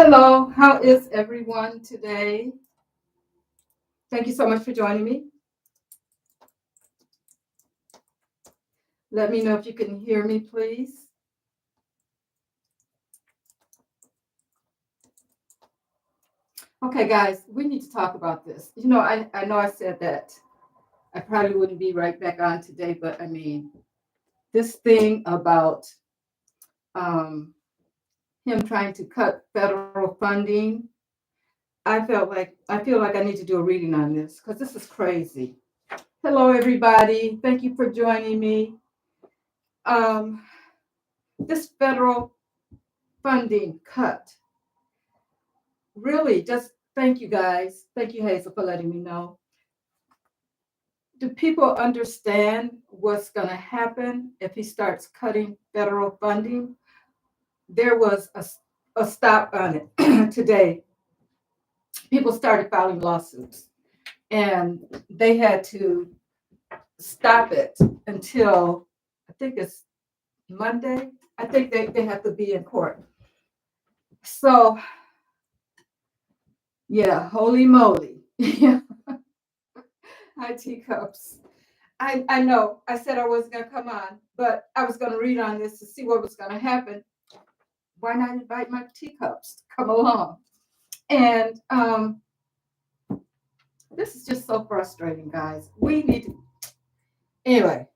Hello, how is everyone today? Thank you so much for joining me. Let me know if you can hear me, please. Okay, guys, we need to talk about this. I know I said that I probably wouldn't be right back on today, but I mean, this thing about um, him trying to cut federal funding, I feel like I need to do a reading on this because this is crazy. Hello, everybody. Thank you for joining me. Um, this federal funding cut. Really, just thank you guys. Thank you, Hazel, for letting me know. Do people understand what's going to happen if he starts cutting federal funding? There was a stop on it today. People started filing lawsuits, and they had to stop it until I think it's Monday. I think they have to be in court. So, yeah, holy moly. Hi, teacups. I know I said I wasn't going to come on, but I was going to read on this to see what was going to happen. Why not invite my teacups to come along? And this is just so frustrating, guys. We need to, anyway,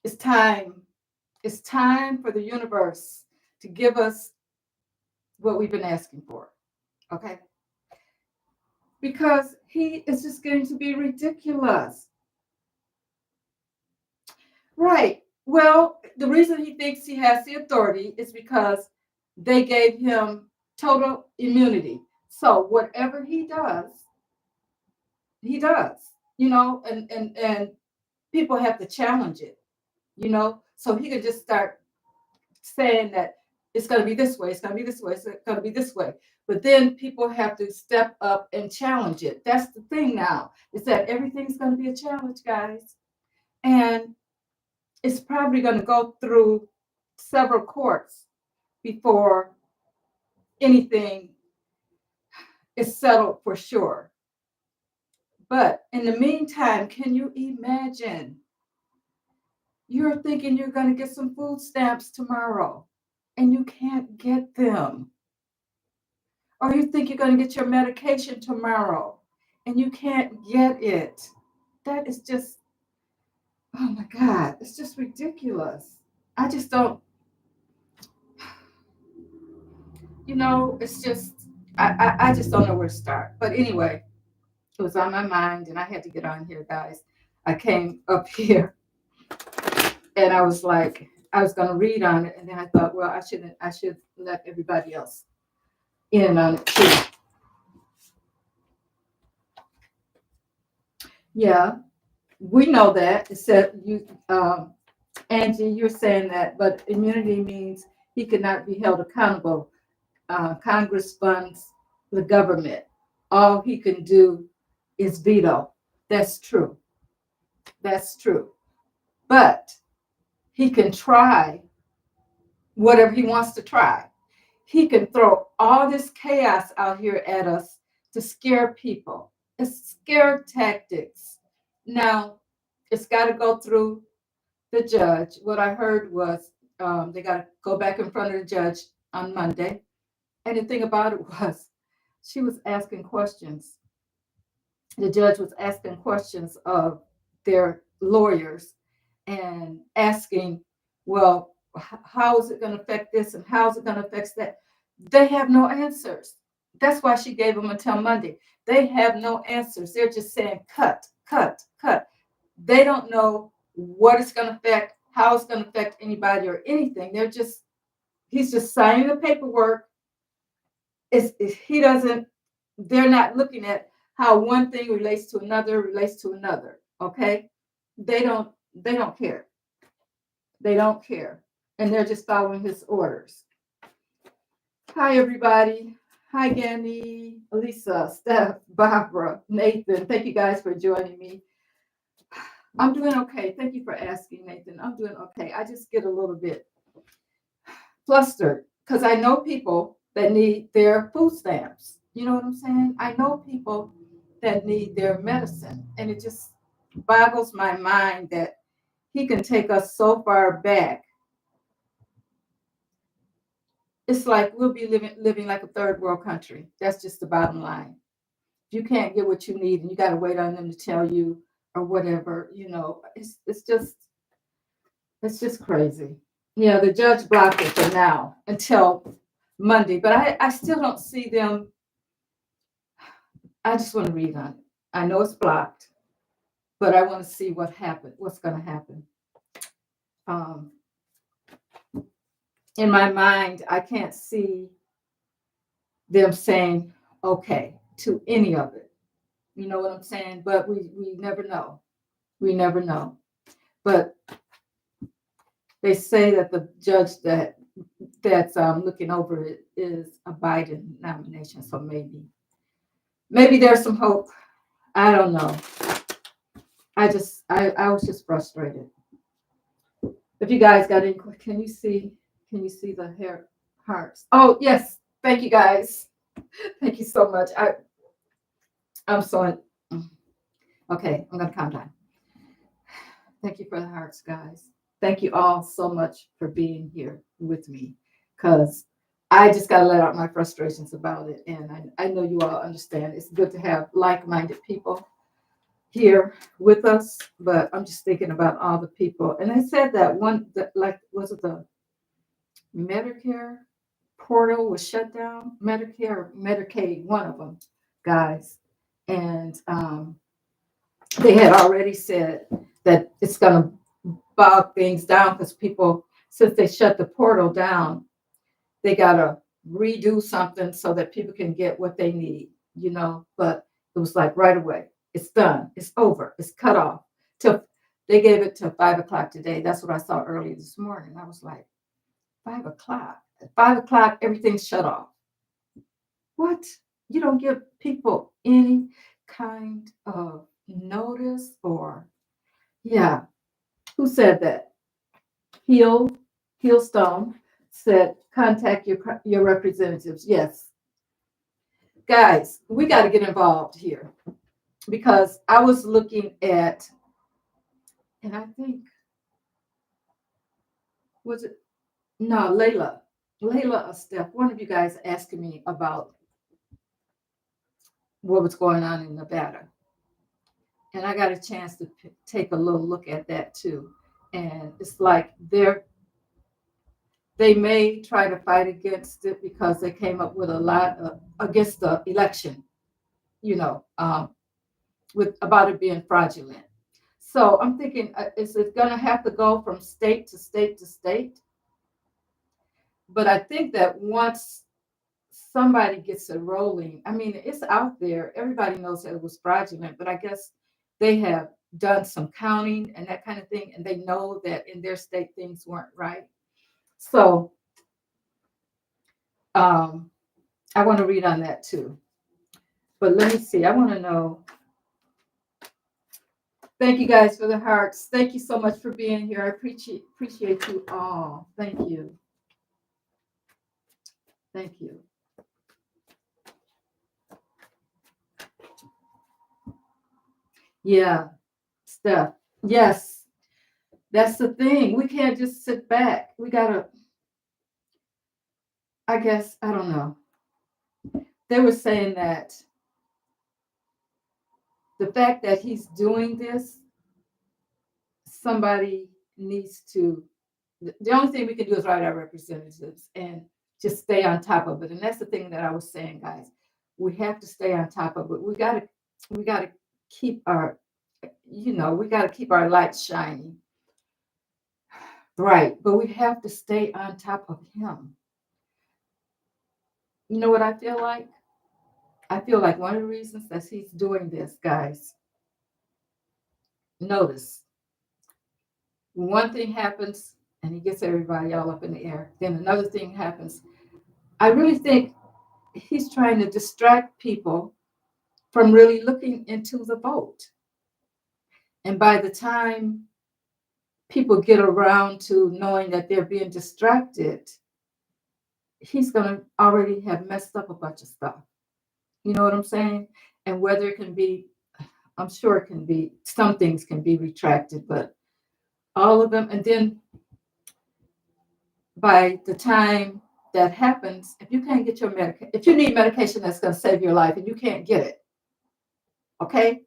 it's time. It's time for the universe to give us what we've been asking for, okay? Because he is just going to be ridiculous. Right. Well, the reason he thinks he has the authority is because they gave him total immunity. So whatever he does, and people have to challenge it, so he could just start saying that it's going to be this way, it's going to be this way, it's going to be this way. But then people have to step up and challenge it. That's the thing now, is that everything's going to be a challenge, guys. And it's probably going to go through several courts before anything is settled for sure. But in the meantime, can you imagine? You're thinking you're going to get some food stamps tomorrow and you can't get them. Or you think you're going to get your medication tomorrow and you can't get it. That is just, oh my God, it's just ridiculous. I just don't, it's just, I just don't know where to start. But anyway, it was on my mind and I had to get on here, guys. I came up here and I was like, I was going to read on it. And then I thought, well, I should let everybody else in on it too. Yeah, we know that. It said Angie, you're saying that, but immunity means he could not be held accountable. Congress funds the government. All he can do is veto. That's true. That's true. But he can try whatever he wants to try. He can throw all this chaos out here at us to scare people. It's scare tactics. Now, it's got to go through the judge. What I heard was they got to go back in front of the judge on Monday. And the thing about it was, she was asking questions. The judge was asking questions of their lawyers and asking, well, how is it going to affect this and how is it going to affect that? They have no answers. That's why she gave them until Monday. They have no answers. They're just saying cut, cut, cut. They don't know what it's going to affect, how it's going to affect anybody or anything. He's just signing the paperwork. He doesn't, they're not looking at how one thing relates to another. Okay. They don't care. They don't care. And they're just following his orders. Hi, everybody. Hi, Gandhi, Elisa, Steph, Barbara, Nathan. Thank you guys for joining me. I'm doing okay. Thank you for asking, Nathan. I'm doing okay. I just get a little bit flustered because I know people that need their food stamps. You know what I'm saying? I know people that need their medicine, and it just boggles my mind that he can take us so far back. It's like we'll be living like a third world country. That's just the bottom line. If you can't get what you need and you got to wait on them to tell you or whatever, it's just crazy. Yeah, the judge blocked it for now until Monday, but I still don't see them. I just want to read on it. I know it's blocked, but I want to see what's going to happen. Um, in my mind, I can't see them saying okay to any of it. You know what I'm saying? But we never know. We never know. But they say that the judge that's looking over it is a Biden nomination. So maybe there's some hope. I don't know. I was just frustrated. If you guys got any, can you see the hair hearts? Oh yes, thank you guys. Thank you so much. I'm so okay. I'm gonna calm down. Thank you for the hearts, guys. Thank you all so much for being here with me, because I just got to let out my frustrations about it. And I know you all understand. It's good to have like minded people here with us, but I'm just thinking about all the people. And they said that was it the Medicare portal was shut down? Medicare, Medicaid, one of them, guys. And they had already said that it's going to bog things down because people, since they shut the portal down, they got to redo something so that people can get what they need. But it was like right away. It's done. It's over. It's cut off. Till they gave it till 5 o'clock today. That's what I saw early this morning. I was like, 5 o'clock. At 5 o'clock, everything's shut off. What? You don't give people any kind of notice or yeah. Who said that? Heal Heelstone said contact your representatives. Yes. Guys, we got to get involved here because I was looking at, and I think, was it? No, Layla or Steph, one of you guys asking me about what was going on in Nevada. And I got a chance to take a little look at that too. And it's like they may try to fight against it because they came up with a lot against the election, you know, with about it being fraudulent. So I'm thinking, is it going to have to go from state to state to state? But I think that once somebody gets it rolling, I mean, it's out there. Everybody knows that it was fraudulent, but I guess they have done some counting and that kind of thing, and they know that in their state things weren't right. So um, I want to read on that too. But let me see. I want to know. Thank you guys for the hearts. Thank you so much for being here. I appreciate you all. Thank you. Thank you. Yeah, Steph. Yes, that's the thing. We can't just sit back. We gotta, I guess, I don't know. They were saying that the fact that he's doing this, somebody needs to, the only thing we can do is write our representatives and just stay on top of it. And that's the thing that I was saying, guys. We have to stay on top of it. We gotta keep our, we gotta keep our lights shining. Right. But we have to stay on top of him. You know what I feel like? I feel like one of the reasons that he's doing this, guys, notice one thing happens and he gets everybody all up in the air. Then another thing happens. I really think he's trying to distract people from really looking into the vote. And by the time people get around to knowing that they're being distracted, he's going to already have messed up a bunch of stuff. You know what I'm saying? And whether it can be, I'm sure it can be, some things can be retracted, but all of them. And then by the time that happens, if you can't get your medication, if you need medication that's going to save your life and you can't get it, okay?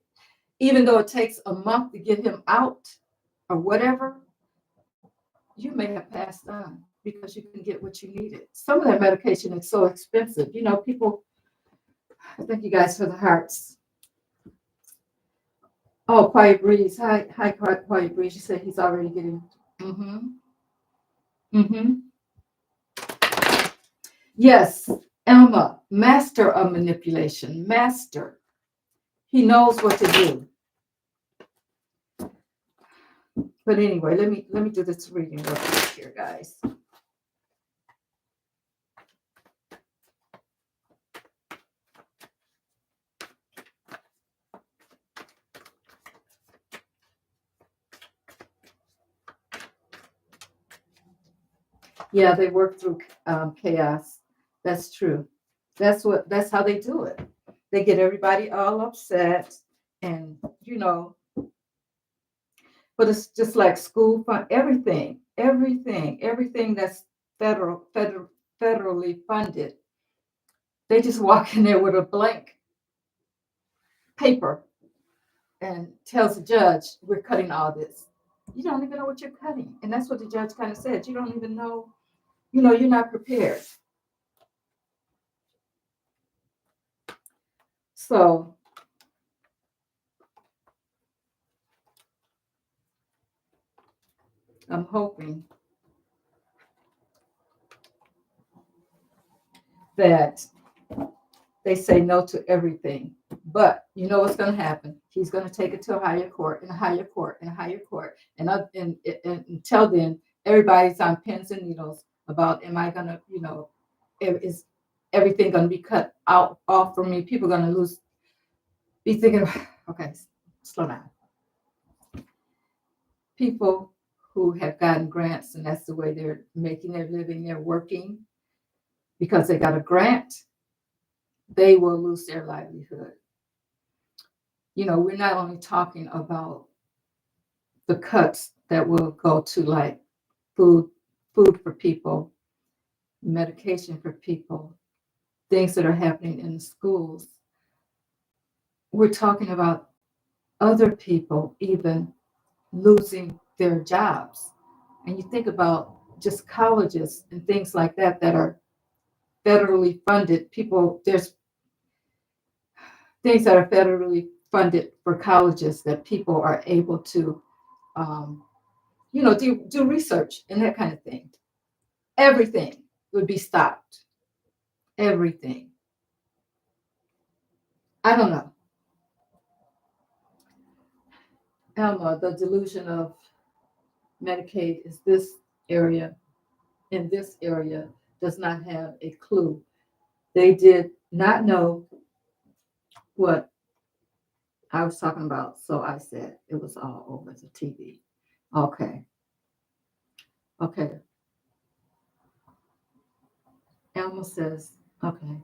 Even though it takes a month to get him out or whatever, you may have passed on because you can get what you needed. Some of that medication is so expensive. You know, people, thank you guys for the hearts. Oh, Quiet Breeze. Hi, Quiet Breeze. You said he's already getting. Mm-hmm. Mm-hmm. Yes, Elma, master of manipulation, master. He knows what to do. But anyway, let me do this reading real quick here, guys. Yeah, they work through chaos. That's true. That's how they do it. They get everybody all upset, and you know, but it's just like school fund, everything that's federally funded. They just walk in there with a blank paper and tells the judge, "We're cutting all this." You don't even know what you're cutting, and that's what the judge kind of said. You don't even know. You know, you're not prepared. So I'm hoping that they say no to everything. But you know what's going to happen? He's going to take it to a higher court and a higher court and a higher court. And until then, everybody's on pins and needles about, am I going to, you know, is everything going to be cut out off for me? People are going to be thinking, okay, slow down. People who have gotten grants and that's the way they're making their living, they're working because they got a grant, they will lose their livelihood. You know, we're not only talking about the cuts that will go to like food for people, medication for people, things that are happening in the schools. We're talking about other people even losing their jobs. And you think about just colleges and things like that that are federally funded. People, there's things that are federally funded for colleges that people are able to um, you know, do research and that kind of thing. Everything would be stopped. Everything. I don't know. Elma, the delusion of Medicaid is this area, in this area, does not have a clue. They did not know what I was talking about, so I said it was all over the TV. Okay. Okay. Elma says, okay.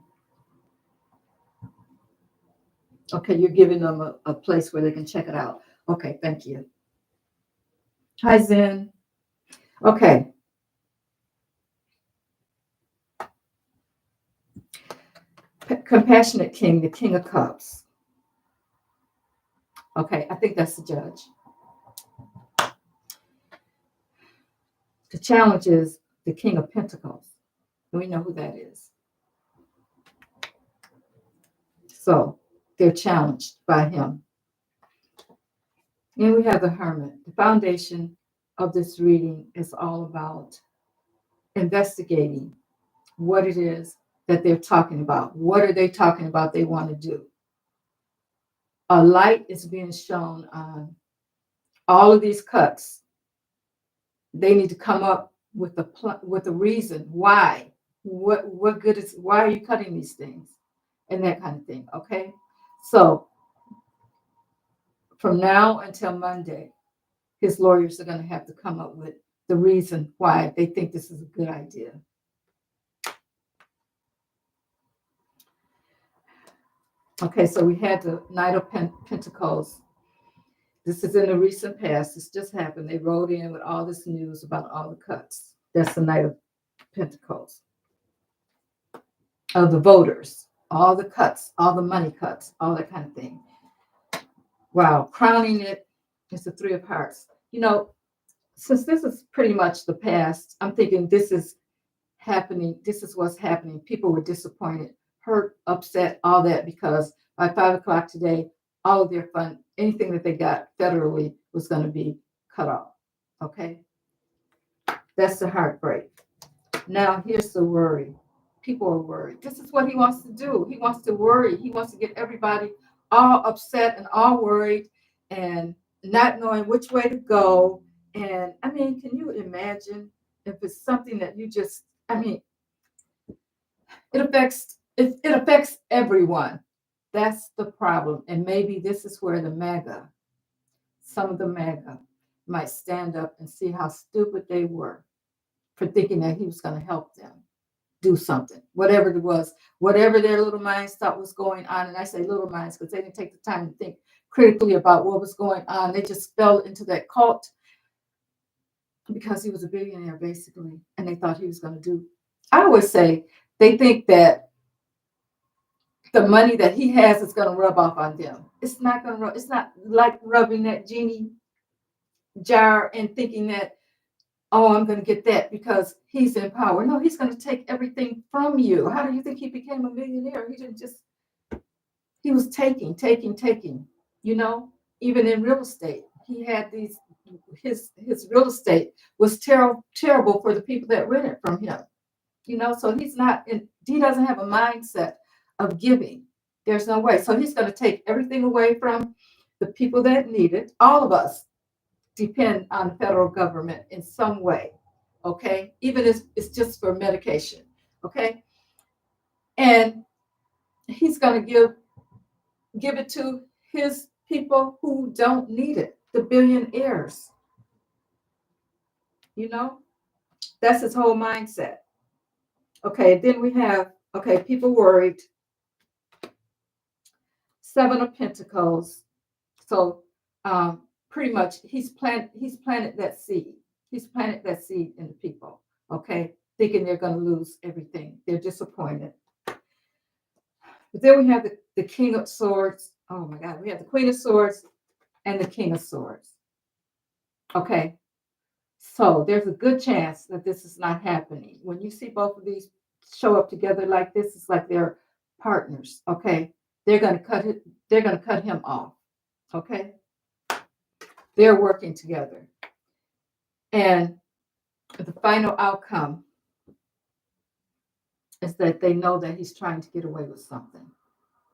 Okay, you're giving them a place where they can check it out. Okay, thank you. Hi, Zen. Okay. Compassionate King, the King of Cups. Okay, I think that's the judge. The challenge is the King of Pentacles. We know who that is. So they're challenged by him. And we have the Hermit. The foundation of this reading is all about investigating what it is that they're talking about. What are they talking about they want to do? A light is being shown on all of these cuts. They need to come up with a reason why. What good is, why are you cutting these things? And that kind of thing. Okay. So from now until Monday, his lawyers are going to have to come up with the reason why they think this is a good idea. Okay, so we had the Night of Pentacles. This is in the recent past. This just happened. They rolled in with all this news about all the cuts. That's the Night of Pentacles of the voters, all the cuts, all the money cuts, all that kind of thing. Wow, crowning it is the Three of Hearts. Since this is pretty much the past, I'm thinking this is happening. This is what's happening. People were disappointed, hurt, upset, all that because by 5 o'clock today, all of their fund, anything that they got federally was going to be cut off. Okay, that's the heartbreak. Now here's the worry. People are worried. This is what he wants to do. He wants to worry. He wants to get everybody all upset and all worried and not knowing which way to go. And I mean, can you imagine if it's something that you just, I mean, it affects everyone. That's the problem. And maybe this is where some of the MAGA might stand up and see how stupid they were for thinking that he was going to help them do something, whatever it was, whatever their little minds thought was going on. And I say little minds because they didn't take the time to think critically about what was going on. They just fell into that cult because he was a billionaire, basically, and they thought he was going to do. I always say they think that the money that he has is going to rub off on them. It's not going to rub. It's not like rubbing that genie jar and thinking that, oh, I'm going to get that because he's in power. No, he's going to take everything from you. How do you think he became a millionaire? He didn't just, he was taking, even in real estate. He had his real estate was terrible for the people that rented from him. So he doesn't have a mindset of giving. There's no way. So he's going to take everything away from the people that need it. All of us depend on the federal government in some way. Okay. Even if it's just for medication. Okay. And he's going to give it to his people who don't need it, the billionaires. You know, that's his whole mindset. Okay. Then we have, okay, people worried. Seven of Pentacles. So pretty much he's planted that seed. He's planted that seed in the people. Okay, thinking they're going to lose everything. They're disappointed. But then we have the King of Swords. Oh my God, we have the Queen of Swords and the King of Swords. Okay, so there's a good chance that this is not happening. When you see both of these show up together like this, it's like they're partners. Okay, they're going to cut it. They're going to cut him off. Okay, they're working together. And the final outcome is that they know that he's trying to get away with something.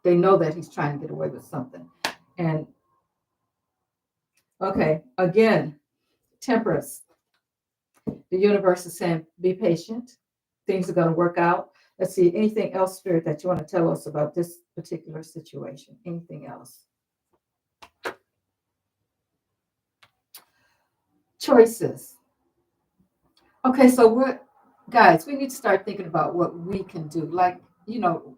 They know that he's trying to get away with something. And okay, again, temperance. The universe is saying, be patient. Things are going to work out. Let's see, anything else, Spirit, that you want to tell us about this particular situation? Anything else? Choices. Okay, so guys, we need to start thinking about what we can do. Like,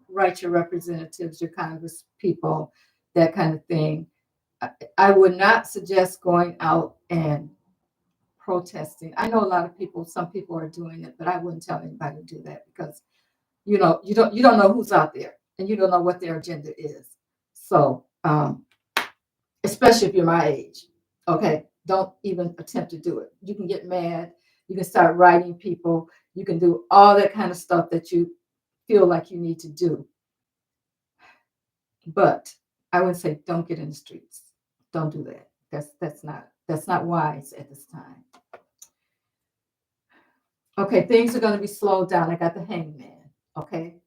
write your representatives, your Congress people, that kind of thing. I would not suggest going out and protesting. I know a lot of people, some people are doing it, but I wouldn't tell anybody to do that because you don't know who's out there and you don't know what their agenda is. So especially if you're my age, okay, don't even attempt to do it. You can get mad, you can start writing people, you can do all that kind of stuff that you feel like you need to do. But I would say don't get in the streets. Don't do that. That's not wise at this time. Okay, things are going to be slowed down. I got the hangman. Okay,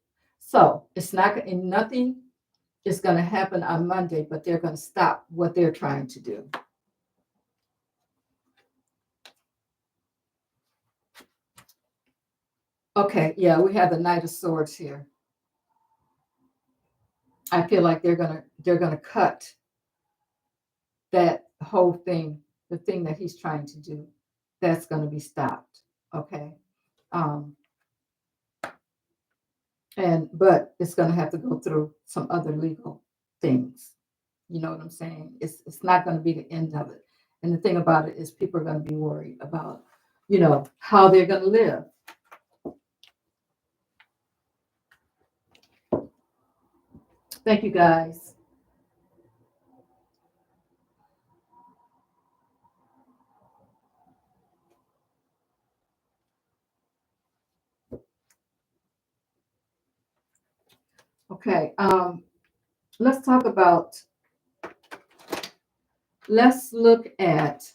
so it's not, and nothing is going to happen on Monday, but they're going to stop what they're trying to do. Okay, yeah, we have the Knight of Swords here. I feel like they're gonna cut that whole thing, the thing that he's trying to do. That's going to be stopped. Okay, but it's going to have to go through some other legal things. You know what I'm saying? It's not going to be the end of it. And the thing about it is people are going to be worried about, how they're going to live. Thank you guys. Okay. Let's talk about, let's look at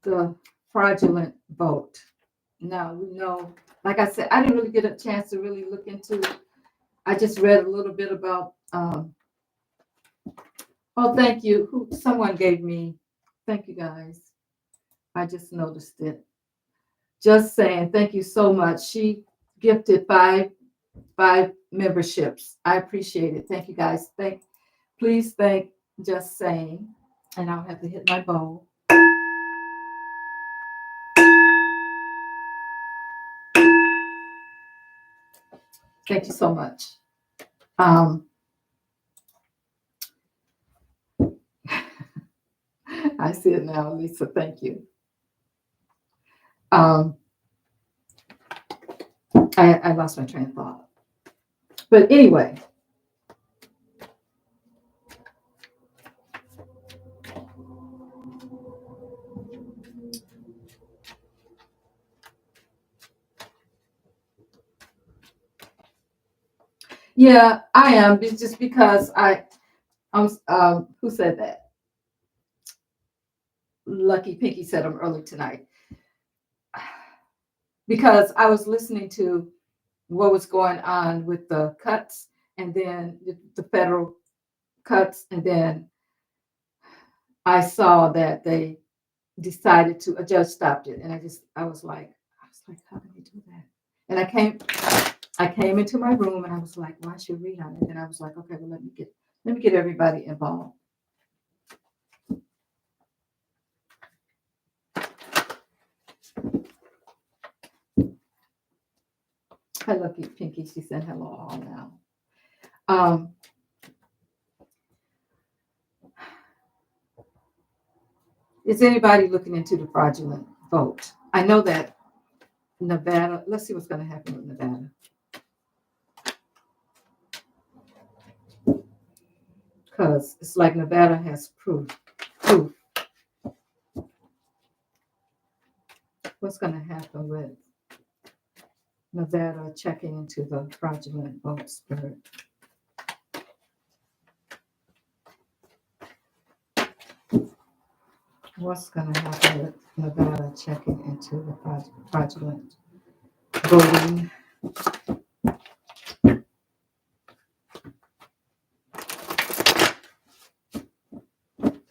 the fraudulent vote. Now, we know, like I said, I didn't really get a chance to really look into it. I just read a little bit about, oh, thank you. Someone gave me, thank you guys. I just noticed it. Just saying, thank you so much. She gifted five memberships. I appreciate it. Thank you guys. Please thank Just Saying. And I'll have to hit my bowl. Thank you so much. I see it now, Lisa. Thank you. I lost my train of thought. But anyway, yeah, I am. It's just because who said that? Lucky Pinky said them early tonight. Because I was listening to what was going on with the cuts and then the federal cuts, and then I saw that they decided to, a judge stopped it, and I was like, how can they do that? And I came into my room and I was like, well, I should read on it. And then I was like, okay, well, let me get everybody involved. Hi, Lucky Pinky. She said hello all now. Is anybody looking into the fraudulent vote? I know that Nevada, let's see what's going to happen with Nevada. Because it's like Nevada has proof. What's going to happen with Nevada checking into the fraudulent vote spirit? What's going to happen with Nevada checking into the fraudulent voting?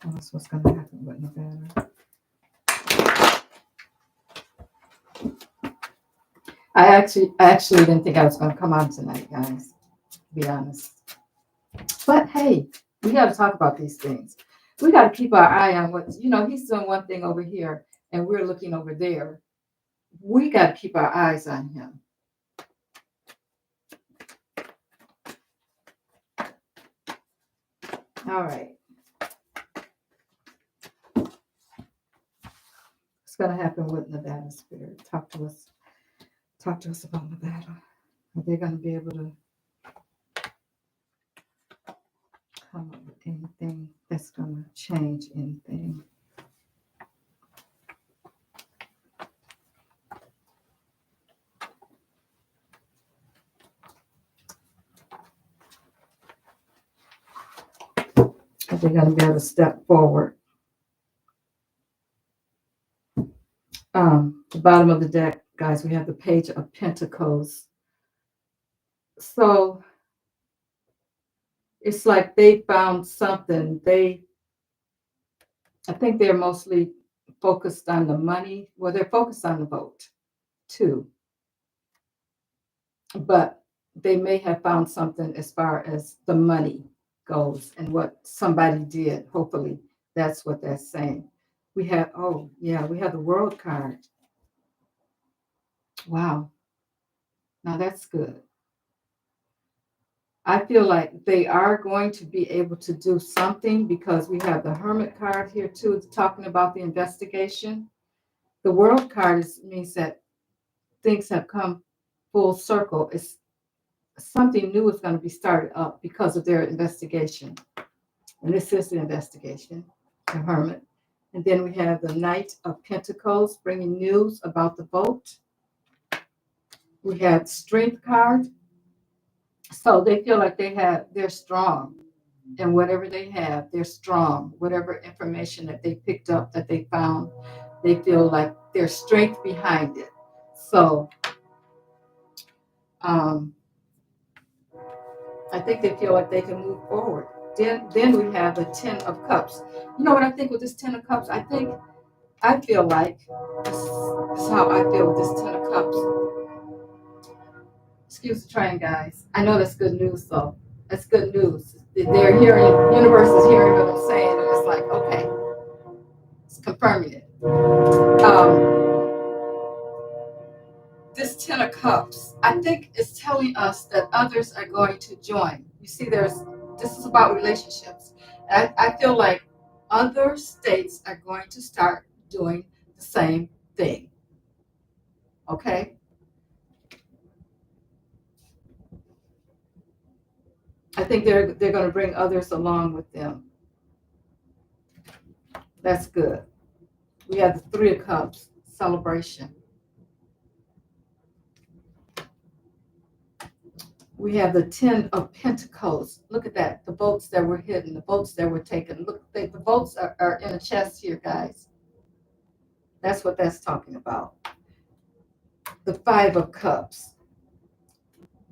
Tell us what's going to happen with Nevada. I actually didn't think I was going to come on tonight, guys, to be honest. But hey, we got to talk about these things. We got to keep our eye on what, he's doing one thing over here and we're looking over there. We got to keep our eyes on him. All right. What's going to happen with Nevada Spirit? Talk to us about Nevada. Are they going to be able to come up with anything that's going to change anything? Are they going to be able to step forward? The bottom of the deck, guys, we have the Page of Pentacles. So it's like they found something. I think they're mostly focused on the money. Well, they're focused on the vote too. But they may have found something as far as the money goes and what somebody did. Hopefully, that's what they're saying. We have the World card. Wow. Now that's good. I feel like they are going to be able to do something because we have the Hermit card here too. It's talking about the investigation. The World card means that things have come full circle. It's something new is going to be started up because of their investigation. And this is the investigation, the Hermit. And then we have the Knight of Pentacles bringing news about the vote. We have Strength card. So they feel like they're strong. And whatever they have, they're strong. Whatever information that they picked up, that they found, they feel like there's strength behind it. So um, I think they feel like they can move forward. Then we have the Ten of Cups. You know what I think with this Ten of Cups? I feel like this is how I feel with this Ten of Cups. Excuse the train, guys. I know that's good news, though. That's good news. They're hearing, universe is hearing what I'm saying, and it's like, okay, it's confirming it. This Ten of Cups, I think is telling us that others are going to join. You see, this is about relationships. I feel like other states are going to start doing the same thing. Okay? I think they're going to bring others along with them. That's good. We have the Three of Cups, celebration. We have the Ten of Pentacles. Look at that. The votes that were hidden, the votes that were taken. Look, the votes are in a chest here, guys. That's what that's talking about. The Five of Cups.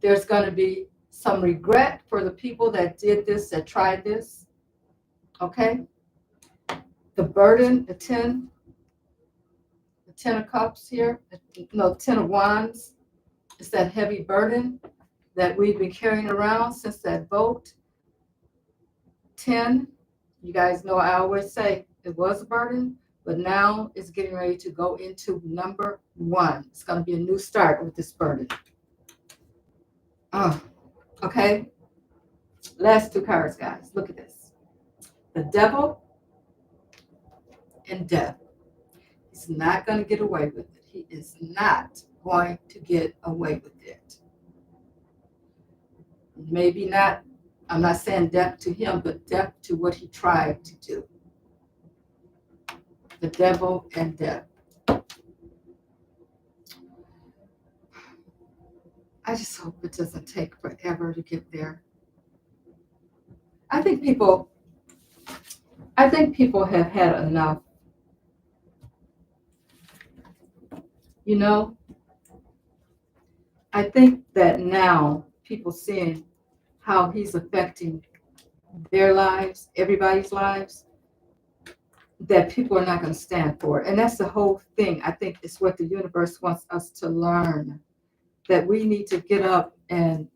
There's going to be some regret for the people that did this, that tried this. Okay? The burden, the Ten of Cups here. No, Ten of Wands. It's that heavy burden that we've been carrying around since that vote. 10, you guys know I always say it was a burden, but now it's getting ready to go into number 1. It's going to be a new start with this burden. Okay? Last 2 cards, guys. Look at this. The Devil and Death. He's not going to get away with it. He is not going to get away with it. Maybe not, I'm not saying death to him, but death to what he tried to do. The Devil and Death. I just hope it doesn't take forever to get there. I think people have had enough. You know, I think that now people seeing how he's affecting their lives, everybody's lives, that people are not going to stand for it. And that's the whole thing. I think it's what the universe wants us to learn, that we need to get up and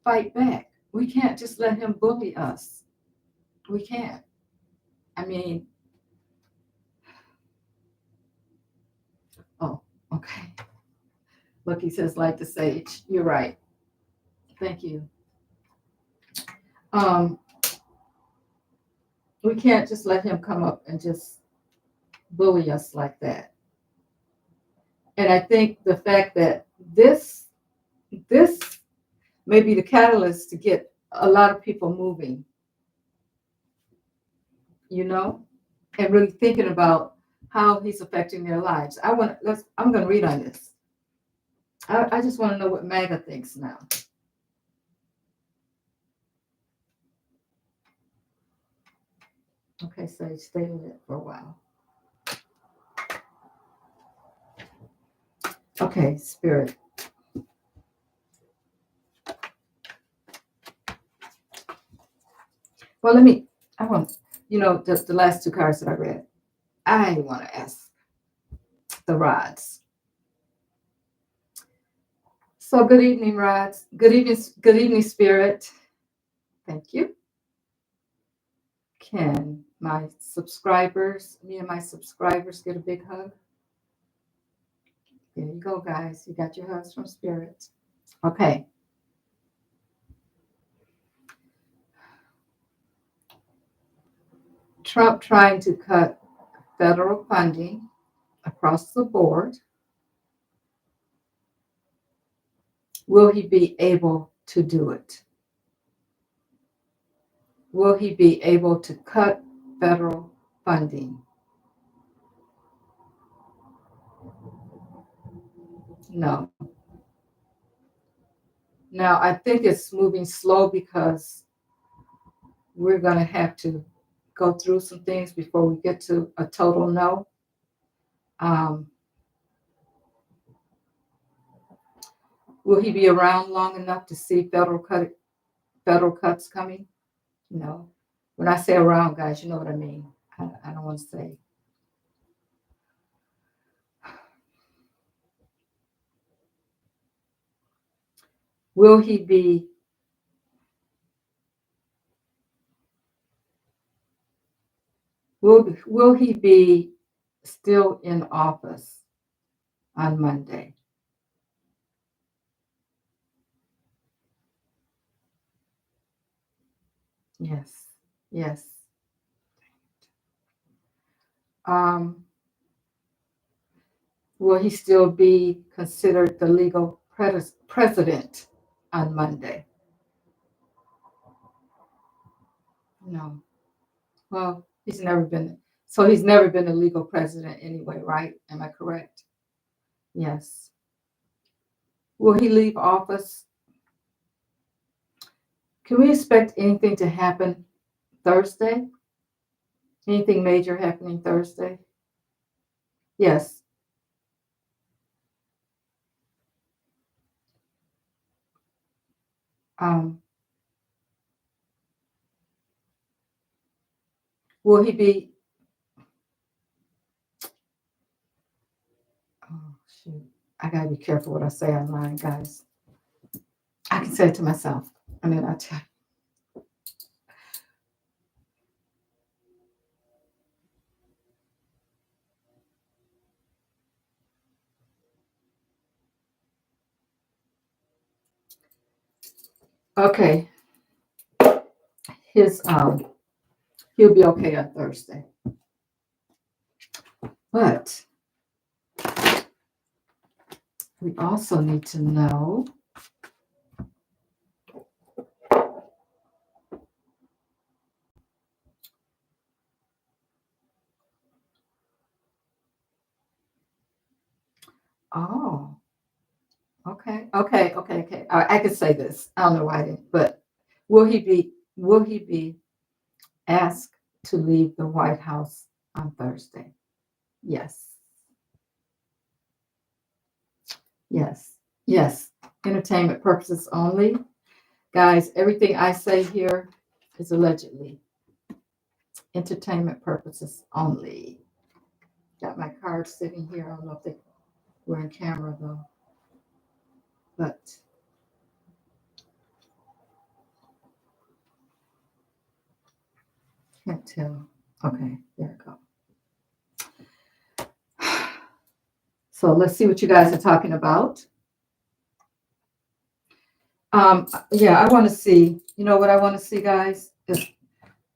fight back. We can't just let him bully us. We can't. I mean, oh, okay. Look, he says, like the sage. You're right. Thank you. We can't just let him come up and just bully us like that. And I think the fact that this may be the catalyst to get a lot of people moving, you know, and really thinking about how he's affecting their lives. I'm going to read on this. I just want to know what MAGA thinks now. Okay, Sage, stay with it for a while. Okay, Spirit. Well, the last 2 cards that I read, I want to ask the rods. So good evening, rods. Good evening, Spirit. Thank you. Can me and my subscribers get a big hug? There you go, guys. You got your hugs from Spirit. Okay. Trump trying to cut federal funding across the board. Will he be able to do it? Will he be able to cut federal funding? No. Now, I think it's moving slow because we're going to have to go through some things before we get to a total no. Um, will he be around long enough to see federal cuts coming? No. When I say around, guys, you know what I mean. I don't want to say. Will he be will he be still in office on Monday? Yes. Yes. Um, will he still be considered the legal president on Monday? No. Well, he's never been a legal president anyway, right? Am I correct? Yes. Will he leave office? Can we expect anything to happen Thursday? Anything major happening Thursday? Yes. Um, will he be? Oh shoot! I gotta be careful what I say online, guys. I can say it to myself, and then I tell. Okay, his he'll be okay on Thursday, but we also need to know. Oh, okay. I can say this. I don't know why I didn't, but will he be asked to leave the White House on Thursday? Yes. Yes. Yes. Entertainment purposes only. Guys, everything I say here is allegedly entertainment purposes only. Got my card sitting here. I don't know if they were in camera though, but can't tell. Okay, there we go. So let's see what you guys are talking about. Yeah, I want to see, you know what I want to see, guys, is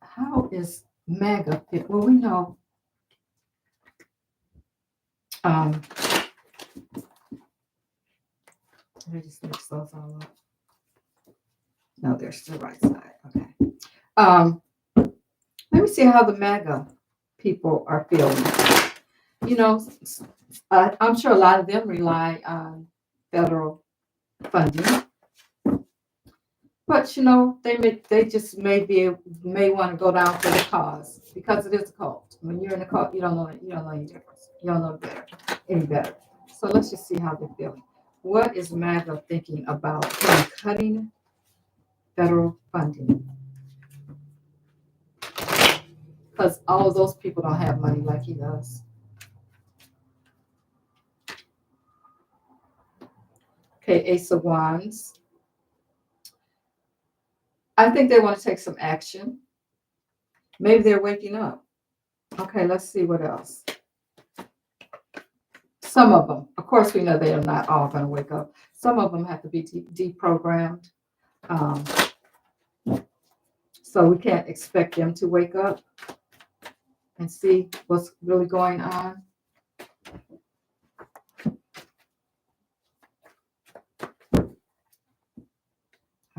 how is MAGA fit? Well, we know, um, let me just mix those all up. No, they're still right side. Okay. Um, let me see how the MAGA people are feeling. You know, I'm sure a lot of them rely on federal funding. But you know, they just may want to go down for the cause because it is a cult. When you're in a cult, you don't know any difference. You don't know better, any better. So let's just see how they're feeling. What is MAGA thinking about him cutting federal funding? Because all of those people don't have money like he does. Okay, Ace of Wands. I think they want to take some action. Maybe they're waking up. Okay, let's see what else. Some of them. Of course, we know they are not all going to wake up. Some of them have to be deprogrammed. Um, so we can't expect them to wake up and see what's really going on.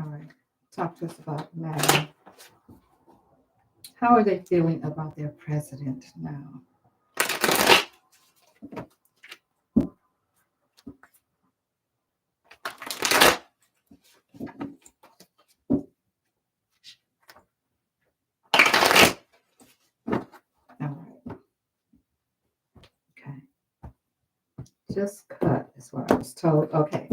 All right, talk to us about Madeline. How are they feeling about their president now? All right, okay. Just cut is what I was told. Okay.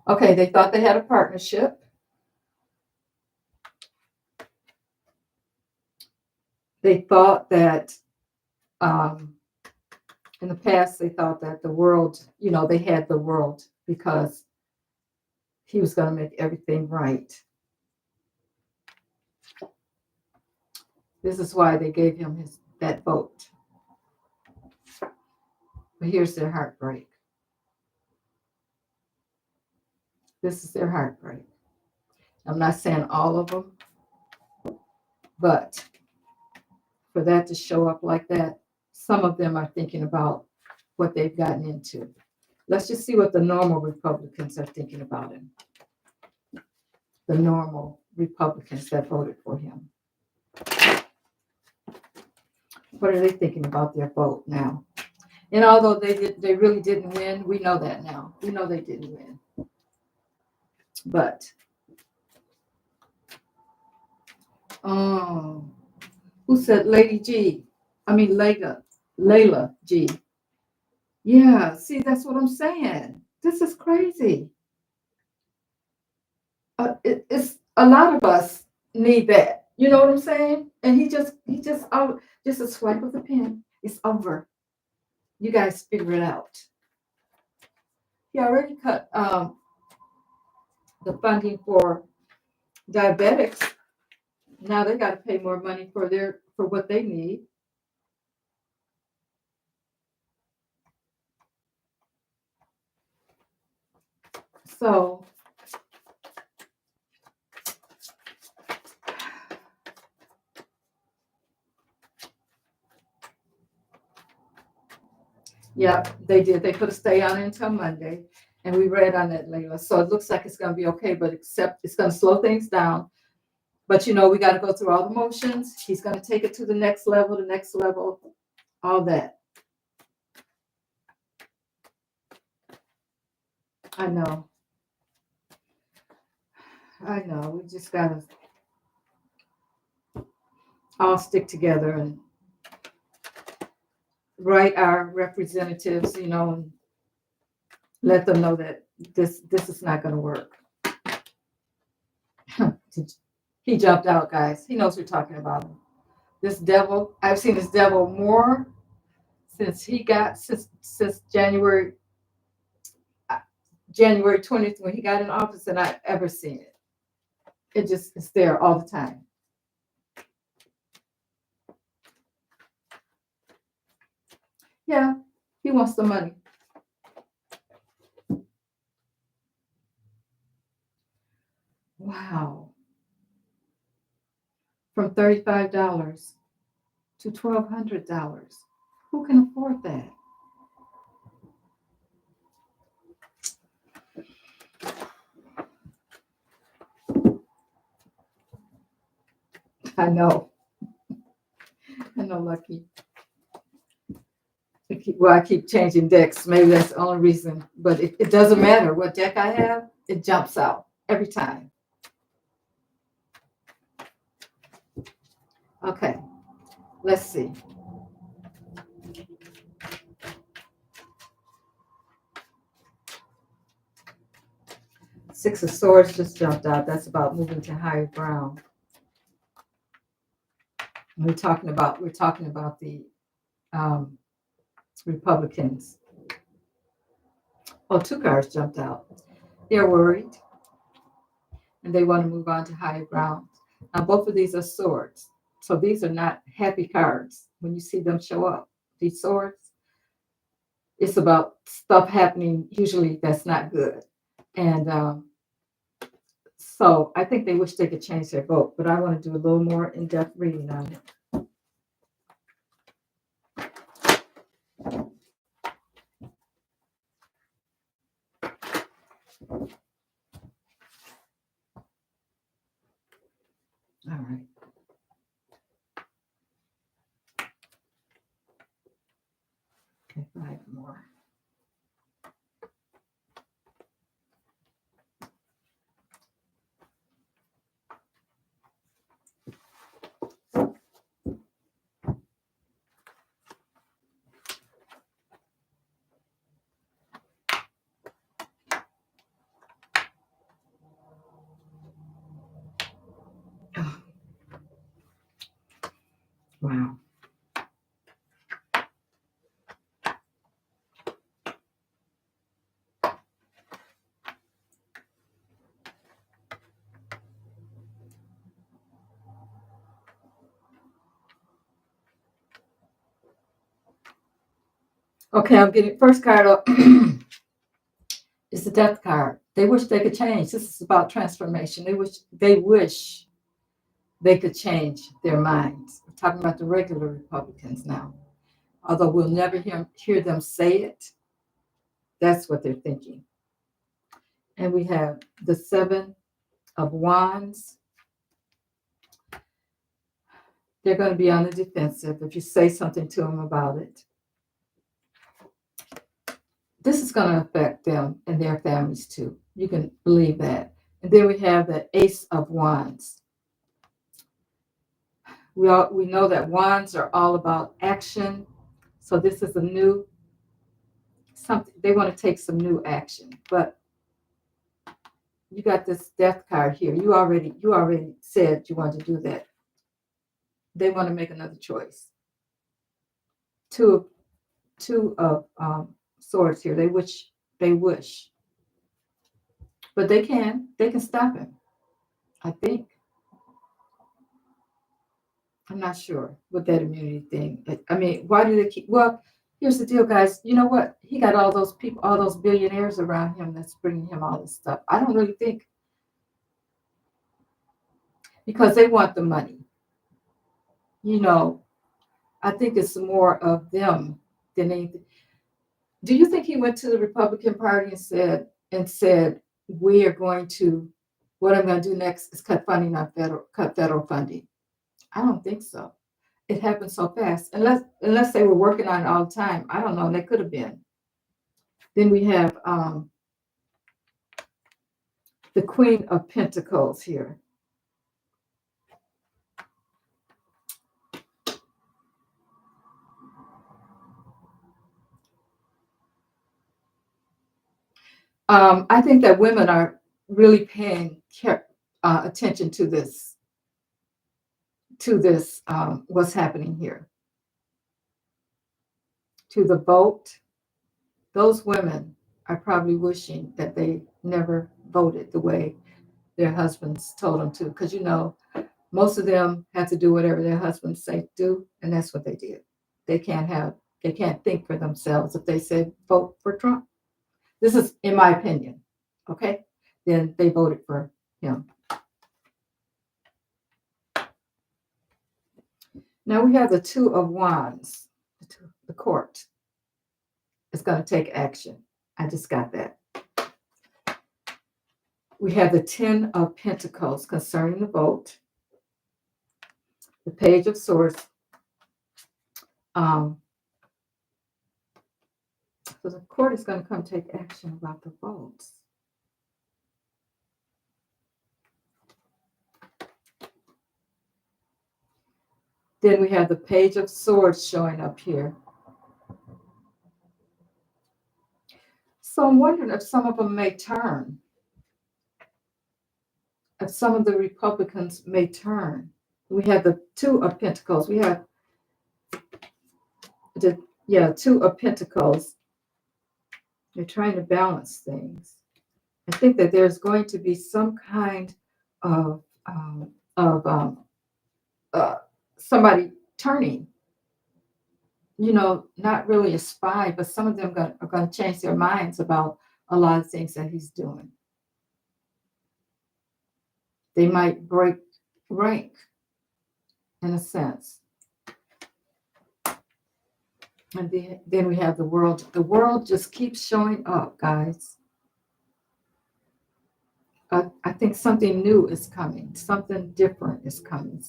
Okay, they thought they had a partnership. They thought that in the past, they thought that the world, they had the world because he was going to make everything right. This is why they gave him that vote. But here's their heartbreak. This is their heartbreak. I'm not saying all of them, but for that to show up like that, some of them are thinking about what they've gotten into. Let's just see what the normal Republicans are thinking about him. The normal Republicans that voted for him. What are they thinking about their vote now? And although they really didn't win, we know that now. We know they didn't win. But, who said Lady G? I mean, Layla G. Yeah, see, that's what I'm saying. This is crazy. It's a lot of us need that. You know what I'm saying? And just a swipe of the pen. It's over. You guys figure it out. He already cut the funding for diabetics. Now they got to pay more money for what they need. So yeah, they did. They put a stay on it until Monday, and we read on it, Layla. So it looks like it's going to be okay, but except it's going to slow things down. But we got to go through all the motions. He's going to take it to the next level, all that. I know. We just got to all stick together and write our representatives, and let them know that this is not going to work. He jumped out, guys. He knows we're talking about him. This devil, I've seen this devil more since January 20th when he got in office than I've ever seen it. It's there all the time. Yeah, he wants the money. Wow. From $35 to $1,200. Who can afford that? I know, Lucky. I keep changing decks. Maybe that's the only reason. But it doesn't matter what deck I have. It jumps out every time. Okay, let's see. Six of Swords just jumped out. That's about moving to higher ground. We're talking about the Republicans. Oh, two cards jumped out. They're worried. and they want to move on to higher ground. Now, both of these are swords. So these are not happy cards when you see them show up. These swords, it's about stuff happening, usually that's not good. And so I think they wish they could change their vote, but I want to do a little more in-depth reading on it. All right. Okay, 5 more. Oh, wow. Okay, I'm getting first card up. It's the death card. They wish they could change. This is about transformation. They wish they could change their minds. I'm talking about the regular Republicans now. Although we'll never hear them say it, that's what they're thinking. And we have the 7 of Wands. They're going to be on the defensive if you say something to them about it. This is going to affect them and their families too. You can believe that. And then we have the Ace of Wands. We know that wands are all about action. So this is a new something. They want to take some new action. But you got this death card here. You already said you want to do that. They want to make another choice. Two of swords here. They wish. But they can stop him. I think. I'm not sure with that immunity thing. I mean, why do they keep? Well, here's the deal, guys. You know what? He got all those people, all those billionaires around him that's bringing him all this stuff. I don't really think because they want the money. You know, I think it's more of them than anything. Do you think he went to the Republican Party and said, we are going to, what I'm going to do next is cut federal funding? I don't think so. It happened so fast. Unless they were working on it all the time. I don't know. They could have been. Then we have the Queen of Pentacles here. I think that women are really paying attention to this, what's happening here. To the vote, those women are probably wishing that they never voted the way their husbands told them to. Because, most of them have to do whatever their husbands say to do, and that's what they did. They can't think for themselves if they said vote for Trump. This is in my opinion. Okay? Then they voted for him. Now we have the 2 of Wands, the court. It's going to take action. I just got that. We have the 10 of Pentacles concerning the vote. The Page of Swords. So the court is going to come take action about the votes. Then we have the Page of Swords showing up here. So I'm wondering if some of them may turn. If some of the Republicans may turn. We have the 2 of Pentacles. We have the 2 of Pentacles. They're trying to balance things. I think that there's going to be some kind of um, of uh, somebody turning, not really a spy, but some of them are going to change their minds about a lot of things that he's doing. They might break rank in a sense. And then we have the world. The world just keeps showing up, guys. I think something new is coming. Something different is coming.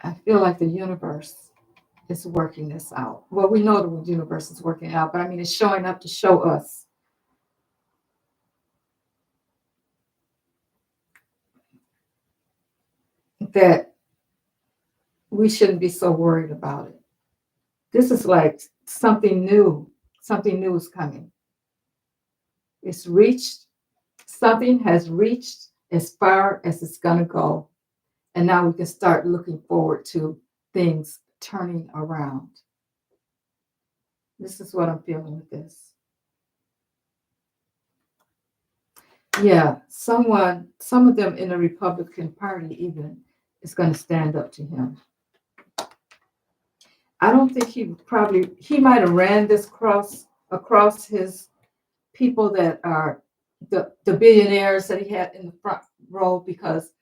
I feel like the universe is working this out. Well, we know the universe is working it out, but I mean, it's showing up to show us that we shouldn't be so worried about it. This is like something new. Something new is coming. It's reached, something has reached as far as it's going to go. And now we can start looking forward to things turning around. This is what I'm feeling with this. Yeah, some of them in the Republican Party even is going to stand up to him. I don't think he might have ran this across his people that are the billionaires that he had in the front row because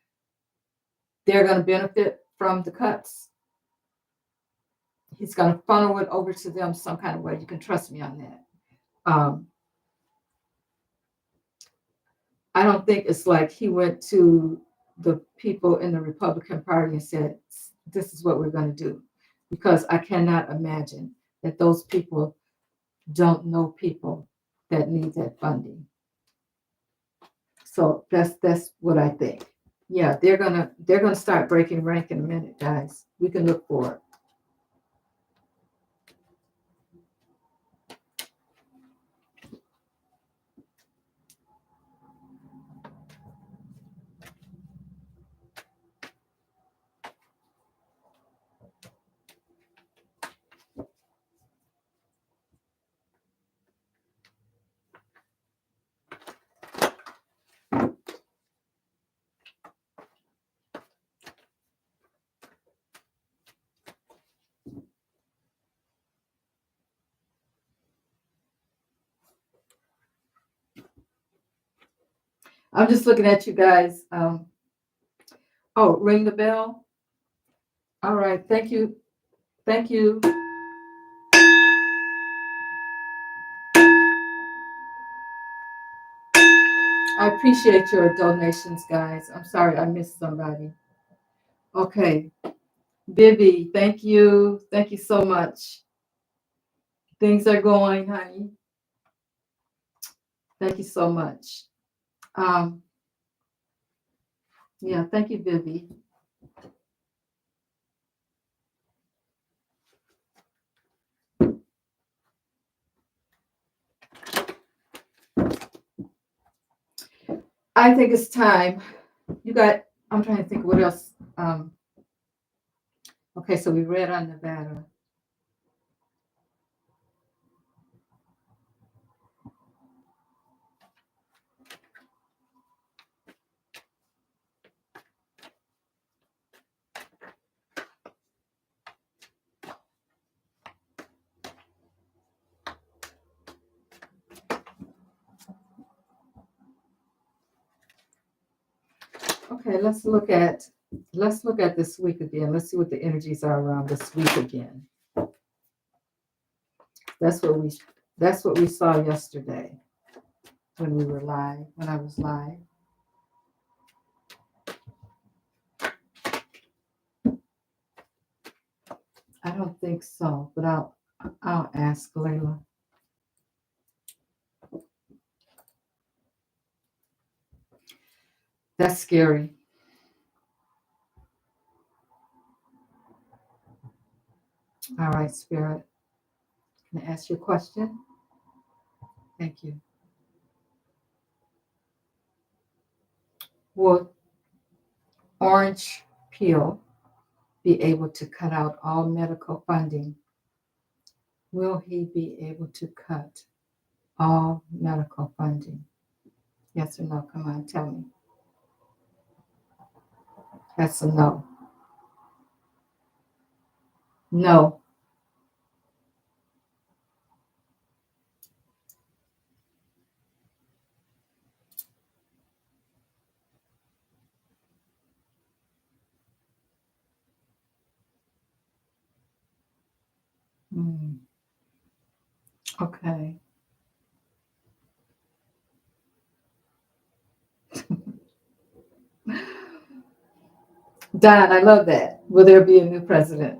they're going to benefit from the cuts. He's going to funnel it over to them some kind of way. You can trust me on that. I don't think it's like he went to the people in the Republican Party and said, this is what we're going to do. Because I cannot imagine that those people don't know people that need that funding. So that's what I think. Yeah, they're gonna start breaking rank in a minute, guys. We can look for it. I'm just looking at you guys. Oh, ring the bell. All right, thank you. Thank you. I appreciate your donations, guys. I'm sorry I missed somebody. Okay. Vivi, thank you. Thank you so much. Things are going, honey. Thank you so much. Um, yeah, thank you, Vivi. I think it's time. I'm trying to think what else. Okay, so we read on Nevada. Okay, let's look at this week again. Let's see what the energies are around this week again. That's what we saw yesterday when we were live, when I was live. I don't think so, but I'll ask Layla. That's scary. All right, Spirit. Can I ask you a question? Thank you. Will Orange Peel be able to cut out all medical funding? Will he be able to cut all medical funding. Yes or no? Come on, tell me. That's a no. No. Mm, okay. Don, I love that. Will there be a new president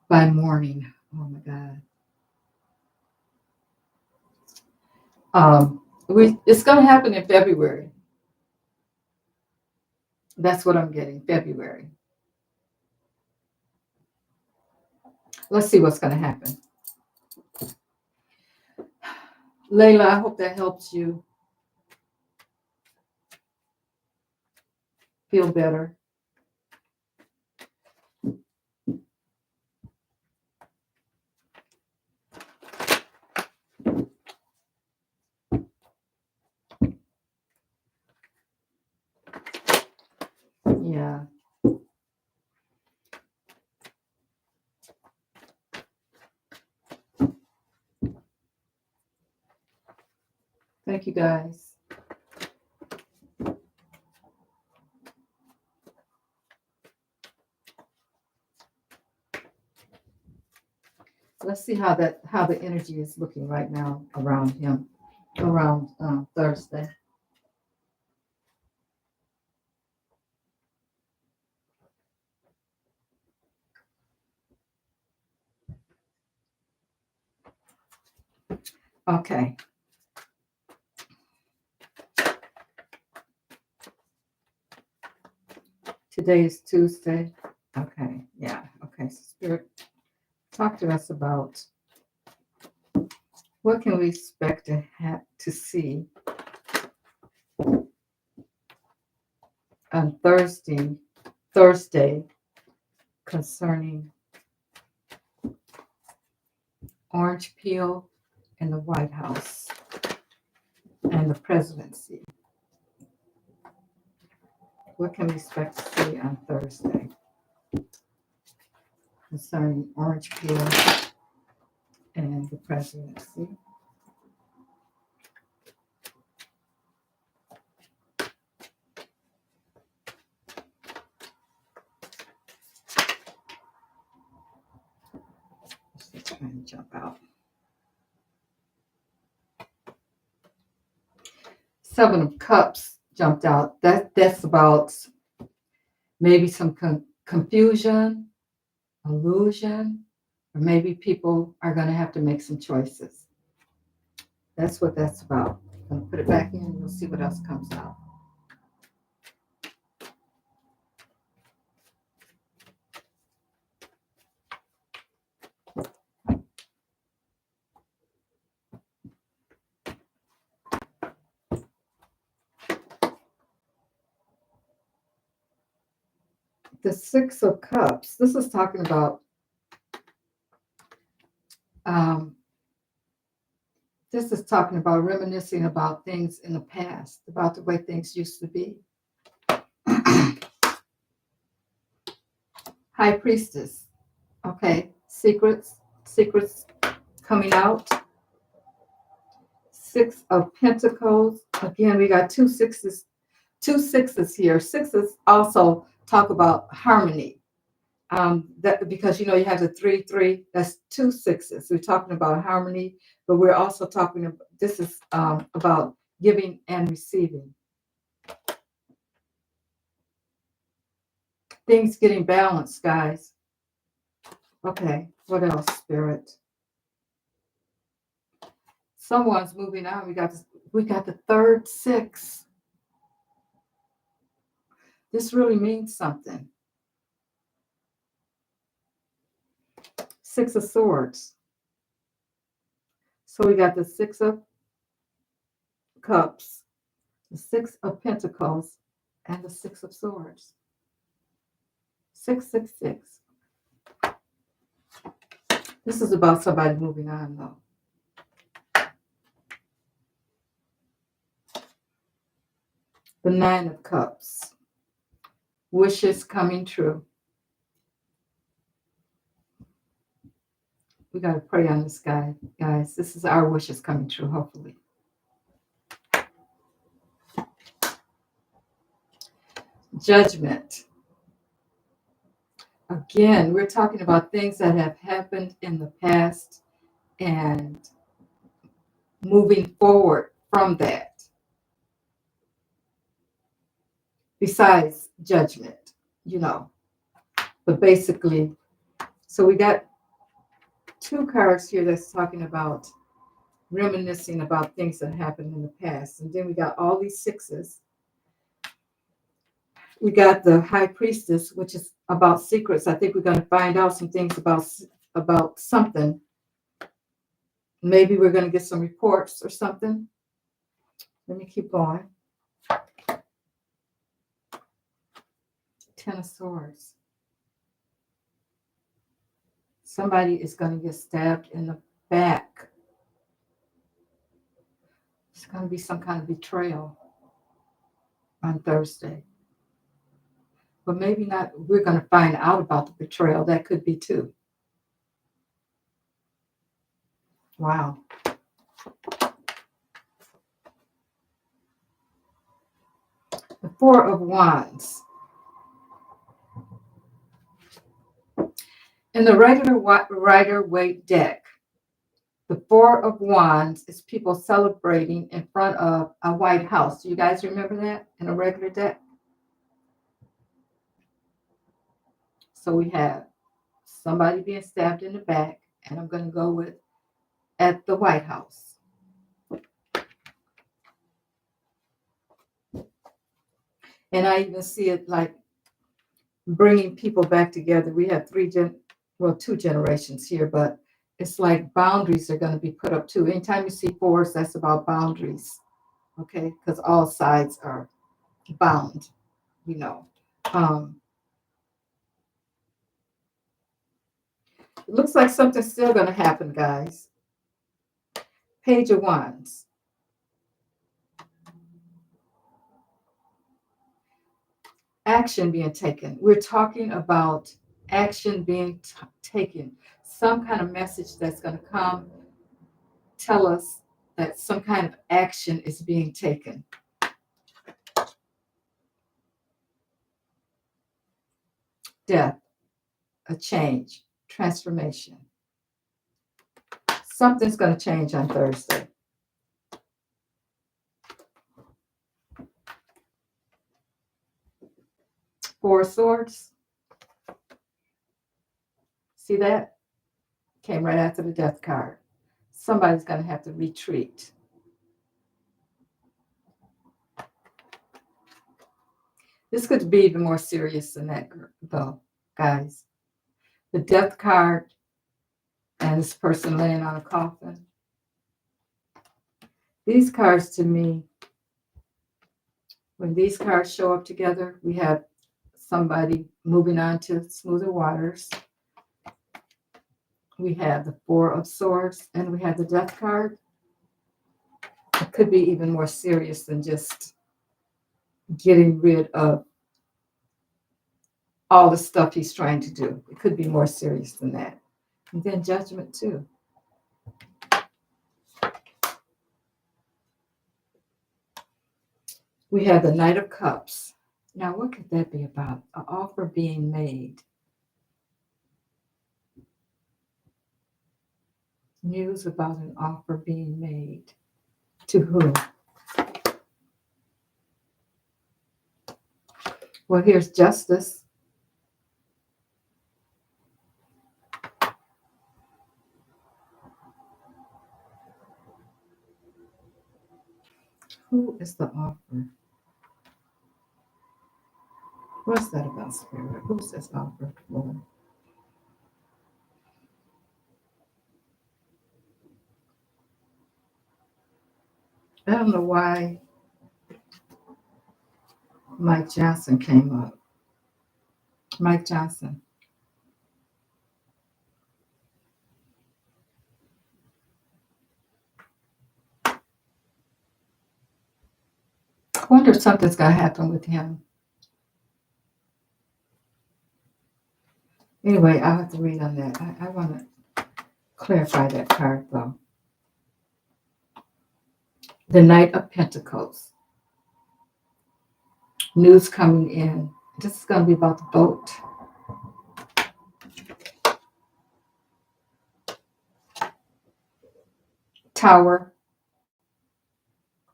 by morning? Oh my God. It's going to happen in February. That's what I'm getting. February. Let's see what's going to happen. Layla, I hope that helps you feel better. Yeah. Thank you, guys. Let's see how the energy is looking right now around him, around Thursday. Okay. Today is Tuesday. Okay. Yeah. Okay. So Spirit, talk to us about what can we expect to see on Thursday concerning orange peel in the White House and the presidency. What can we expect to see on Thursday concerning orange peel and the presidency? Let's try and jump out. Seven of Cups jumped out. That's about maybe some confusion, illusion, or maybe people are going to have to make some choices. That's what that's about. I'm going to put it back in and we'll see what else comes out. The Six of Cups, this is talking about um, reminiscing about things in the past, about the way things used to be. High Priestess. Okay. Secrets coming out. Six of Pentacles. Again, we got two sixes here. Sixes also talk about harmony. That because you have the 3-3, that's two sixes. We're talking about harmony, but we're also talking about this is about giving and receiving. Things getting balanced, guys. Okay, what else, Spirit? Someone's moving on. We got the third six. This really means something. Six of Swords. So we got the Six of Cups, the Six of Pentacles, and the Six of Swords. 666. This is about somebody moving on, though. The Nine of Cups. Wishes coming true. We got to pray on this guy, guys. This is our wishes coming true, hopefully. Judgment. Again, we're talking about things that have happened in the past and moving forward from that. Besides judgment, But basically, so we got two cards here that's talking about reminiscing about things that happened in the past. And then we got all these sixes. We got the High Priestess, which is about secrets. I think we're going to find out some things about something. Maybe we're going to get some reports or something. Let me keep going. Ten of Swords. Somebody is going to get stabbed in the back. It's going to be some kind of betrayal on Thursday. But maybe not. We're going to find out about the betrayal. That could be too. Wow. The Four of Wands. In the regular Rider-Waite deck, the Four of Wands is people celebrating in front of a White House. Do you guys remember that in a regular deck? So we have somebody being stabbed in the back, and I'm going to go with at the White House. And I even see it like bringing people back together. We have two generations here, but it's like boundaries are going to be put up too. Anytime you see fours, that's about boundaries, okay? Because all sides are bound, It looks like something's still going to happen, guys. Page of Wands. Action being taken. We're talking about action being taken. Some kind of message that's going to come tell us that some kind of action is being taken. Death, a change, transformation. Something's going to change on Thursday. Four of Swords. See that? Came right after the Death card. Somebody's going to have to retreat. This could be even more serious than that, though, guys. The Death card and this person laying on a coffin. These cards, to me, when these cards show up together, we have somebody moving on to smoother waters. We have the Four of Swords, and we have the Death card. It could be even more serious than just getting rid of all the stuff he's trying to do. It could be more serious than that. And then Judgment, too. We have the Knight of Cups. Now, what could that be about? An offer being made. News about an offer being made. To whom? Well, here's Justice. Who is the offer? What's that about, Spirit? Who's this offer for? I don't know why Mike Johnson came up. Mike Johnson. wonder if something's going to happen with him. Anyway, I'll have to read on that. I want to clarify that card, though. The Knight of Pentacles. News coming in. This is going to be about the boat. Tower.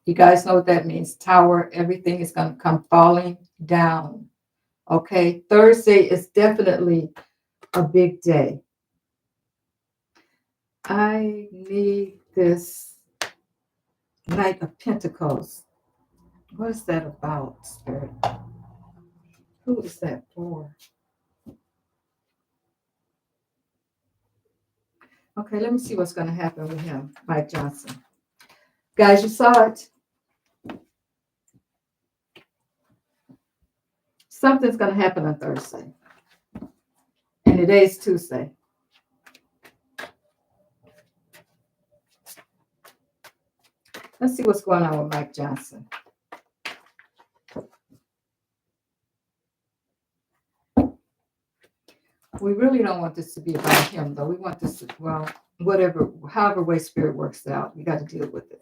You guys know what that means. Tower. Everything is going to come falling down. Okay. Thursday is definitely a big day. I need this Knight of Pentacles. What is that about, Spirit? Who is that for? Okay, let me see what's going to happen with him, Mike Johnson. Guys, you saw it. Something's going to happen on Thursday. And today's Tuesday. Let's see what's going on with Mike Johnson. We really don't want this to be about him, though. We want this to, well, whatever, however way Spirit works out, we got to deal with it.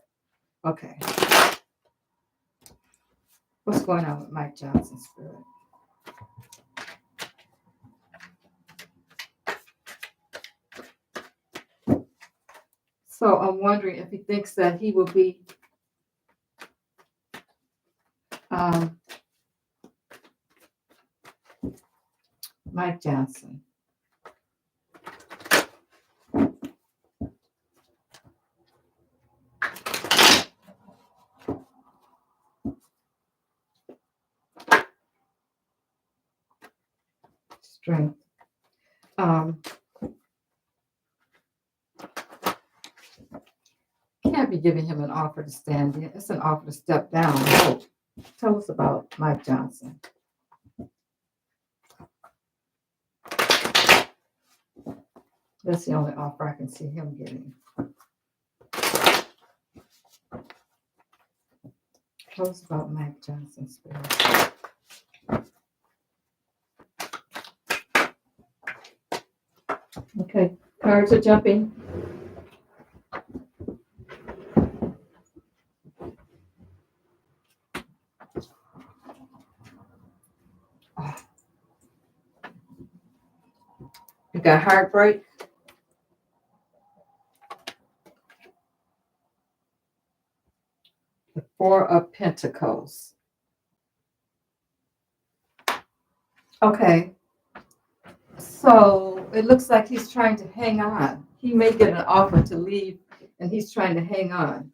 Okay. What's going on with Mike Johnson, Spirit? So I'm wondering if he thinks that he will be Mike Johnson. Strength. Can't be giving him an offer to stand in. It's an offer to step down. Oh, tell us about Mike Johnson. That's the only offer I can see him getting. Tell us about Mike Johnson, Spirit. Okay, cards are jumping. Oh. You got heartbreak. The Four of Pentacles. Okay. So it looks like he's trying to hang on. He may get an offer to leave, and he's trying to hang on.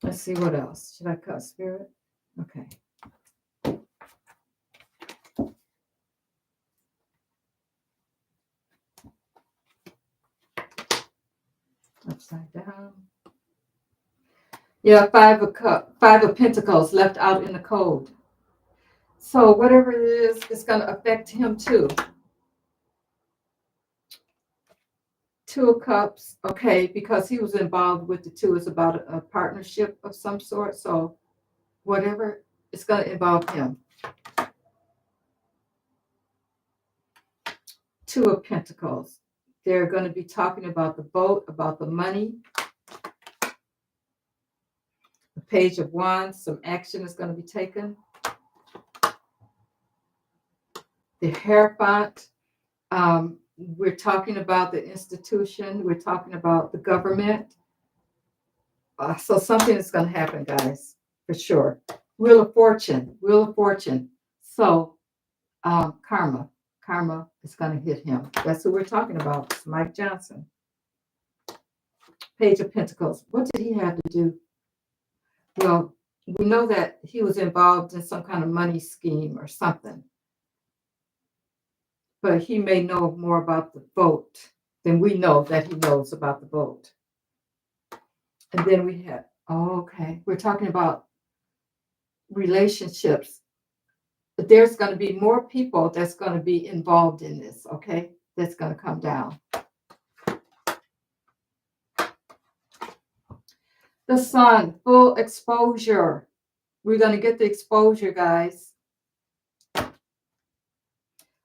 Let's see what else. Should I cut, Spirit? Okay. Upside down. Yeah, Five of Pentacles left out in the cold. So whatever it is, it's going to affect him too. Two of Cups, okay, because he was involved with the two. It's about a partnership of some sort. So whatever, it's going to involve him. Two of Pentacles. They're going to be talking about the boat, about the money. The Page of Wands, some action is going to be taken. The Hierophant, we're talking about the institution. We're talking about the government. So something is going to happen, guys, for sure. Wheel of Fortune, Wheel of Fortune. So karma is going to hit him. That's who we're talking about. It's Mike Johnson. Page of Pentacles. What did he have to do? Well, we know that he was involved in some kind of money scheme or something. But he may know more about the boat than we know that he knows about the boat. And then we have, okay, we're talking about relationships. But there's going to be more people that's going to be involved in this, okay? That's going to come down. The sun, full exposure. We're going to get the exposure, guys.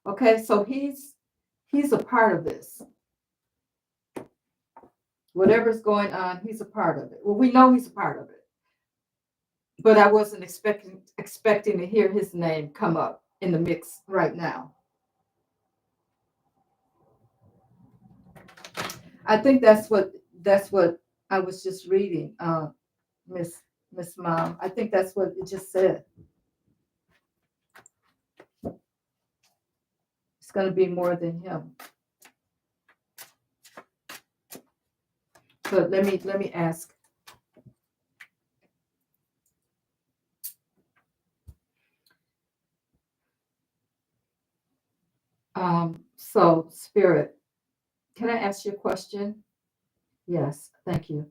Okay, so he's a part of this. Whatever's going on, he's a part of it. Well, we know he's a part of it. But I wasn't expecting to hear his name come up in the mix right now. I think that's what I was just reading, Miss Mom. I think that's what it just said. It's going to be more than him. But let me ask. So Spirit, can I ask you a question? Yes, thank you.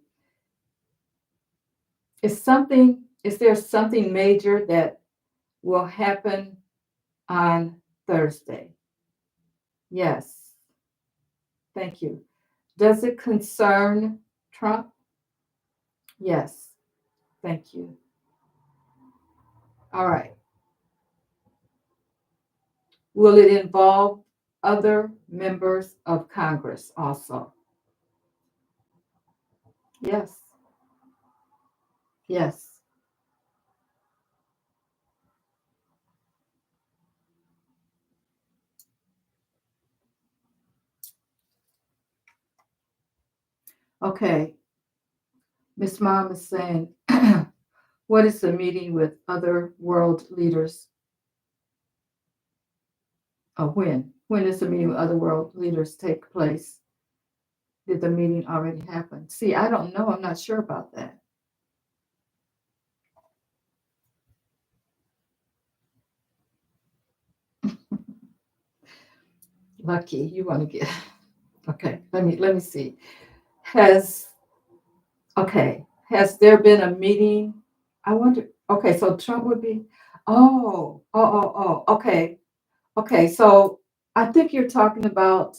Is there something major that will happen on Thursday? Yes, thank you. Does it concern Trump? Yes, thank you. All right. Will it involve other members of Congress also? Yes, yes. Okay, Miss Mom is saying, what is the meeting with other world leaders? When? When does the meeting with other world leaders take place? Did the meeting already happen? See, I don't know. I'm not sure about that. Lucky, you want to get. Okay, let me see. Has there been a meeting? I wonder. Okay, so Trump would be. Okay, okay. So I think you're talking about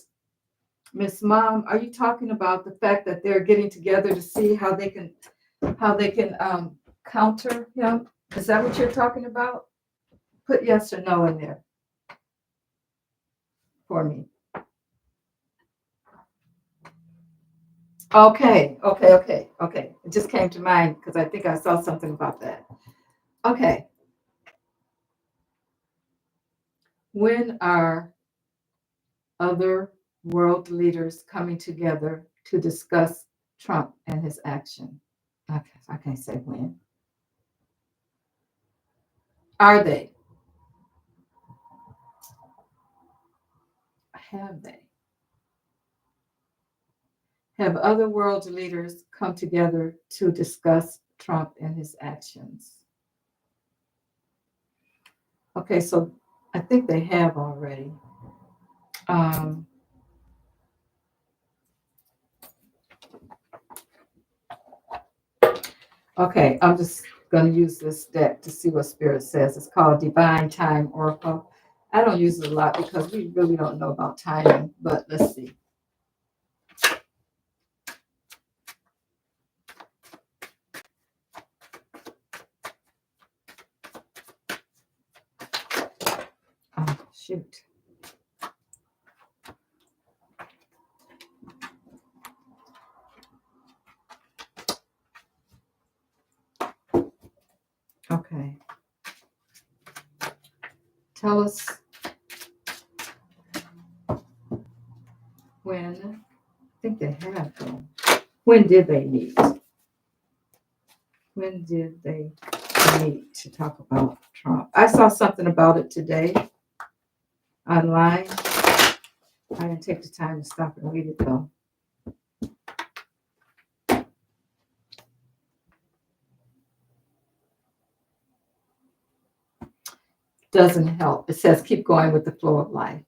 Miss Mom. Are you talking about the fact that they're getting together to see how they can counter him? Is that what you're talking about? Put yes or no in there for me. Okay. It just came to mind because I think I saw something about that. Okay. When are other world leaders coming together to discuss Trump and his action? Okay, I can't say when. Are they? Have they? Have other world leaders come together to discuss Trump and his actions? Okay, so I think they have already. Um, okay, I'm just going to use this deck to see what Spirit says. It's called Divine Time Oracle. I don't use it a lot because we really don't know about timing, but let's see. Oh, shoot. Okay. Tell us when. I think they have though. When did they meet? When did they meet to talk about Trump? I saw something about it today online. I didn't take the time to stop and read it though. Doesn't help. It says keep going with the flow of life.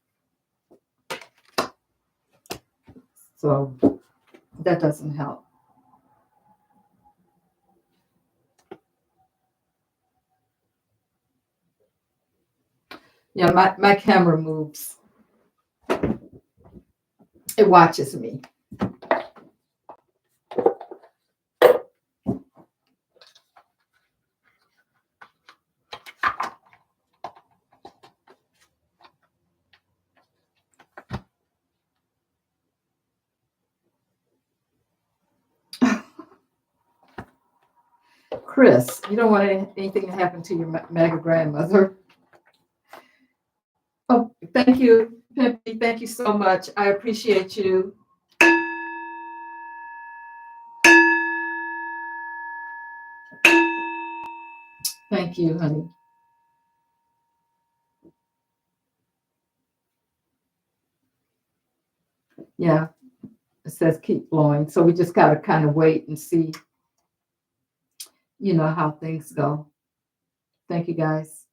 So that doesn't help. Yeah, my camera moves. It watches me. Chris, you don't want anything to happen to your mega grandmother. Oh, thank you, Pimpy. Thank you so much. I appreciate you. Thank you, honey. Yeah, it says keep blowing. So we just got to kind of wait and see, how things go. Thank you guys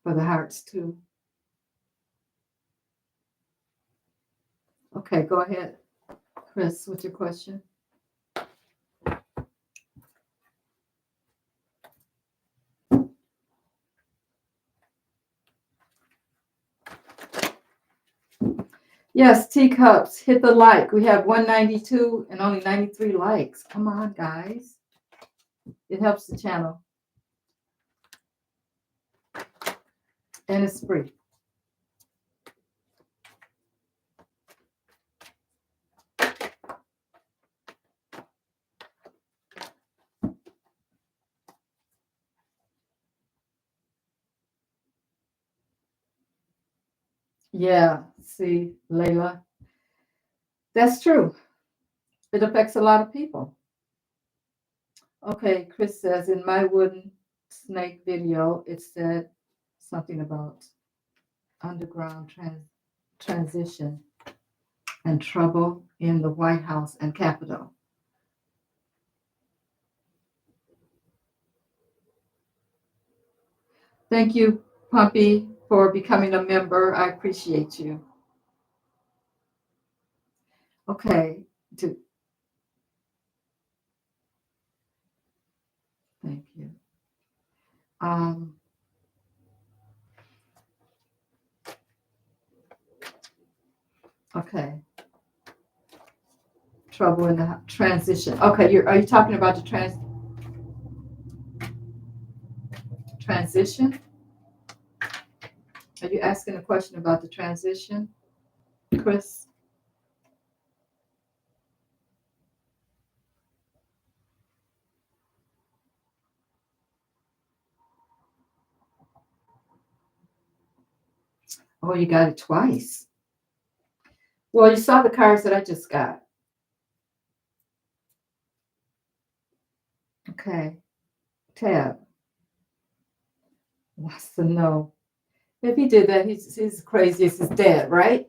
for the hearts too. Okay, go ahead, Chris, what's your question? Yes, teacups, hit the like. We have 192 and only 93 likes. Come on, guys. It helps the channel. And it's free. Yeah, see, Layla. That's true. It affects a lot of people. Okay, Chris says in my wooden snake video, it said something about underground transition and trouble in the White House and Capitol. Thank you, Pumpy, for becoming a member. I appreciate you. Okay, thank you. Um, okay. Trouble in the transition. Okay, are you talking about the transition? Are you asking a question about the transition, Chris? Oh, you got it twice. Well, you saw the cards that I just got. Okay. Tab wants to know if he did that. He's crazy as his dad, right?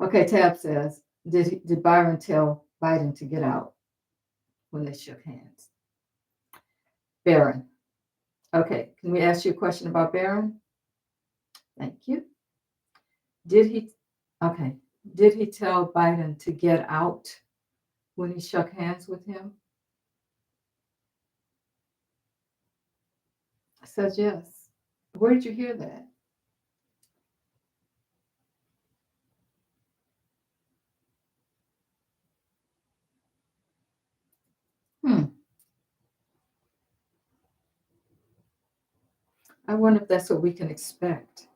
Okay. Tab says, did Byron tell Biden to get out when they shook hands? Barron. Okay. Can we ask you a question about Barron? Thank you. Did he? Okay. Did he tell Biden to get out when he shook hands with him? Says yes. Where did you hear that? Hmm. I wonder if that's what we can expect.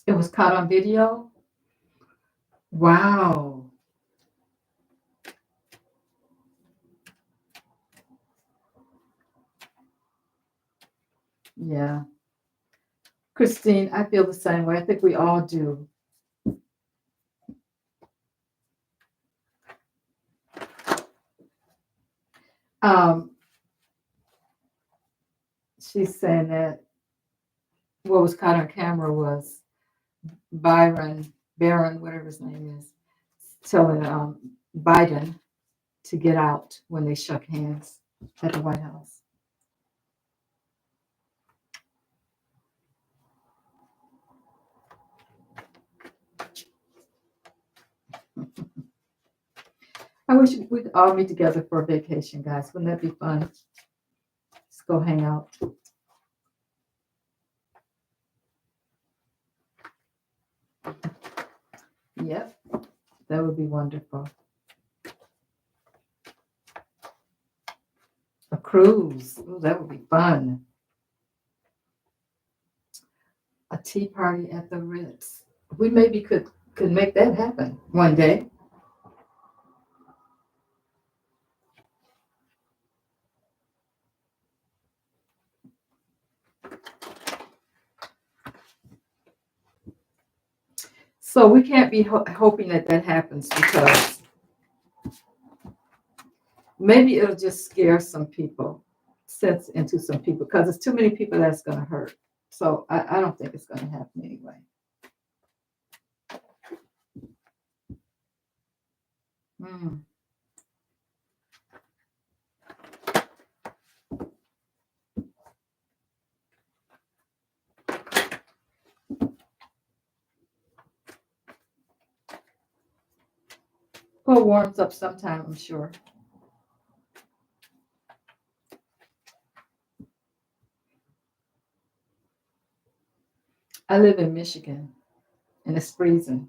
It was caught on video. Wow. Yeah. Christine, I feel the same way. I think we all do. Um, she's saying that what was caught on camera was Barron, whatever his name is, telling Biden to get out when they shook hands at the White House. I wish we'd all meet together for a vacation, guys. Wouldn't that be fun? Let's go hang out. Yep, that would be wonderful. cruise. Ooh, that would be fun. A tea party at the Ritz. We maybe could make that happen one day. So we can't be hoping that that happens because maybe it'll just scare some people, sense into some people, because it's too many people that's going to hurt. So I don't think it's going to happen anyway. Mm. Well, warms up sometime, I'm sure. I live in Michigan and it's freezing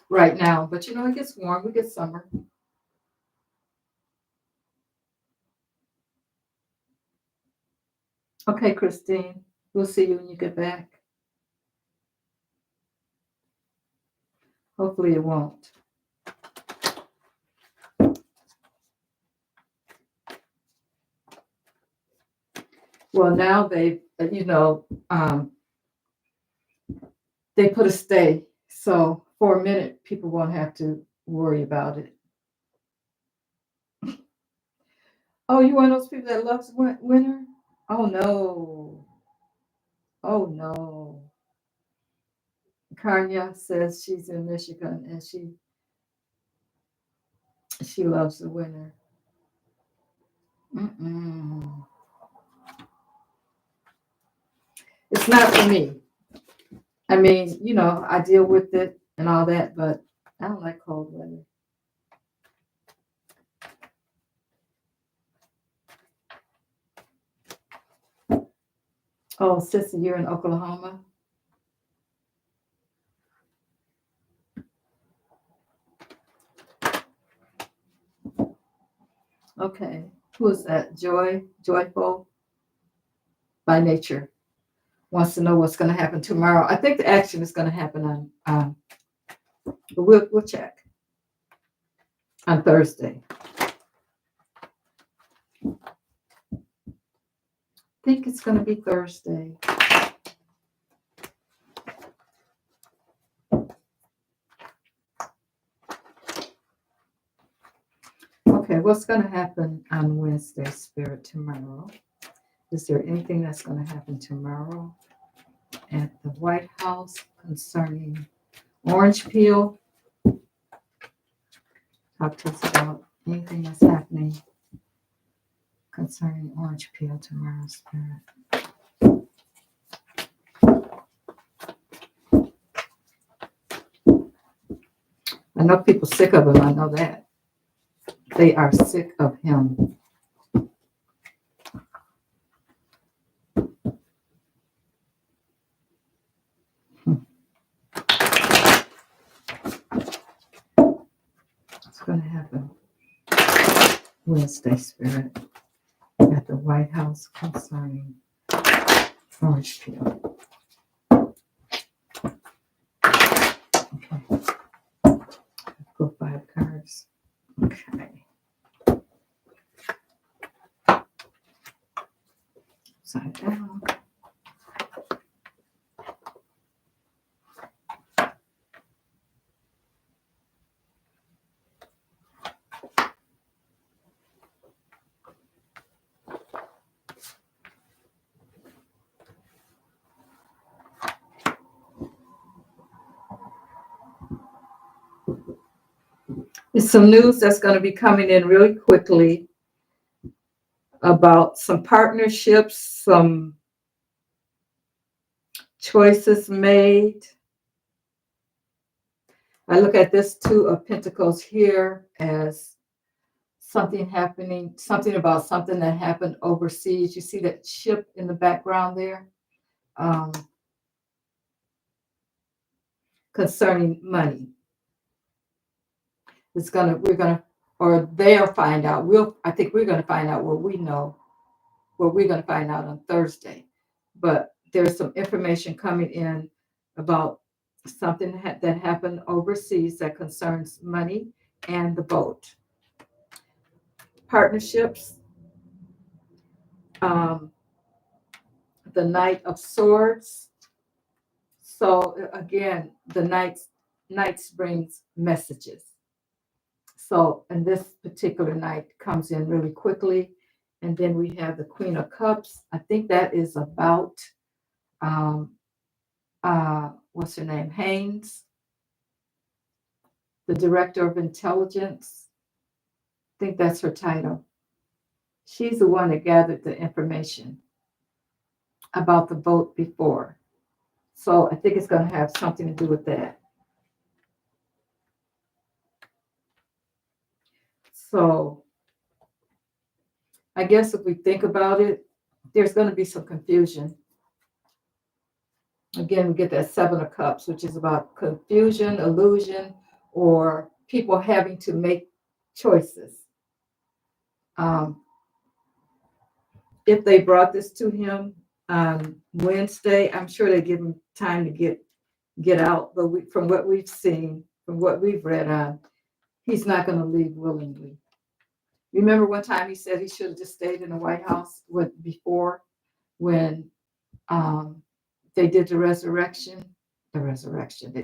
right now, but it gets warm. We get summer. Okay, Christine, we'll see you when you get back. Hopefully it won't. Well, now they put a stay. So for a minute, people won't have to worry about it. Oh, you one of those people that loves winter? Oh no. Oh no. Kanya says she's in Michigan and she loves the winter. Mm-mm. It's not for me. I mean, I deal with it and all that, but I don't like cold weather. Oh, sister, you're in Oklahoma? Okay. Who is that? Joyful by nature. Wants to know what's going to happen tomorrow. I think the action is going to happen but we'll check on Thursday. I think it's going to be Thursday. Okay, what's going to happen on Wednesday, Spirit, tomorrow? Is there anything that's going to happen tomorrow at the White House concerning orange peel? Talk to us about anything that's happening concerning orange peel tomorrow, Spirit. I know people sick of him. I know that. They are sick of him. What's going to happen Wednesday, Spirit, at the White House concerning orange peel? Okay. Go 5 cards. Okay. Upside down. There's some news that's going to be coming in really quickly about some partnerships, some choices made. I look at this 2 of Pentacles here as something happening, something about something that happened overseas. You see that ship in the background there? Concerning money. We're gonna or they'll find out. I think we're going to find out what we know, what we're going to find out on Thursday. But there's some information coming in about something that happened overseas that concerns money and the boat. Partnerships, um, the Knight of Swords. So again, the knights brings messages. So, and this particular knight comes in really quickly. And then we have the Queen of Cups. I think that is about um, what's her name? Haynes, the Director of Intelligence. I think that's her title. She's the one that gathered the information about the boat before. So I think it's going to have something to do with that. So I guess if we think about it, there's going to be some confusion. Again, we get that Seven of Cups, which is about confusion, illusion, or people having to make choices. If they brought this to him on Wednesday, I'm sure they give him time to get out. But from what we've seen, from what we've read on, he's not going to leave willingly. Remember one time he said he should have just stayed in the White House before when they did the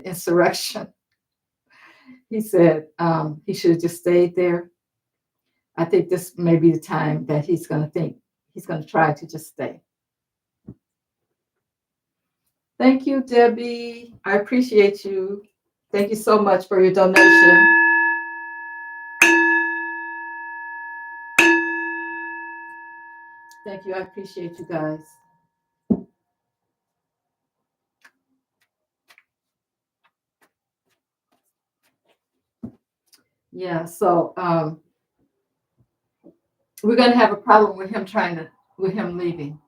insurrection. He said he should have just stayed there. I think this may be the time that he's going to try to just stay. Thank you, Debbie. I appreciate you. Thank you so much for your donation. Thank you. I appreciate you guys. Yeah, so we're going to have a problem with him leaving.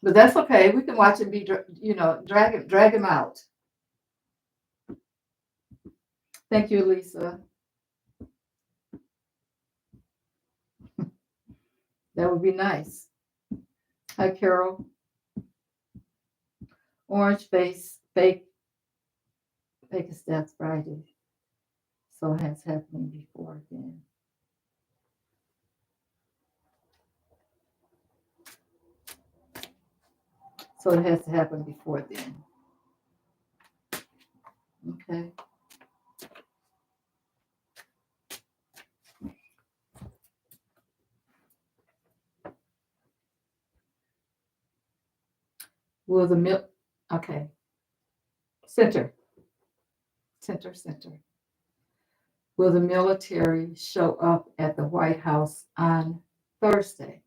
But that's okay. We can watch him drag him out. Thank you, Lisa. That would be nice. Hi, Carol. Orange face, fake is Death Friday. So it has happened before then. So it has to happen before then. Okay. Will the okay. Center. Will the military show up at the White House on Thursday?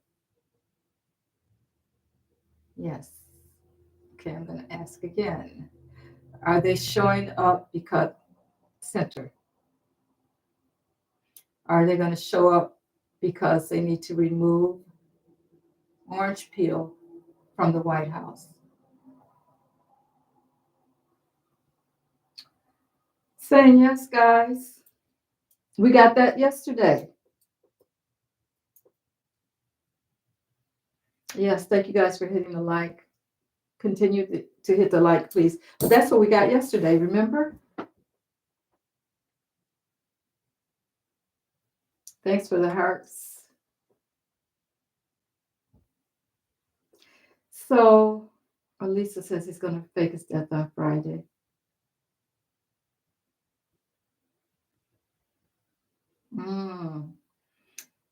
Yes. Okay, I'm going to ask again. Are they showing up because center? Are they going to show up because they need to remove orange peel from the White House? Saying yes, guys. We got that yesterday. Yes, thank you guys for hitting the like. Continue to hit the like, please. But that's what we got yesterday, remember? Thanks for the hearts. So, Elisa says he's going to fake his death on Friday.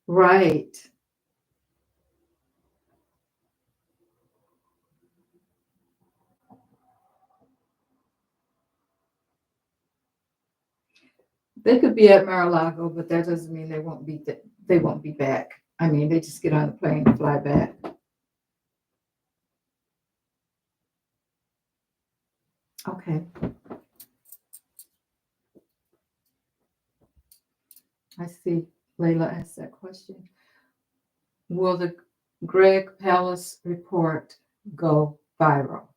Right. They could be at Mar-a-Lago, but that doesn't mean they won't be back. I mean, they just get on the plane and fly back. Okay. I see Layla asked that question. Will the Greg Palace report go viral?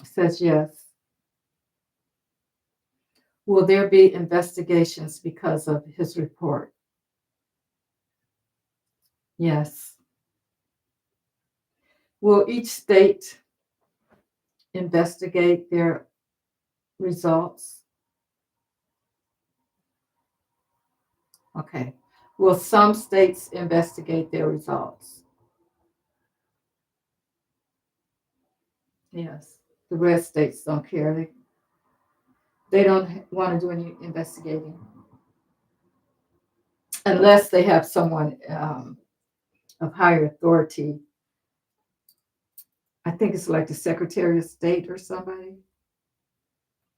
Says yes. Will there be investigations because of his report? Yes. Will each state investigate their results? Okay. Will some states investigate their results? Yes. The red states don't care. They don't want to do any investigating unless they have someone of higher authority. I think it's like the Secretary of State or somebody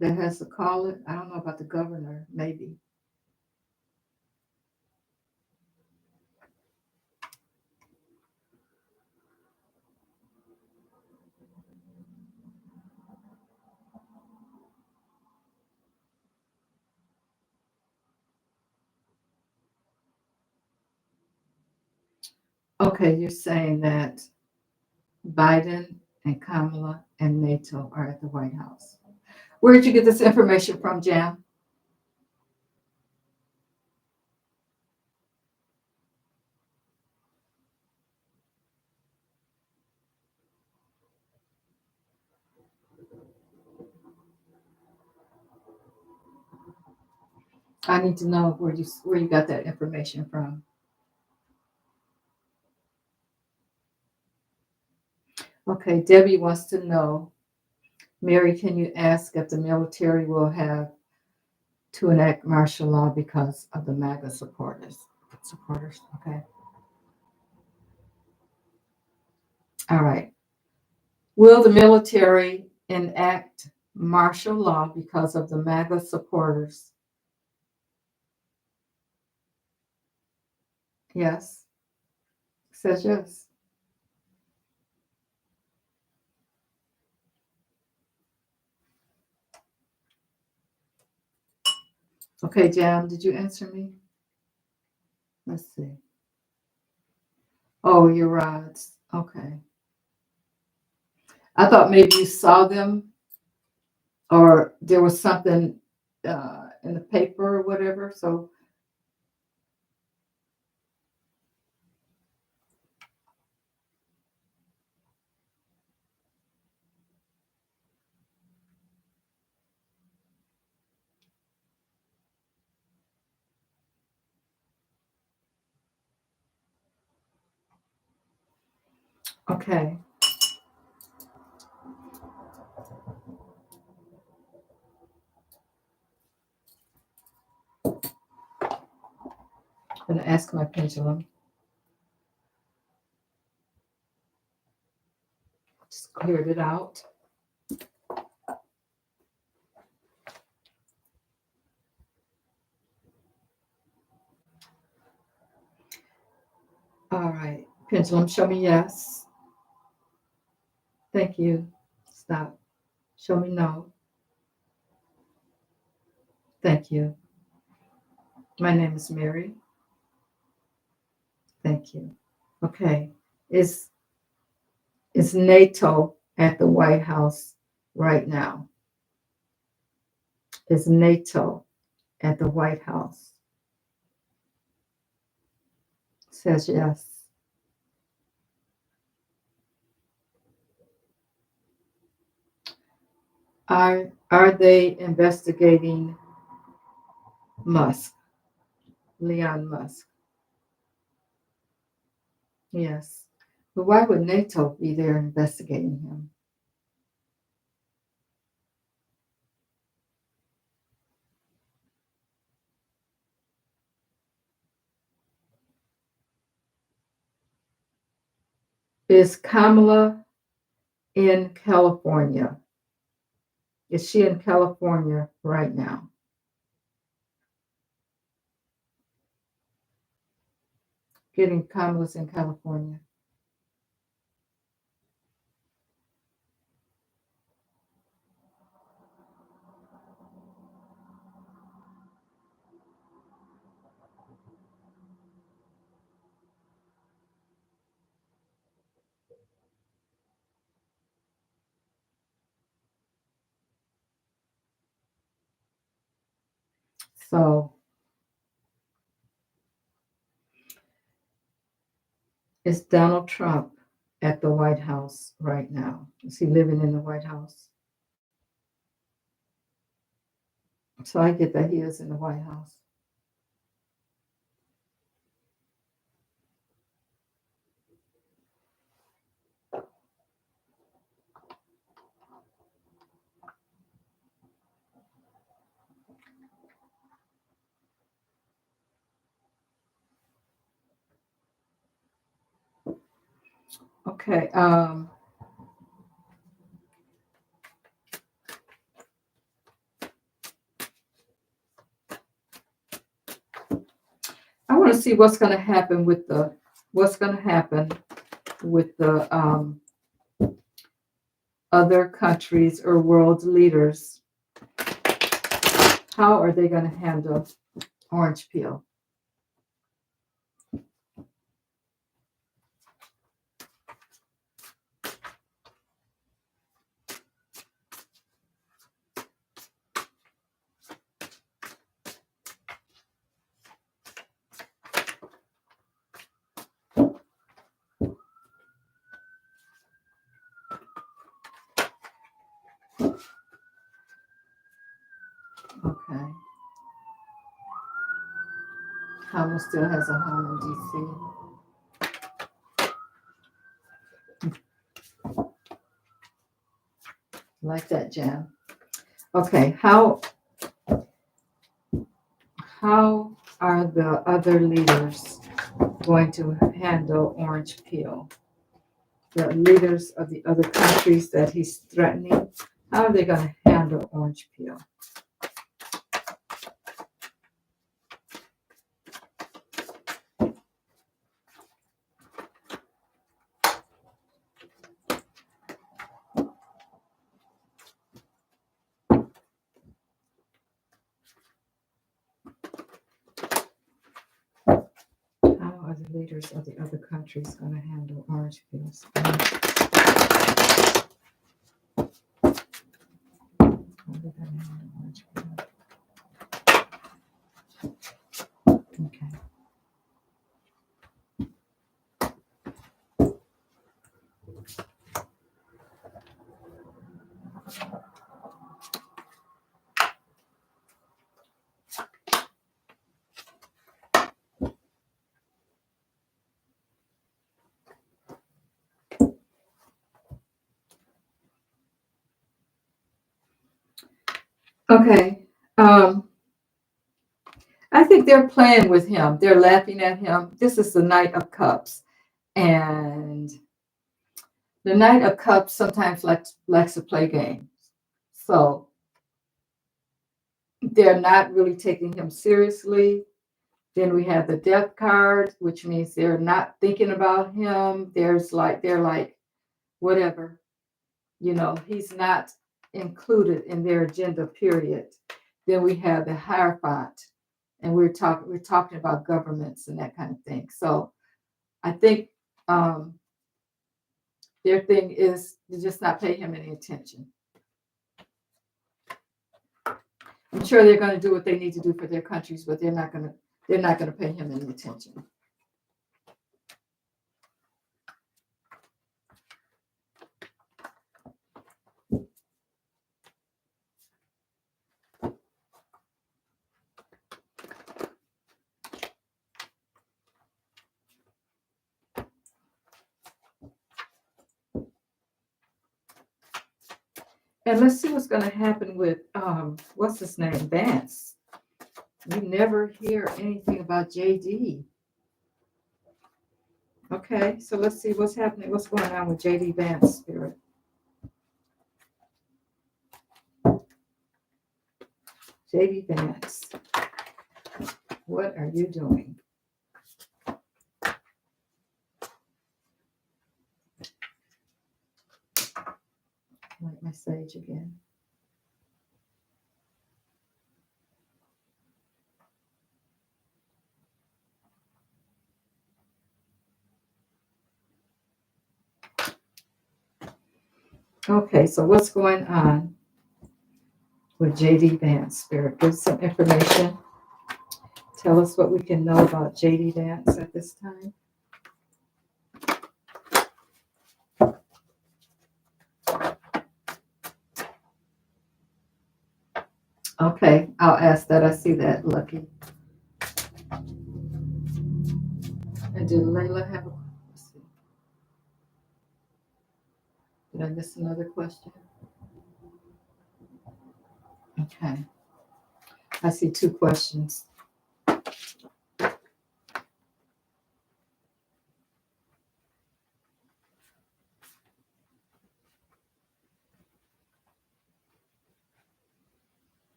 that has to call it. I don't know about the governor, maybe. Okay, you're saying that Biden and Kamala and NATO are at the White House. Where did you get this information from, Jan? I need to know where you got that information from. Okay, Debbie wants to know, Mary, can you ask if the military will have to enact martial law because of the MAGA supporters? Supporters, okay. All right. Will the military enact martial law because of the MAGA supporters? Yes. Says yes. Okay, Jan, did you answer me? Let's see. Oh, your rods. Okay. I thought maybe you saw them or there was something in the paper or whatever. So, okay. I'm going to ask my pendulum. Just cleared it out. All right. Pendulum, show me yes. Thank you. Stop. Show me no. Thank you. My name is Mary. Thank you. Okay. Is NATO at the White House right now? Is NATO at the White House? Says yes. Are they investigating Musk, Leon Musk? Yes. But why would NATO be there investigating him? Is Kamala in California? Is she in California right now? Getting Kamala's in California. So is Donald Trump at the White House right now? Is he living in the White House? So I get that he is in the White House. Okay. I want to see what's going to happen with the other countries or world leaders. How are they going to handle orange peel? Okay. Hama still has a home in DC. Like that, Jan. Okay. How are the other leaders going to handle orange peel? The leaders of the other countries that he's threatening, how are they going to handle orange peel? How are the leaders of the other countries going to handle orange peels? How are they going to handle orange peel? Okay. Okay. I think they're playing with him. They're laughing at him. This is the Knight of Cups. And the Knight of Cups sometimes likes to play games. So they're not really taking him seriously. Then we have the Death card, which means they're not thinking about him. They're like, whatever, he's not included in their agenda, period. Then we have the Hierophant, and we're talking about governments and that kind of thing. So I think their thing is to just not pay him any attention. I'm sure they're going to do what they need to do for their countries, but they're not going to pay him any attention. And let's see what's going to happen with what's his name, Vance. You never hear anything about JD. Okay, so let's see what's happening. What's going on with JD Vance, Spirit? JD Vance, what are you doing? Light my sage again. Okay, so what's going on with JD Vance, Spirit? Give some information. tell us what we can know about JD Dance at this time? Okay, I'll ask that. I see that, Lucky. And did Layla have a, let's see. Did I miss another question? Okay, I see two questions.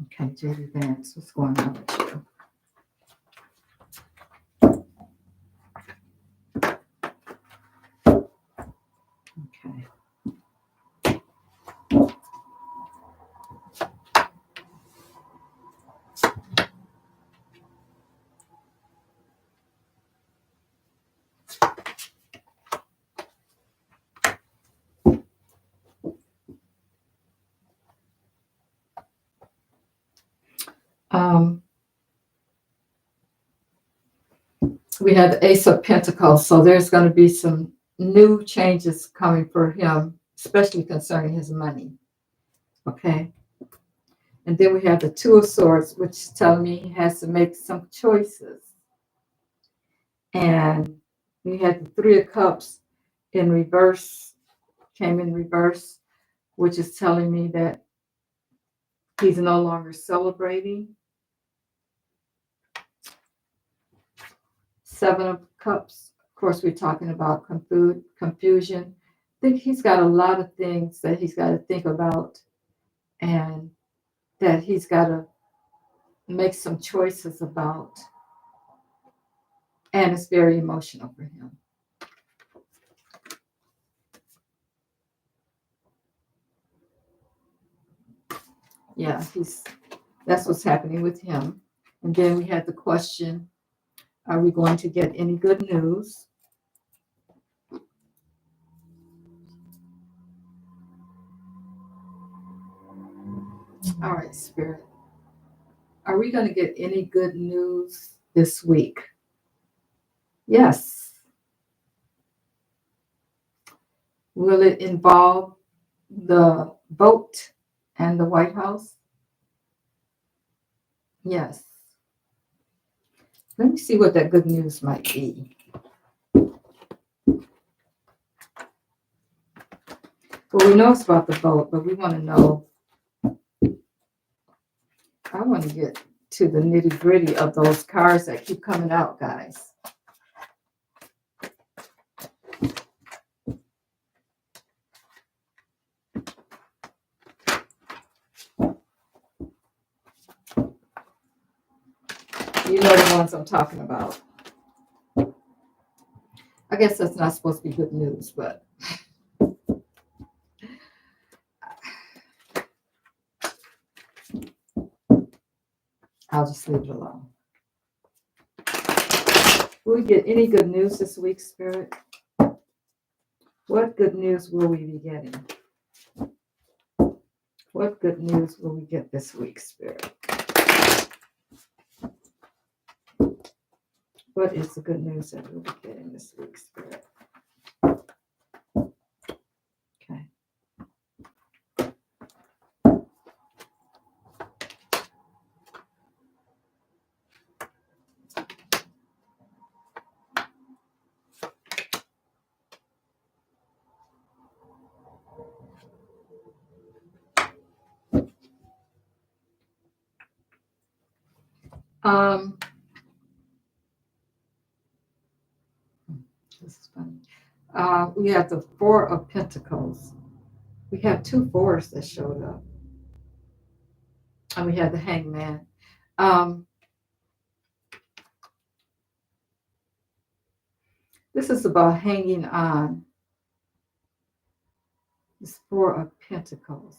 Okay, JD Vance, what's going on with you? Okay. Um, we have the Ace of Pentacles, so there's going to be some new changes coming for him, especially concerning his money. Okay. And then we have the Two of Swords, which is telling me he has to make some choices. And we had the Three of Cups in reverse, came in reverse, which is telling me that he's no longer celebrating. Seven of Cups, of course, we're talking about confusion. I think he's got a lot of things that he's got to think about and that he's got to make some choices about. And it's very emotional for him. Yeah, that's what's happening with him. And then we had the question, are we going to get any good news? All right, Spirit. Are we going to get any good news this week? Yes. Will it involve the vote and the White House? Yes. Let me see what that good news might be. Well, we know it's about the vote, but we want to know. I want to get to the nitty gritty of those cards that keep coming out, guys. You know the ones I'm talking about. I guess that's not supposed to be good news, but I'll just leave it alone. Will we get any good news this week, Spirit? What good news will we be getting? What good news will we get this week, Spirit? What is the good news that we'll be getting this week, Spirit? Okay. This is funny. We have the Four of Pentacles. We have two fours that showed up. And we have the Hangman. This is about hanging on. This Four of Pentacles.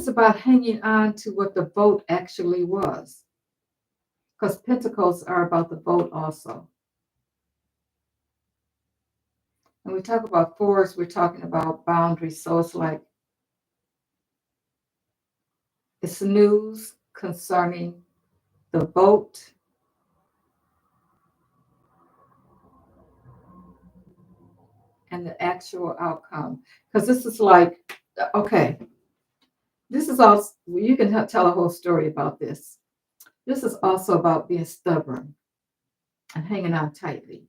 it's about hanging on to what the vote actually was, because Pentacles are about the vote also. When we talk about fours, we're talking about boundaries. So it's like it's news concerning the vote and the actual outcome. Because this is like, okay, this is also, you can tell a whole story about this. This is also about being stubborn and hanging on tightly.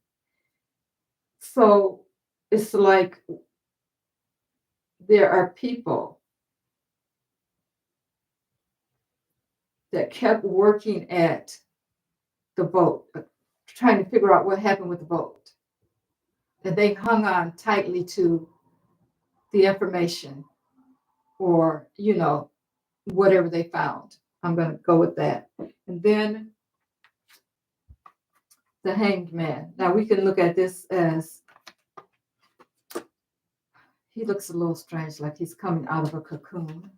So it's like there are people that kept working at the vote, trying to figure out what happened with the vote. And they hung on tightly to the information or, whatever they found. I'm going to go with that. And then the hanged man. Now we can look at this as he looks a little strange, like he's coming out of a cocoon.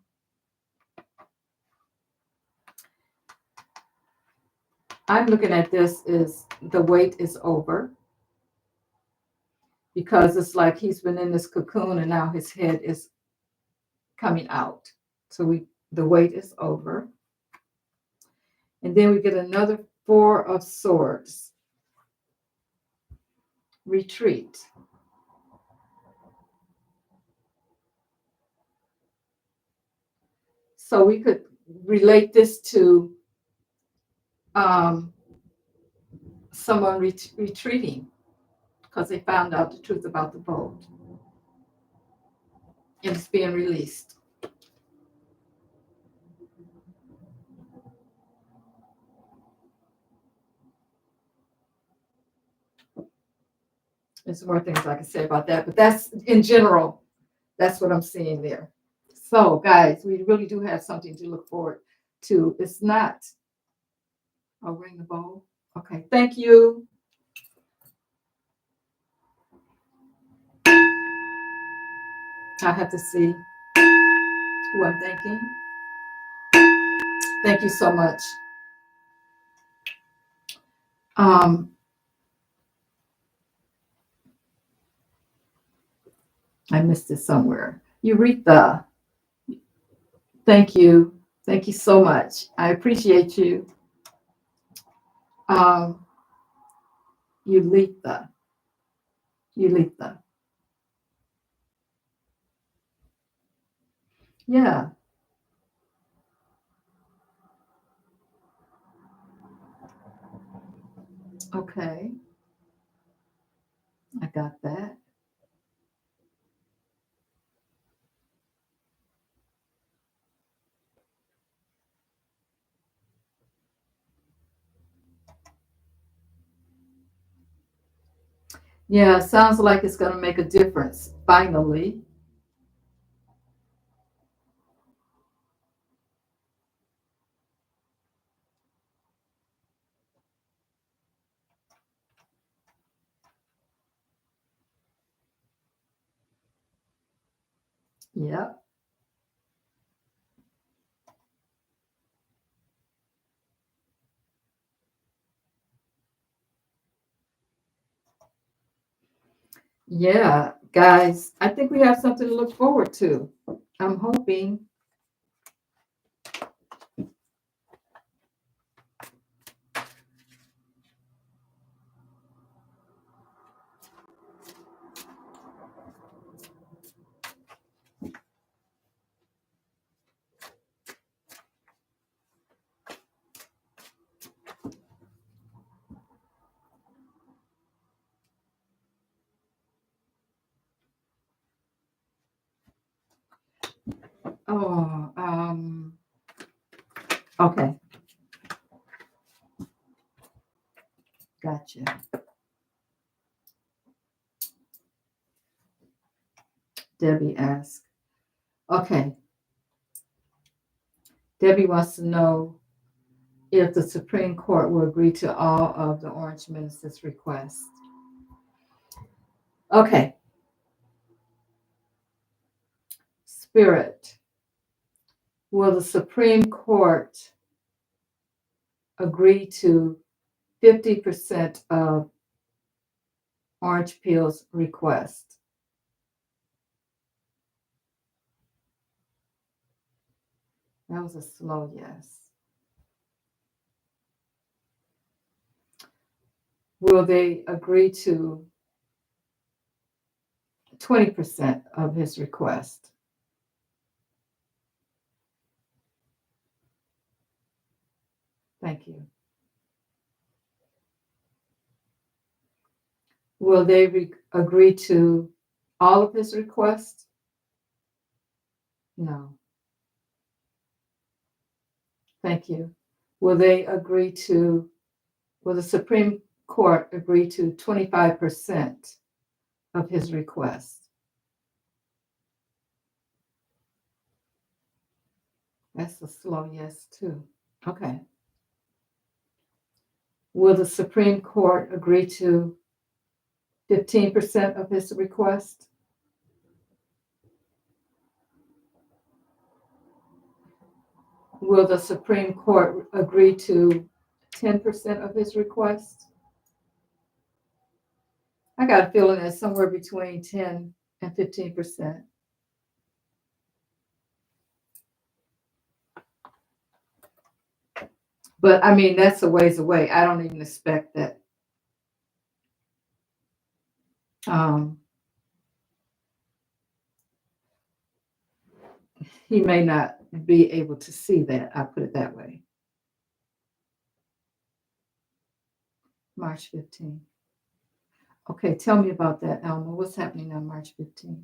I'm looking at this as the wait is over because it's like he's been in this cocoon and now his head is coming out. So the wait is over. And then we get another Four of Swords. Retreat. So we could relate this to someone retreating because they found out the truth about the vote and it's being released. There's more things I can say about that, but that's in general, that's what I'm seeing there. So, guys, we really do have something to look forward to. It's not, I'll ring the bell. Okay, thank you. I have to see who I'm thanking. Thank you so much. I missed it somewhere. Eureka. Thank you. Thank you so much. I appreciate you. Eureka. Eureka. Yeah. Okay. I got that. Yeah, sounds like it's going to make a difference finally. Yeah. Yeah, guys, I think we have something to look forward to. I'm hoping. Oh, okay. Gotcha. Debbie asked. Okay. Debbie wants to know if the Supreme Court will agree to all of the Orange Minister's requests. Okay. Spirit, Will the Supreme Court agree to 50% of Orange Peel's request? That was a slow yes. Will they agree to 20% of his request? Thank you. Will they agree to all of his requests? No. Thank you. Will they agree to, will the Supreme Court agree to 25% of his request? That's a slow yes, too. Okay. Will the Supreme Court agree to 15% of his request? Will the Supreme Court agree to 10% of his request? I got a feeling it's somewhere between 10 and 15%. But I mean, that's a ways away. I don't even expect that. He may not be able to see that. I put it that way. March 15th. Okay, tell me about that, Elma. What's happening on March 15th?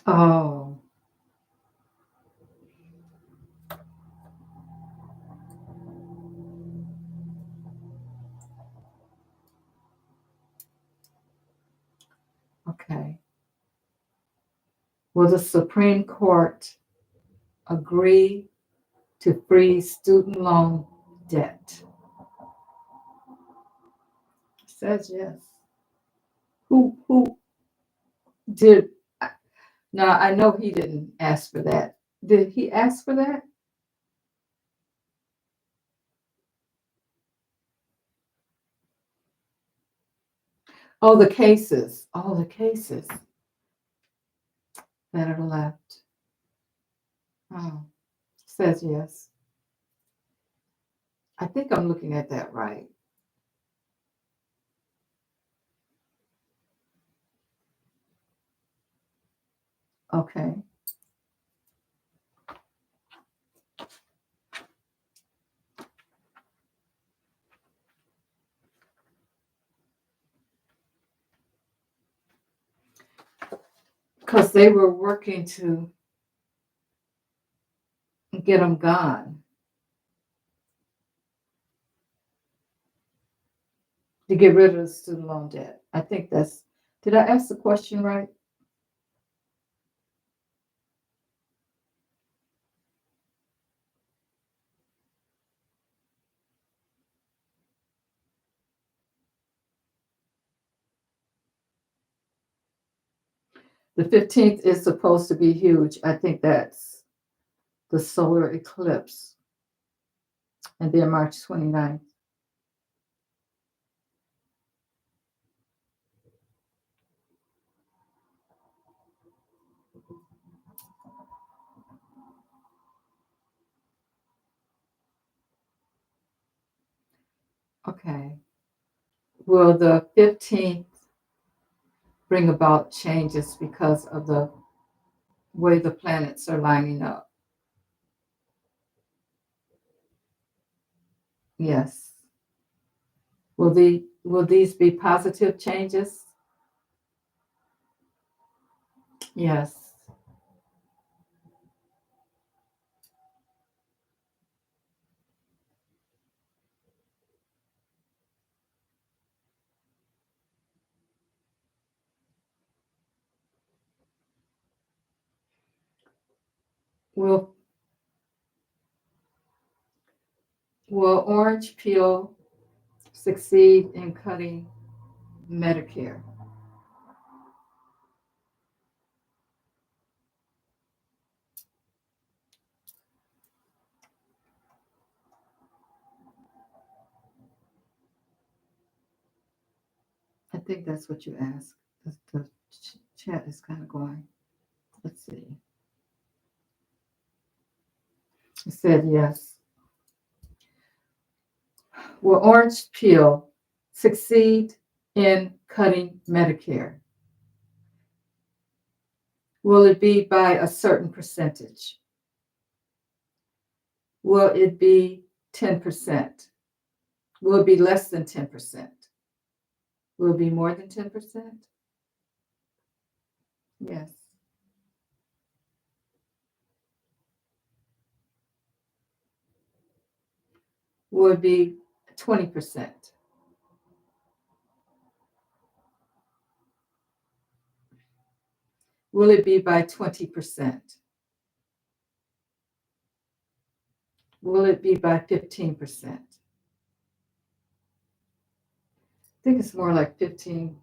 Oh, okay. Will the Supreme Court agree to freeze student loan debt? It says yes. Who did? Now I know he didn't ask for that. Did he ask for that? Oh, the cases. Oh, the cases that are left. Oh, says yes. I think I'm looking at that right. Okay. Because they were working to get them gone, to get rid of the student loan debt. I think that's, did I ask the question right? The 15th is supposed to be huge. I think that's the solar eclipse. And then March 29th. Okay. Will the 15th bring about changes because of the way the planets are lining up? Yes. Will these be positive changes? Yes. Will Will Orange Peel succeed in cutting Medicare? I think that's what you asked. The chat is kind of going. Let's see. It said yes. Will Orange Peel succeed in cutting Medicare? Will it be by a certain percentage? Will it be 10%? Will it be less than 10%? Will it be more than 10%? Yes. Will it be 20%? Will it be by 20%? Will it be by 15%? I think it's more like 15.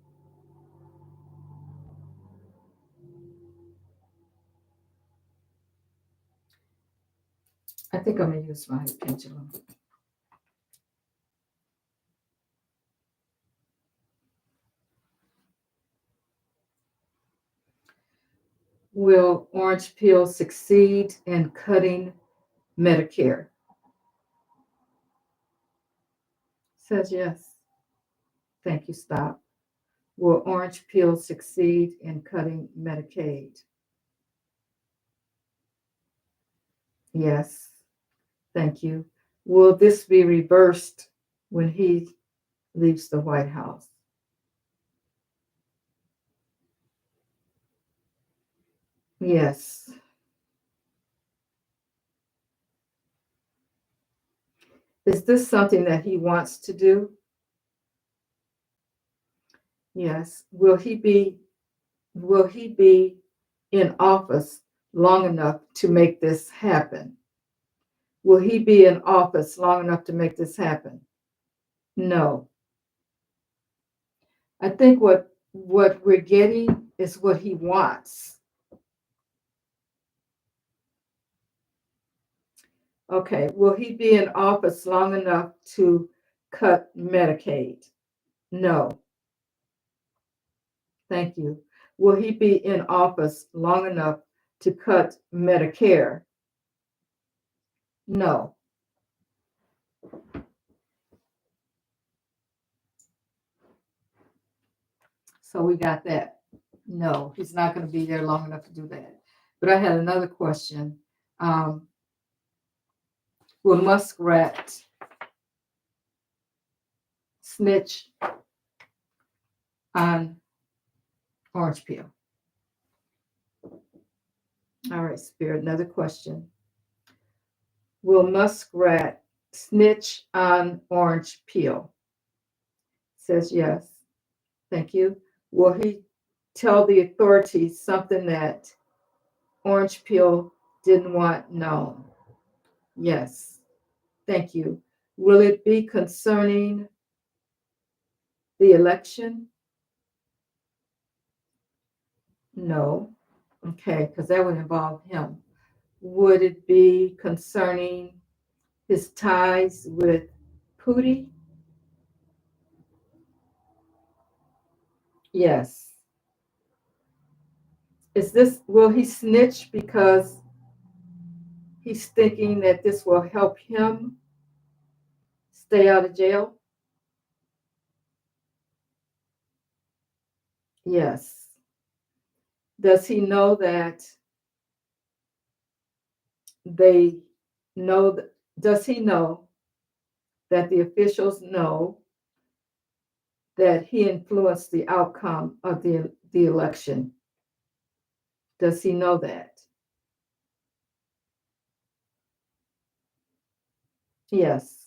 I think I'm going to use my pendulum. Will Orange Peel succeed in cutting Medicare? Says yes. Thank you. Stop. Will Orange Peel succeed in cutting Medicaid? Yes. Thank you. Will this be reversed when he leaves the White House? Yes. Is this something that he wants to do? Yes. Will he be in office long enough to make this happen? Will he be in office long enough to make this happen? No. I think what we're getting is what he wants. Okay, will he be in office long enough to cut Medicaid? No. Thank you. Will he be in office long enough to cut Medicare? No. So we got that. No, he's not going to be there long enough to do that. But I had another question. Will Muskrat snitch on Orange Peel? All right, Spirit, another question. Will Muskrat snitch on Orange Peel? Says yes. Thank you. Will he tell the authorities something that Orange Peel didn't want known? Yes. Thank you. Will it be concerning the election? No. Okay, because that would involve him. Would it be concerning his ties with Pootie? Yes. Will he snitch because he's thinking that this will help him stay out of jail? Yes. Does he know that they know that, does he know that the officials know that he influenced the outcome of the election? Does he know that? Yes.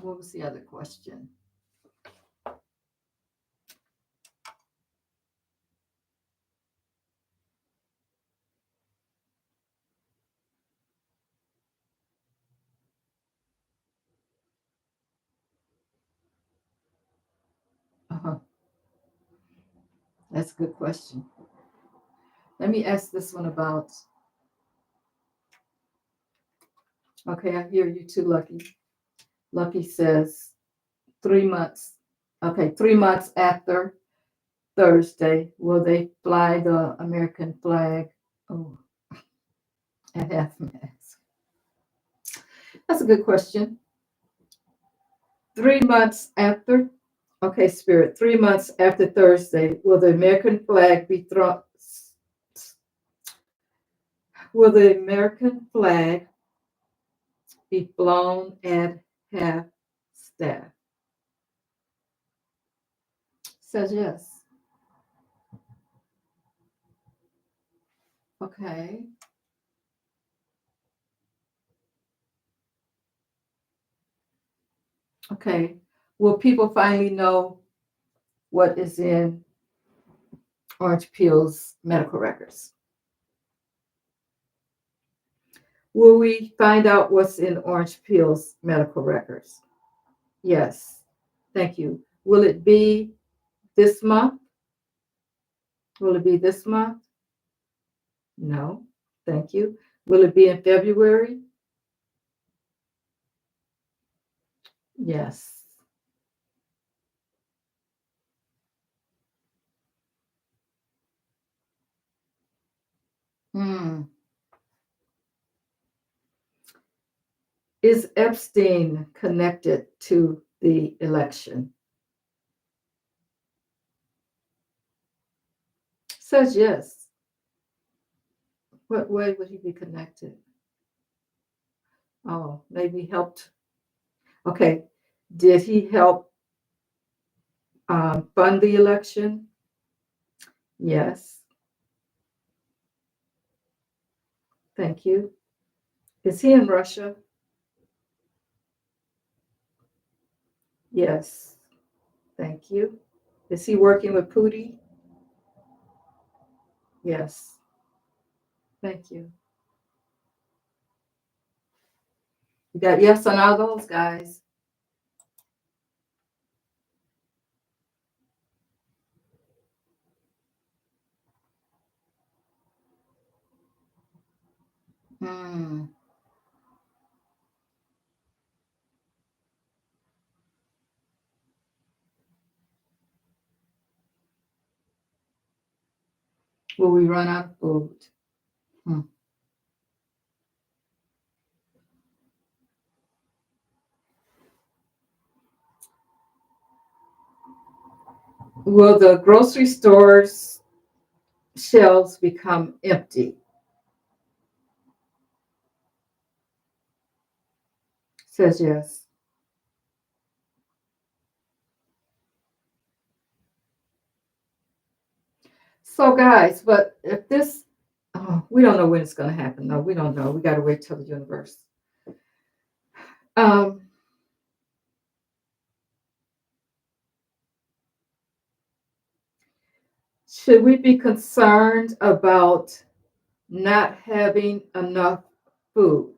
What was the other question? That's a good question. Let me ask this one about, okay, I hear you too, Lucky. Lucky says 3 months. Okay, 3 months after Thursday, will they fly the American flag? Oh, at half mast. That's a good question. 3 months after, okay, Spirit, 3 months after Thursday, will the American flag be thrown? Will the American flag be flown at half staff? Says yes. Okay. Okay. Will people finally know what is in Orange Peel's medical records? Will we find out what's in Orange Peel's medical records? Yes. Thank you. Will it be this month? Will it be this month? No. Thank you. Will it be in February? Yes. Hmm. Is Epstein connected to the election? Says yes. What way would he be connected? Oh, maybe helped. Okay. Did he help fund the election? Yes. Thank you. Is he in Russia? Yes. Thank you. Is he working with Putin? Yes. Thank you. You got yes on all those, guys. Hmm. Will we run out of food? Hmm. Will the grocery stores shelves become empty? Says yes. So, guys, but if this, oh, we don't know when it's going to happen. No, we don't know. We got to wait till the universe. Um, should we be concerned about not having enough food?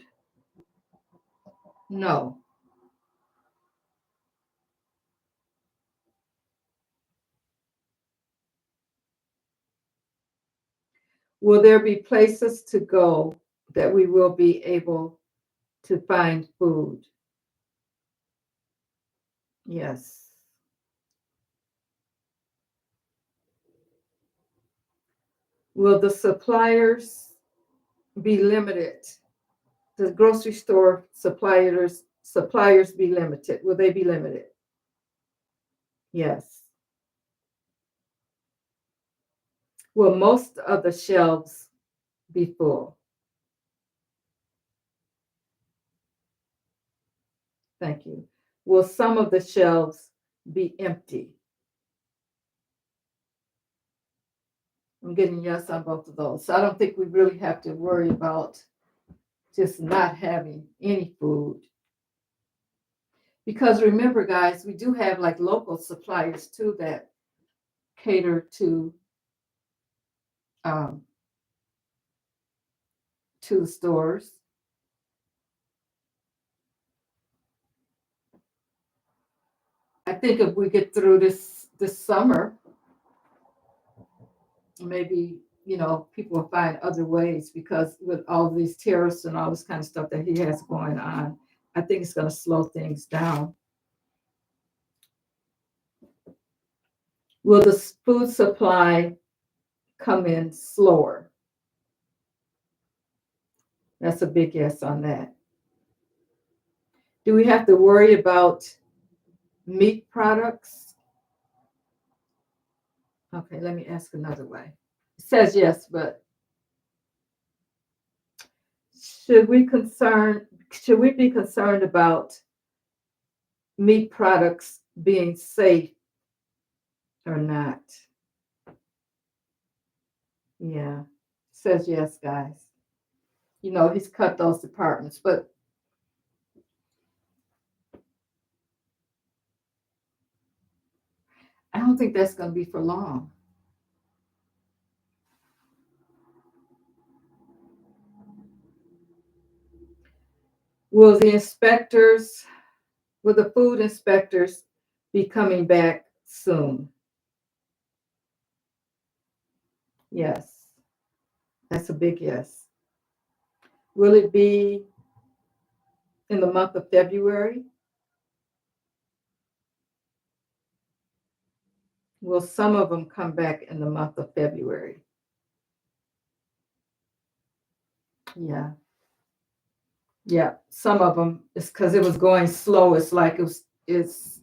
No. Will there be places to go that we will be able to find food? Yes. Will the suppliers be limited? The grocery store suppliers be limited? Will they be limited? Yes. Will most of the shelves be full? Thank you. Will some of the shelves be empty? I'm getting yes on both of those. So I don't think we really have to worry about just not having any food. Because remember, guys, we do have like local suppliers too that cater um, to the stores. I think if we get through this summer, maybe, people will find other ways because with all these tariffs and all this kind of stuff that he has going on, I think it's going to slow things down. Will the food supply come in slower? That's a big yes on that. Do we have to worry about meat products? Okay, let me ask another way. It says yes, but should we be concerned about meat products being safe or not? Yeah, says yes, guys. He's cut those departments, but I don't think that's going to be for long. Will the inspectors, will the food inspectors be coming back soon? Yes, that's a big yes. Will it be in the month of February? Will some of them come back in the month of February? Yeah. Yeah, some of them, it's because it was going slow. It's like it's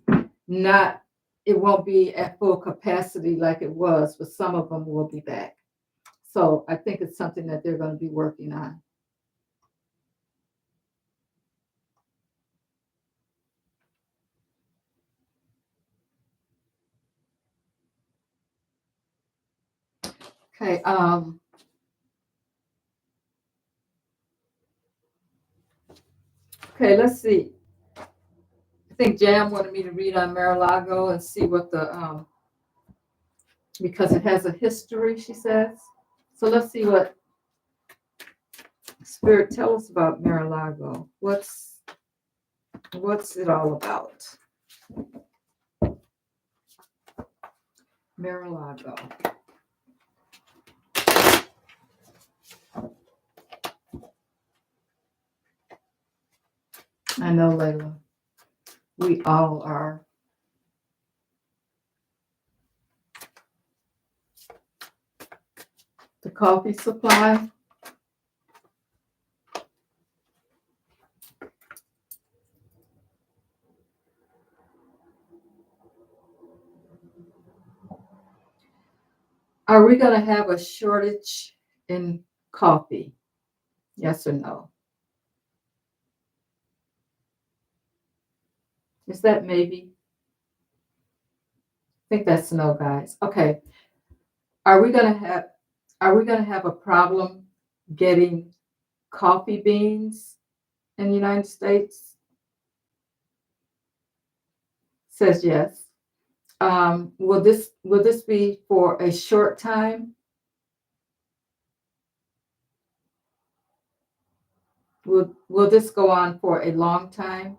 not, it won't be at full capacity like it was, but some of them will be back. So I think it's something that they're going to be working on. Okay, let's see. I think Jam wanted me to read on Mar-a-Lago and see what because it has a history, she says. So let's see what Spirit tell us about Mar-a-Lago. What's it all about? Mar-a-Lago. I know, Layla. We all are. The coffee supply. Are we going to have a shortage in coffee? Yes or no? Is that maybe? I think that's no, guys. Okay. Are we going to have a problem getting coffee beans in the United States? Says yes. Will this be for a short time? Will this go on for a long time?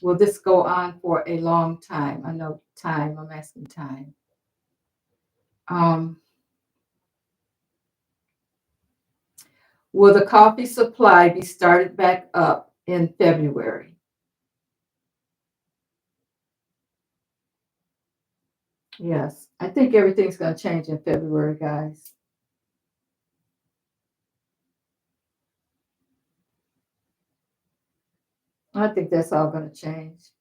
Will this go on for a long time? I know time, I'm asking time. Um, will the coffee supply be started back up in February? Yes, I think everything's going to change in February, guys. I think that's all going to change.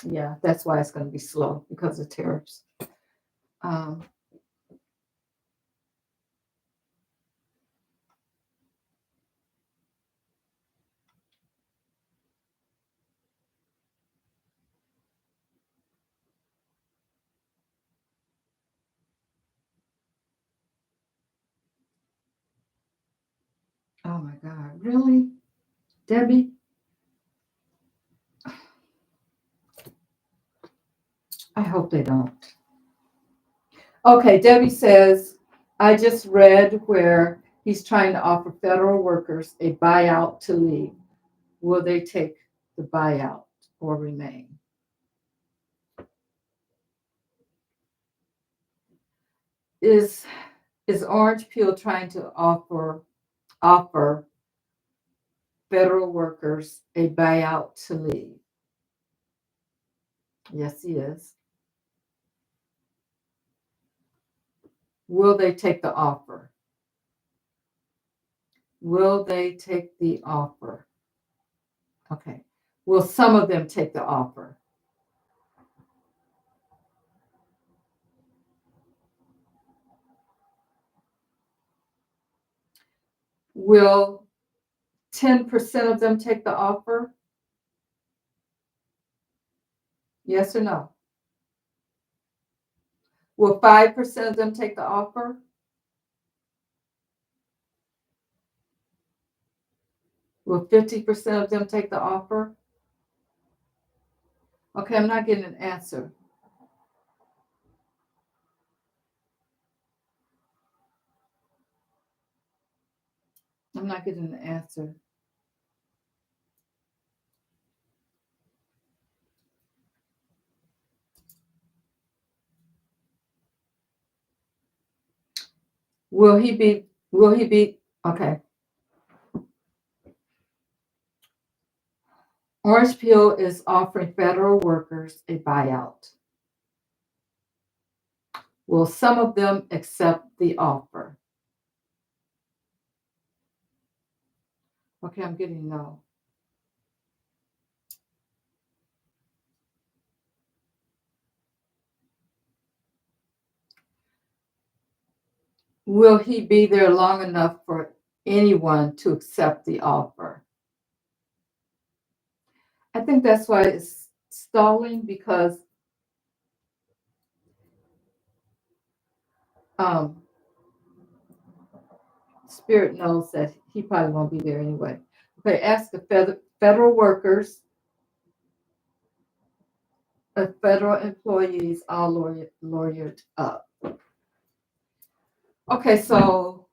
Yeah, that's why it's going to be slow because of tariffs. Um, oh my God, really? Debbie? I hope they don't. Okay, Debbie says, I just read where he's trying to offer federal workers a buyout to leave. Will they take the buyout or remain? Is Orange Peel trying to offer federal workers a buyout to leave? Yes, he is. Will they take the offer? Will they take the offer? Okay. Will some of them take the offer? Will 10% of them take the offer? Yes or no? Will 5% of them take the offer? Will 50% of them take the offer? Okay, I'm not getting an answer. I'm not getting an answer. Will he be, okay. Orange Peel is offering federal workers a buyout. Will some of them accept the offer? Okay, I'm getting no. Will he be there long enough for anyone to accept the offer? I think that's why it's stalling, because um, Spirit knows that he probably won't be there anyway. Okay, ask the federal workers, federal employees, all lawyered up. Okay, so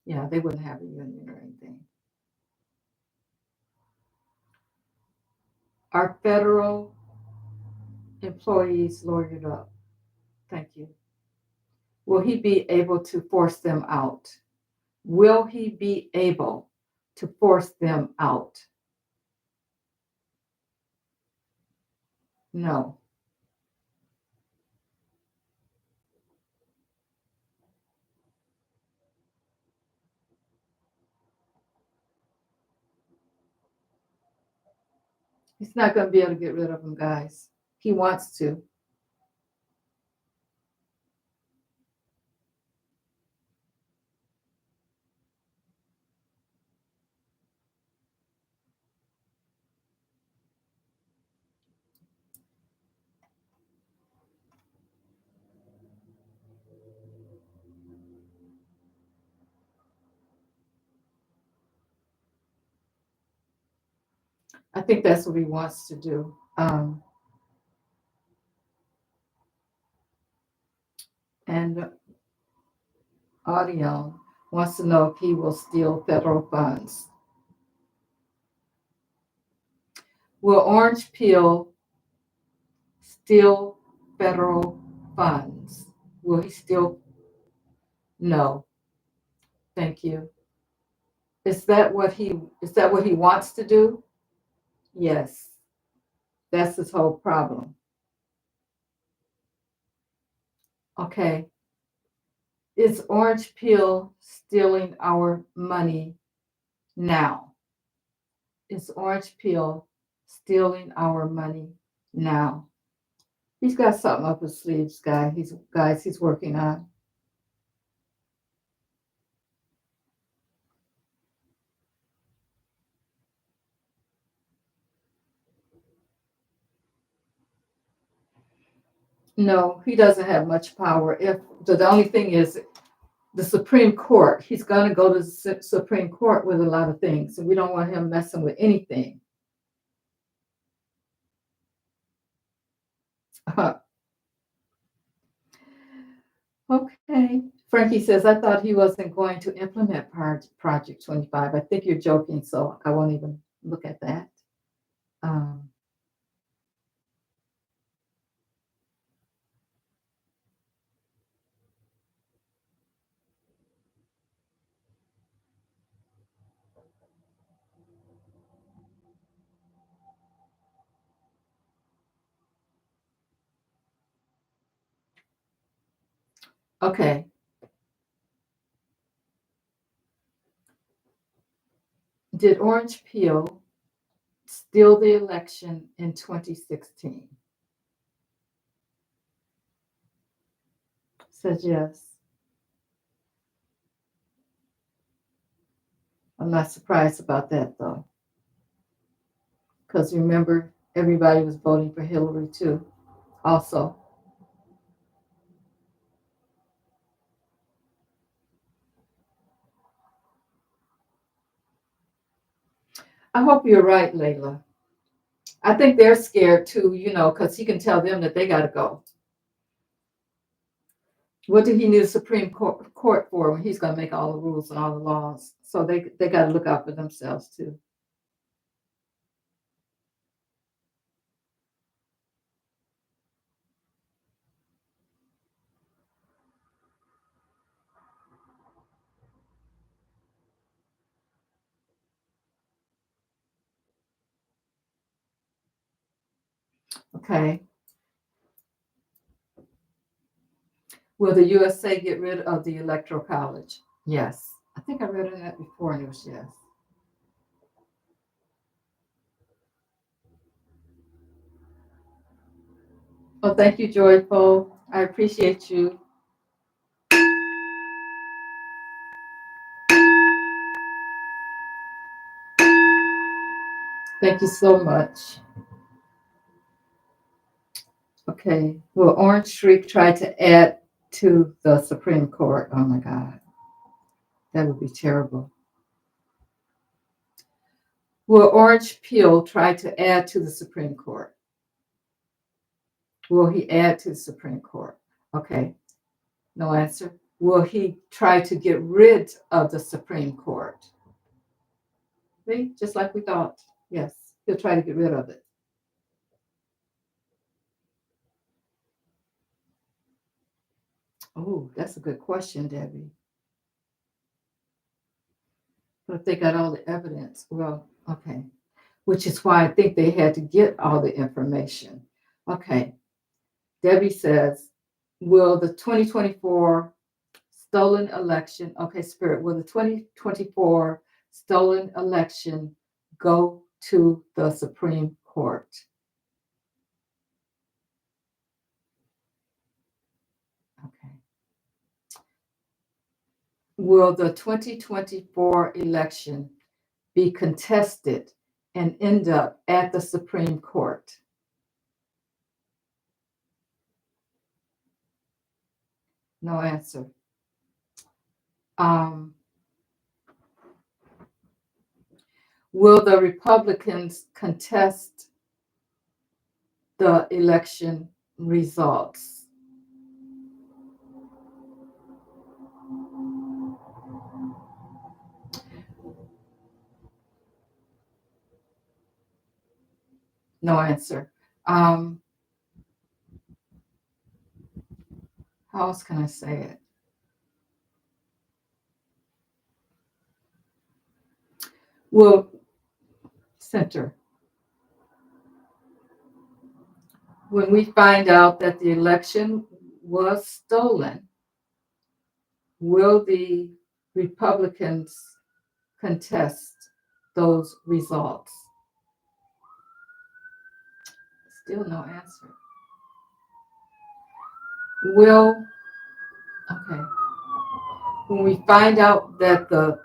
yeah, they wouldn't have a union or anything. Are federal employees lawyered up? Thank you. Will he be able to force them out? Will he be able to force them out? No. He's not going to be able to get rid of them, guys. He wants to. I think that's what he wants to do. And Audion wants to know if he will steal federal funds. Will Orange Peel steal federal funds? Will he steal? No. Thank you. Is that what he wants to do? Yes. That's his whole problem. Okay. Is Orange Peel stealing our money now? Is Orange Peel stealing our money now? He's got something up his sleeves, he's working on. No, he doesn't have much power. If the only thing is the Supreme Court, he's going to go to the Supreme Court with a lot of things, and we don't want him messing with anything. Okay. Frankie says, I thought he wasn't going to implement Project 25. I think you're joking, so I won't even look at that. Um, Okay. Did Orange Peel steal the election in 2016? Says yes. I'm not surprised about that though, because remember, everybody was voting for Hillary too, also. I hope you're right, Layla. I think they're scared too, because he can tell them that they got to go. What did he need a Supreme Court for when he's going to make all the rules and all the laws? So they got to look out for themselves too. Okay. Will the USA get rid of the Electoral College? Yes. I think I read that before and it was yes. Oh, thank you, Joyful. I appreciate you. Thank you so much. Okay. Will Orange Shriek try to add to the Supreme Court? Oh my God. That would be terrible. Will Orange Peel try to add to the Supreme Court? Will he add to the Supreme Court? Okay. No answer. Will he try to get rid of the Supreme Court? See, just like we thought. Yes, he'll try to get rid of it. Oh, that's a good question, Debbie. But if they got all the evidence, well, okay. Which is why I think they had to get all the information. Okay. Debbie says, will the 2024 stolen election, okay, Spirit, will the 2024 stolen election go to the Supreme Court? Okay. Will the 2024 election be contested and end up at the Supreme Court? No answer. Um, will the Republicans contest the election results? No answer. Um, how else can I say it? Will Center, when we find out that the election was stolen, will the Republicans contest those results? Still no answer. Will, okay, when we find out that the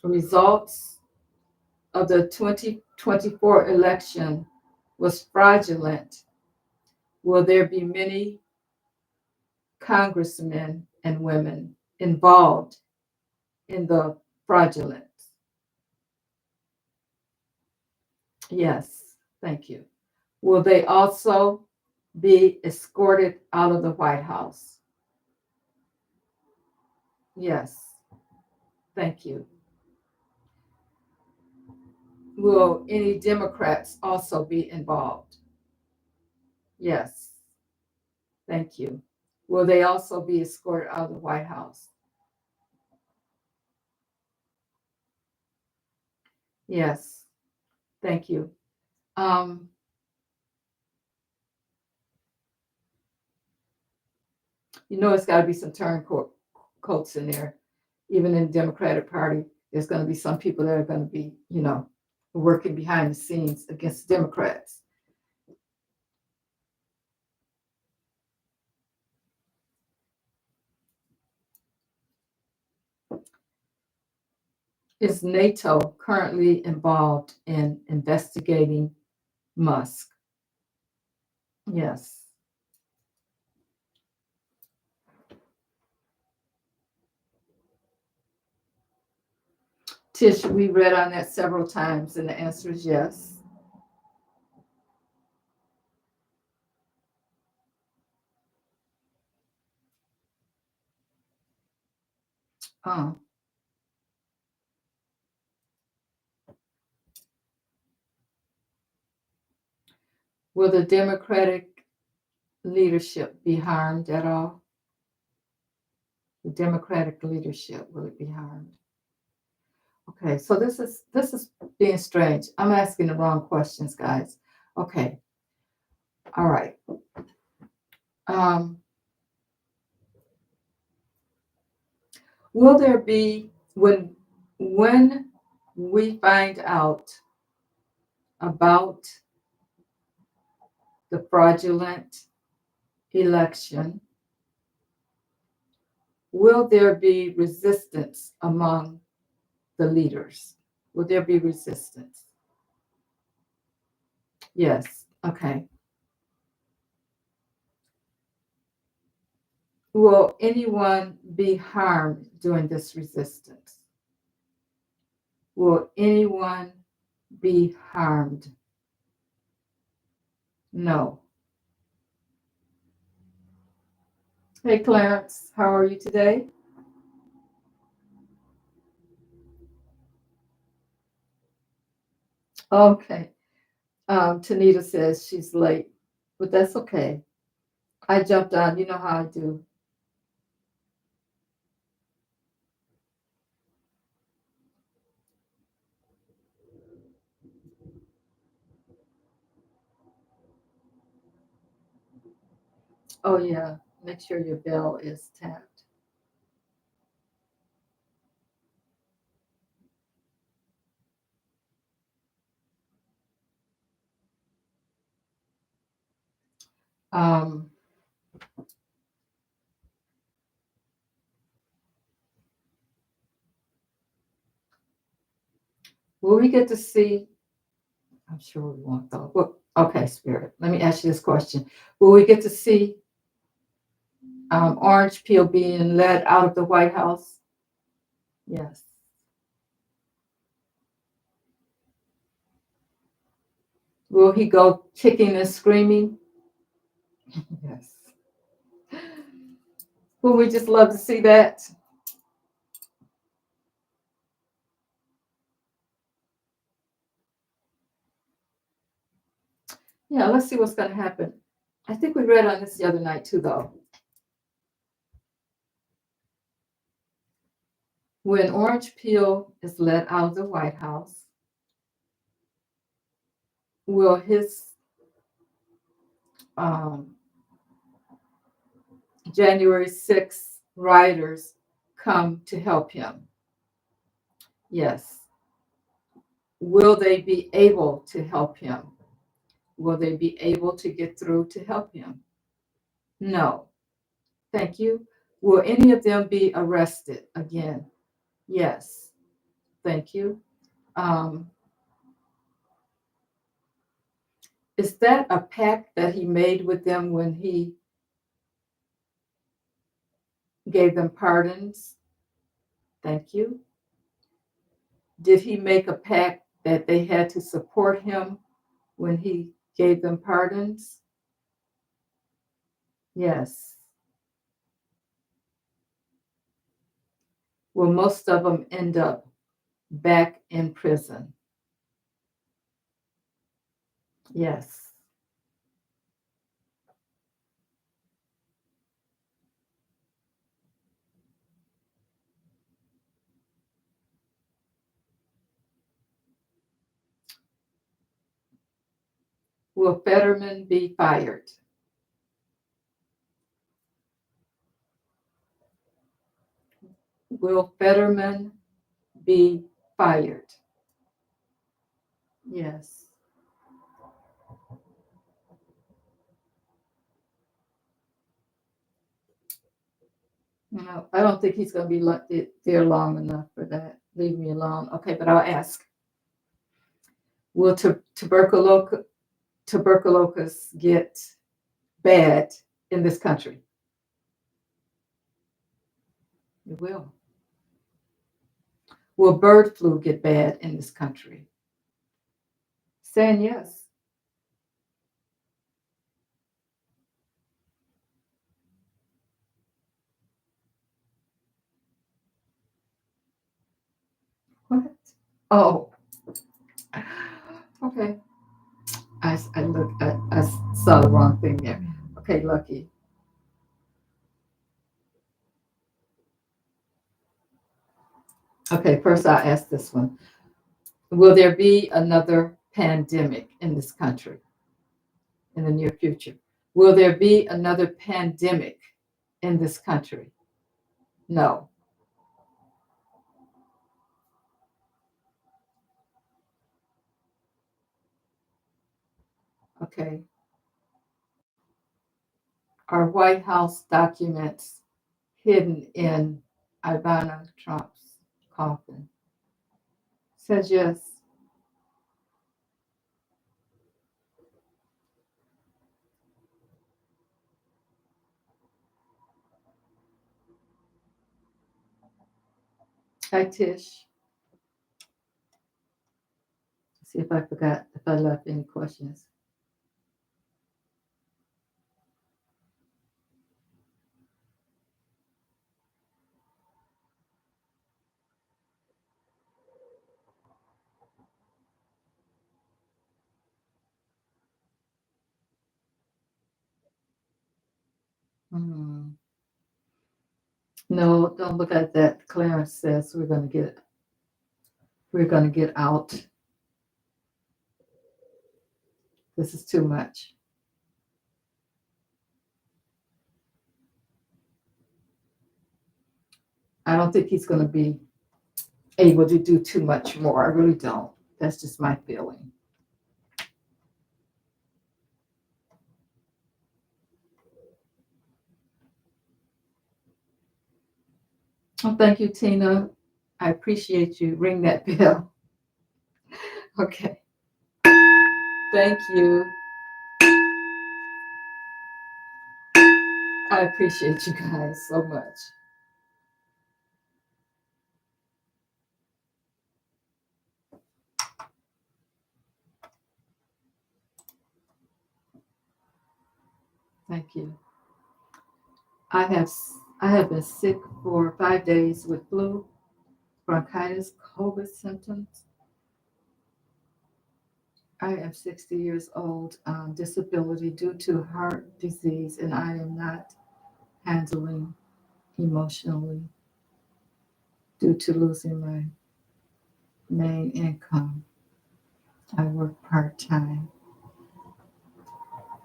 results of the 2024 election was fraudulent, will there be many congressmen and women involved in the fraudulence? Yes, thank you. Will they also be escorted out of the White House? Yes, thank you. Will any Democrats also be involved? Yes, thank you. Will they also be escorted out of the White House? Yes, thank you. Um, You know, it's got to be some turncoats in there. Even in the Democratic Party, there's going to be some people that are going to be, working behind the scenes against Democrats. Is NATO currently involved in investigating Musk? Yes. Tish, we read on that several times, and the answer is yes. Uh, will the Democratic leadership be harmed at all? The Democratic leadership, will it be harmed? Okay, so this is being strange. I'm asking the wrong questions, guys. Okay, all right. Um, will there be when we find out about the fraudulent election, will there be resistance among the leaders? Will there be resistance? Yes. Okay. Will anyone be harmed during this resistance? Will anyone be harmed? No. Hey, Clarence, how are you today? Okay. Tanita says she's late, but that's okay. I jumped on. You know how I do. Oh, yeah. Make sure your bell is tapped. Um, will we get to see? I'm sure we won't, though. Well, okay, Spirit. Let me ask you this question. Will we get to see Orange Peel being led out of the White House? Yes. Will he go kicking and screaming? Yes. Will we just love to see that? Yeah, let's see what's going to happen. I think we read on this the other night too, though. When Orange Peel is let out of the White House, will his um, January 6th rioters come to help him? Yes. Will they be able to help him? Will they be able to get through to help him? No. Thank you. Will any of them be arrested again? Yes. Thank you. Um, is that a pact that he made with them when he gave them pardons? Thank you. Did he make a pact that they had to support him when he gave them pardons? Yes. Will most of them end up back in prison? Yes. Will Fetterman be fired? Will Fetterman be fired? Yes. No, I don't think he's going to be there long enough for that. Leave me alone. Okay, but I'll ask. Will tuberculosis get bad in this country? It will. Will bird flu get bad in this country? Saying yes. What? Oh, okay. I saw the wrong thing there. Okay, Lucky. Okay, first I'll ask this one. Will there be another pandemic in this country in the near future? Will there be another pandemic in this country? No. Okay. Are White House documents hidden in Ivana Trump's coffin? Says yes. Hi, Tish. See if I left any questions. Hmm. No, don't look at that. Clarence says we're gonna get out. This is too much. I don't think he's gonna be able to do too much more. I really don't. That's just my feeling. Well, thank you, Tina. I appreciate you. Ring that bell. Okay. Thank you. I appreciate you guys so much. Thank you. I have I have been sick for 5 days with flu, bronchitis, COVID symptoms. I am 60 years old, disability due to heart disease, and I am not handling emotionally due to losing my main income. I work part time,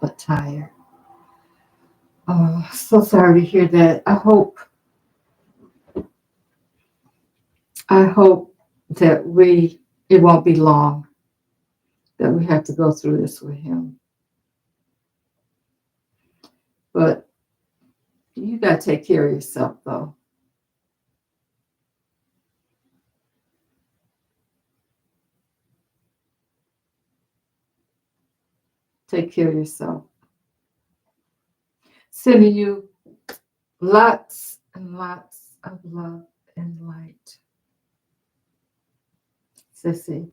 but tired. Oh, so sorry to hear that. I hope that it won't be long that we have to go through this with him. But you got to take care of yourself, though. Take care of yourself. Sending you lots and lots of love and light. Sissy.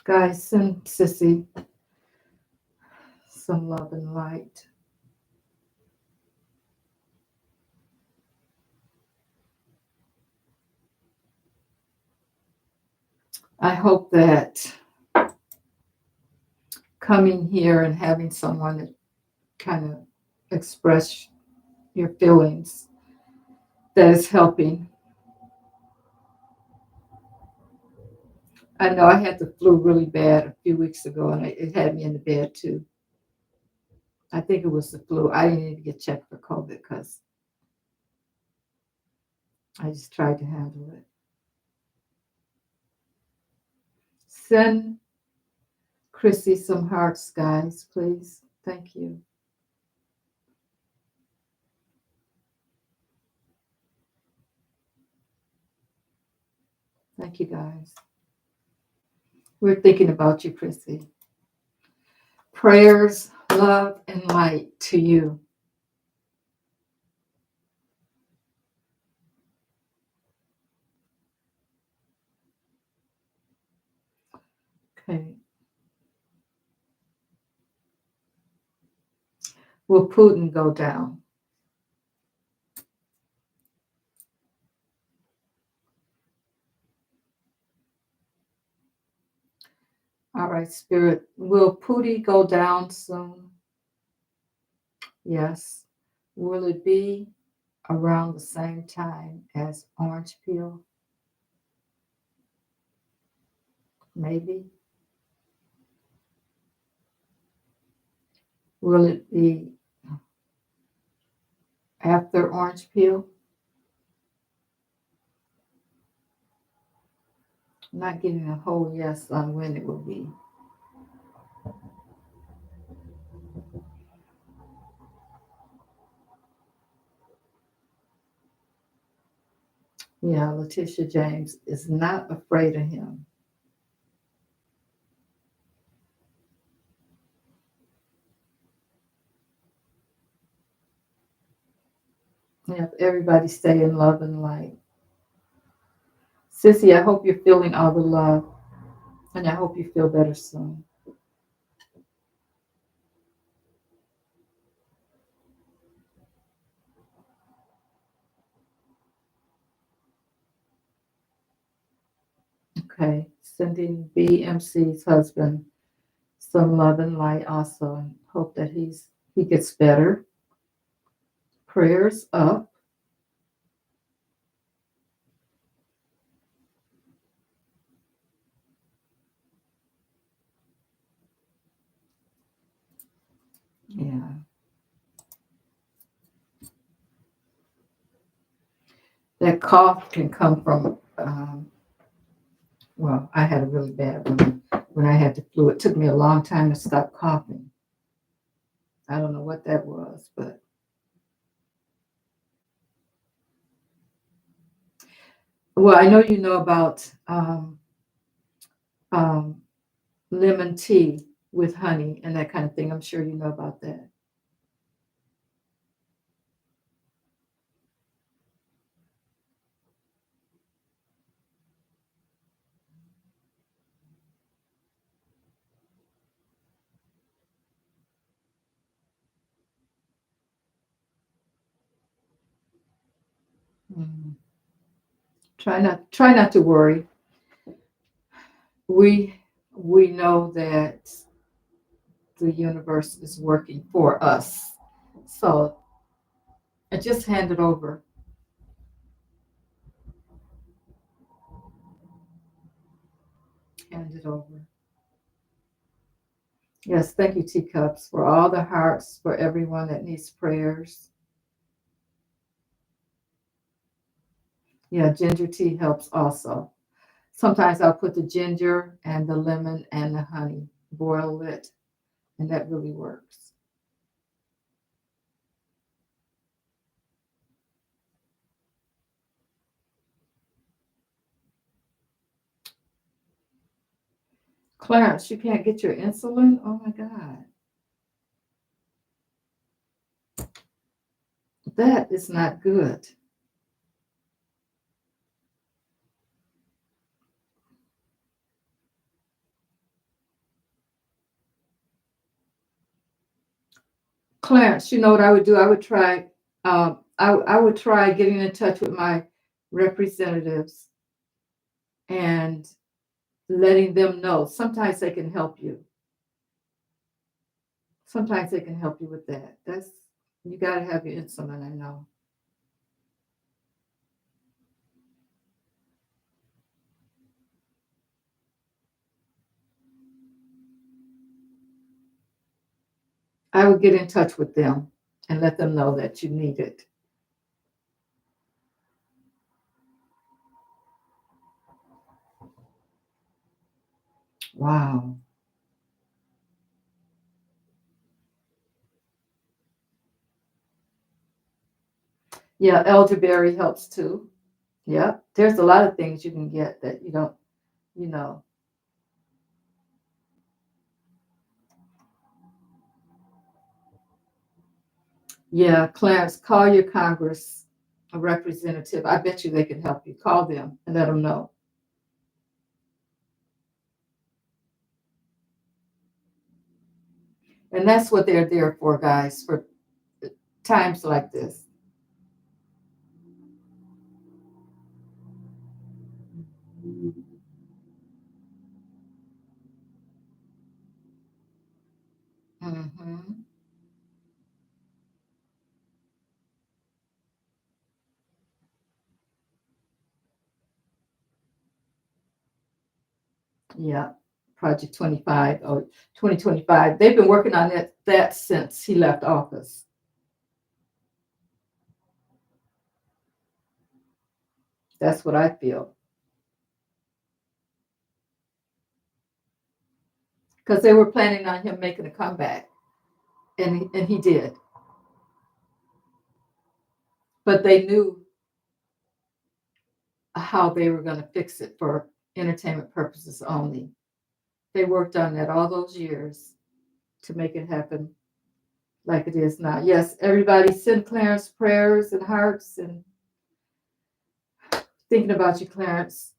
Guys, send Sissy some love and light. I hope that coming here and having someone to kind of express your feelings that is helping. I know I had the flu really bad a few weeks ago, and it had me in the bed too. I think it was the flu. I didn't need to get checked for COVID because I just tried to handle it. Send Chrissy some hearts, guys, please. Thank you. Thank you, guys. We're thinking about you, Chrissy. Prayers, love, and light to you. Okay. Will Putin go down? All right, Spirit. Will Putin go down soon? Yes. Will it be around the same time as orange peel? Maybe. Will it be after orange peel? I'm not getting a whole yes on when it will be. Yeah, Letitia James is not afraid of him. Yeah, everybody stay in love and light. Sissy, I hope you're feeling all the love, and I hope you feel better soon. Okay, sending BMC's husband some love and light also, and hope that he gets better. Prayers up. Yeah, that cough can come from. Well, I had a really bad one when I had the flu. It took me a long time to stop coughing. I don't know what that was, but well, I know you know about um, lemon tea with honey and that kind of thing. I'm sure you know about that. Mhm. Try not to worry. We we know that the universe is working for us. So I just hand it over. Hand it over. Yes, thank you, teacups, for all the hearts for everyone that needs prayers. Yeah, ginger tea helps also. Sometimes I'll put the ginger and the lemon and the honey, boil it, and that really works. Clarence, you can't get your insulin? Oh my God. That is not good. Clarence, you know what I would do? I would try, I would try getting in touch with my representatives and letting them know. Sometimes they can help you. Sometimes they can help you with that. That's, you got to have your insulin, I know. I would get in touch with them and let them know that you need it. Wow. Yeah, elderberry helps too. Yeah, there's a lot of things you can get that you don't, you know. Yeah, Clarence, call your Congress representative. I bet you they can help you. Call them and let them know. And that's what they're there for, guys, for times like this. Hmm. Yeah, Project 25 or 2025. They've been working on that since he left office. That's what I feel. Because they were planning on him making a comeback, and he did. But they knew how they were going to fix it for entertainment purposes only. They worked on that all those years to make it happen like it is now. Yes, everybody send Clarence prayers and hearts and thinking about you, Clarence.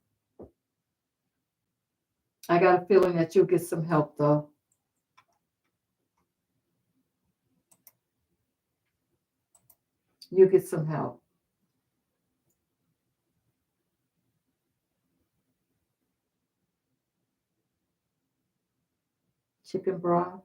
I got a feeling that you'll get some help though. You'll get some help. Chicken broth.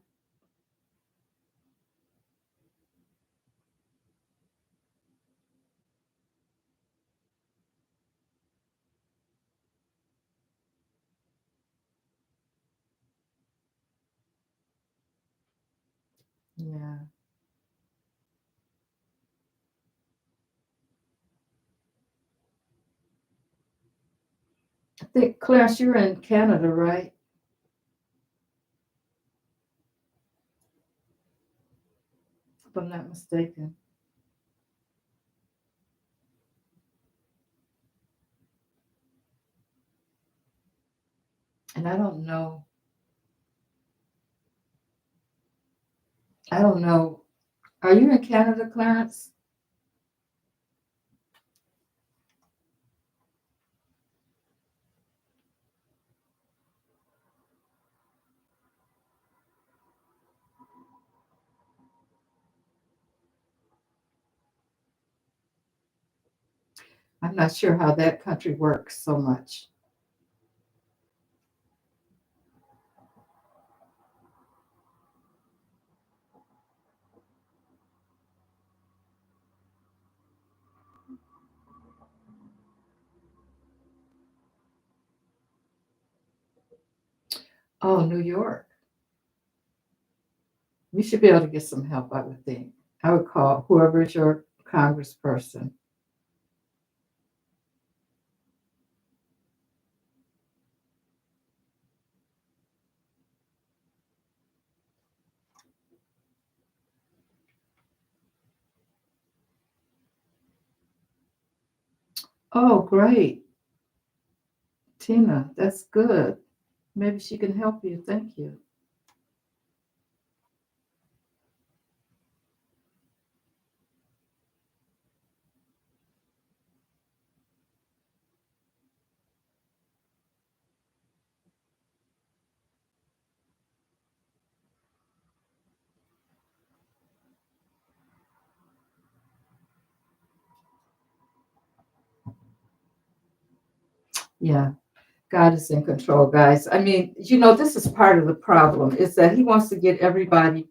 Yeah. I think, Clarence, you're in Canada, right? If I'm not mistaken. And I don't know. Are you in Canada, Clarence? I'm not sure how that country works so much. Oh, New York. You should be able to get some help, I would think. I would call whoever is your congressperson. Oh, great. Tina, that's good. Maybe she can help you. Thank you. Yeah, God is in control, guys. I mean, this is part of the problem is that he wants to get everybody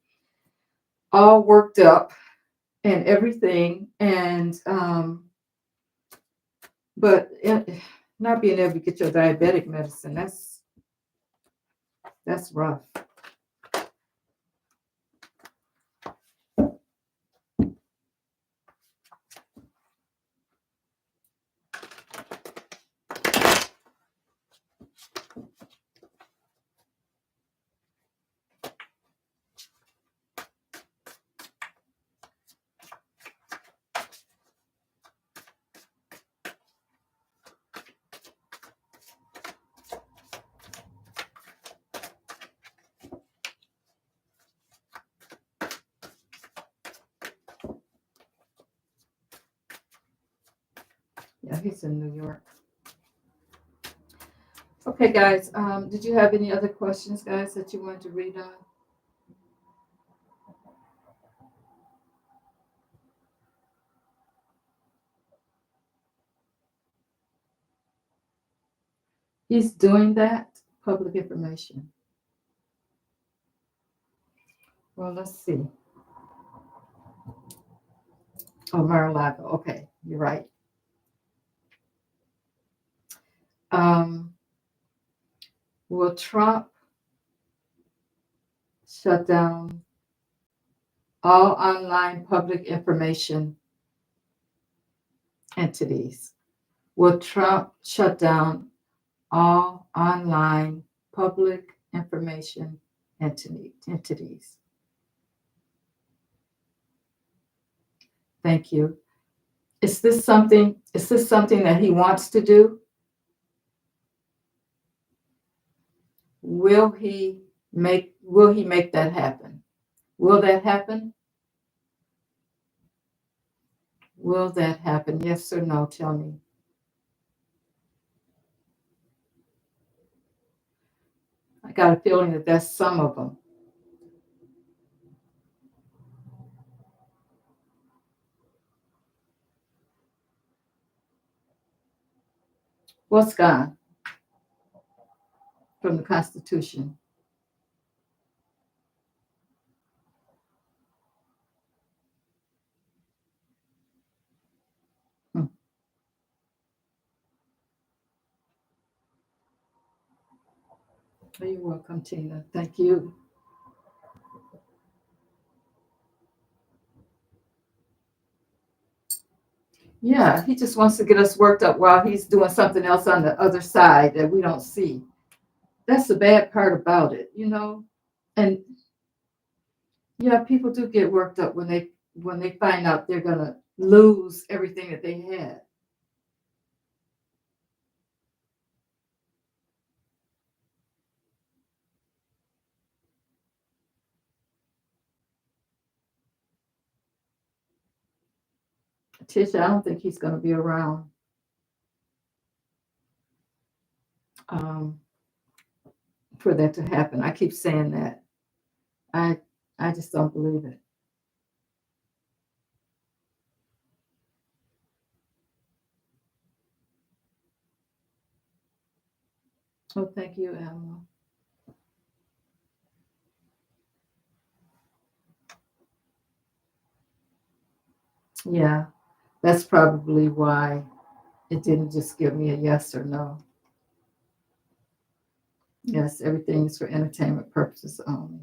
all worked up and everything, and but not being able to get your diabetic medicine, that's rough. he's in New York. Okay, guys. Did you have any other questions, guys, that you wanted to read on? He's doing that public information. Well, let's see. Oh, Mar-a-Lago. Okay, you're right. Um, will Trump shut down all online public information entities? Will Trump shut down all online public information entities? Thank you. Is this something that he wants to do? Will he make that happen? Will that happen? Will that happen? Yes or no? Tell me. I got a feeling that that's some of them. What's gone from the Constitution? Hmm. You're welcome, Tina. Thank you. Yeah, he just wants to get us worked up while he's doing something else on the other side that we don't see. That's the bad part about it, you know? And yeah, people do get worked up when they find out they're gonna lose everything that they had. Tisha, I don't think he's gonna be around um, for that to happen. I keep saying that. I I just don't believe it. Oh, thank you, Emma. Yeah, that's probably why it didn't just give me a yes or no. Yes, everything is for entertainment purposes only.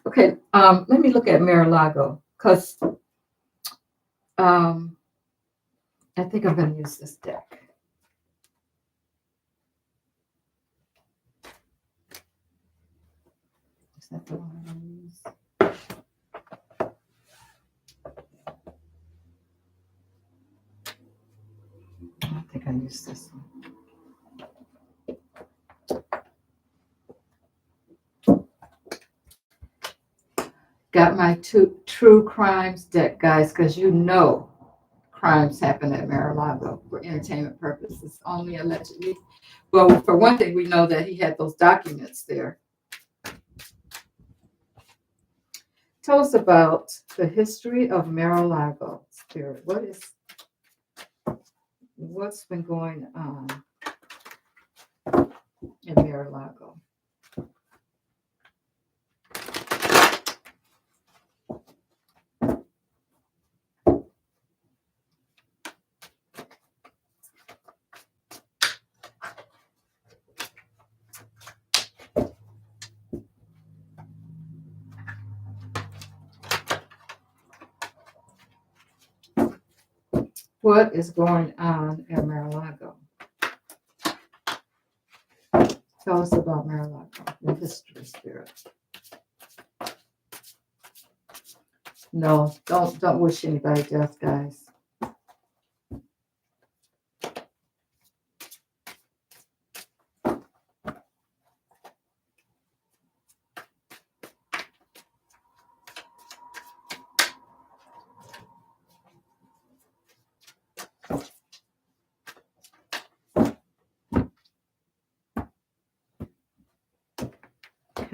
Okay, let me look at Mar-a-Lago because um, I think I'm going to use this deck. Is that the one I'm going to use? I think I used this one. Got my true crimes deck, guys, because you know crimes happen at Mar-a-Lago for entertainment purposes, only allegedly. Well, for one thing, we know that he had those documents there. Tell us about the history of Mar-a-Lago, Spirit. What's been going on in Mar-a-Lago? What is going on in Mar-a-Lago? Tell us about Mar-a-Lago, the history, Spirit. No, don't wish anybody death, guys.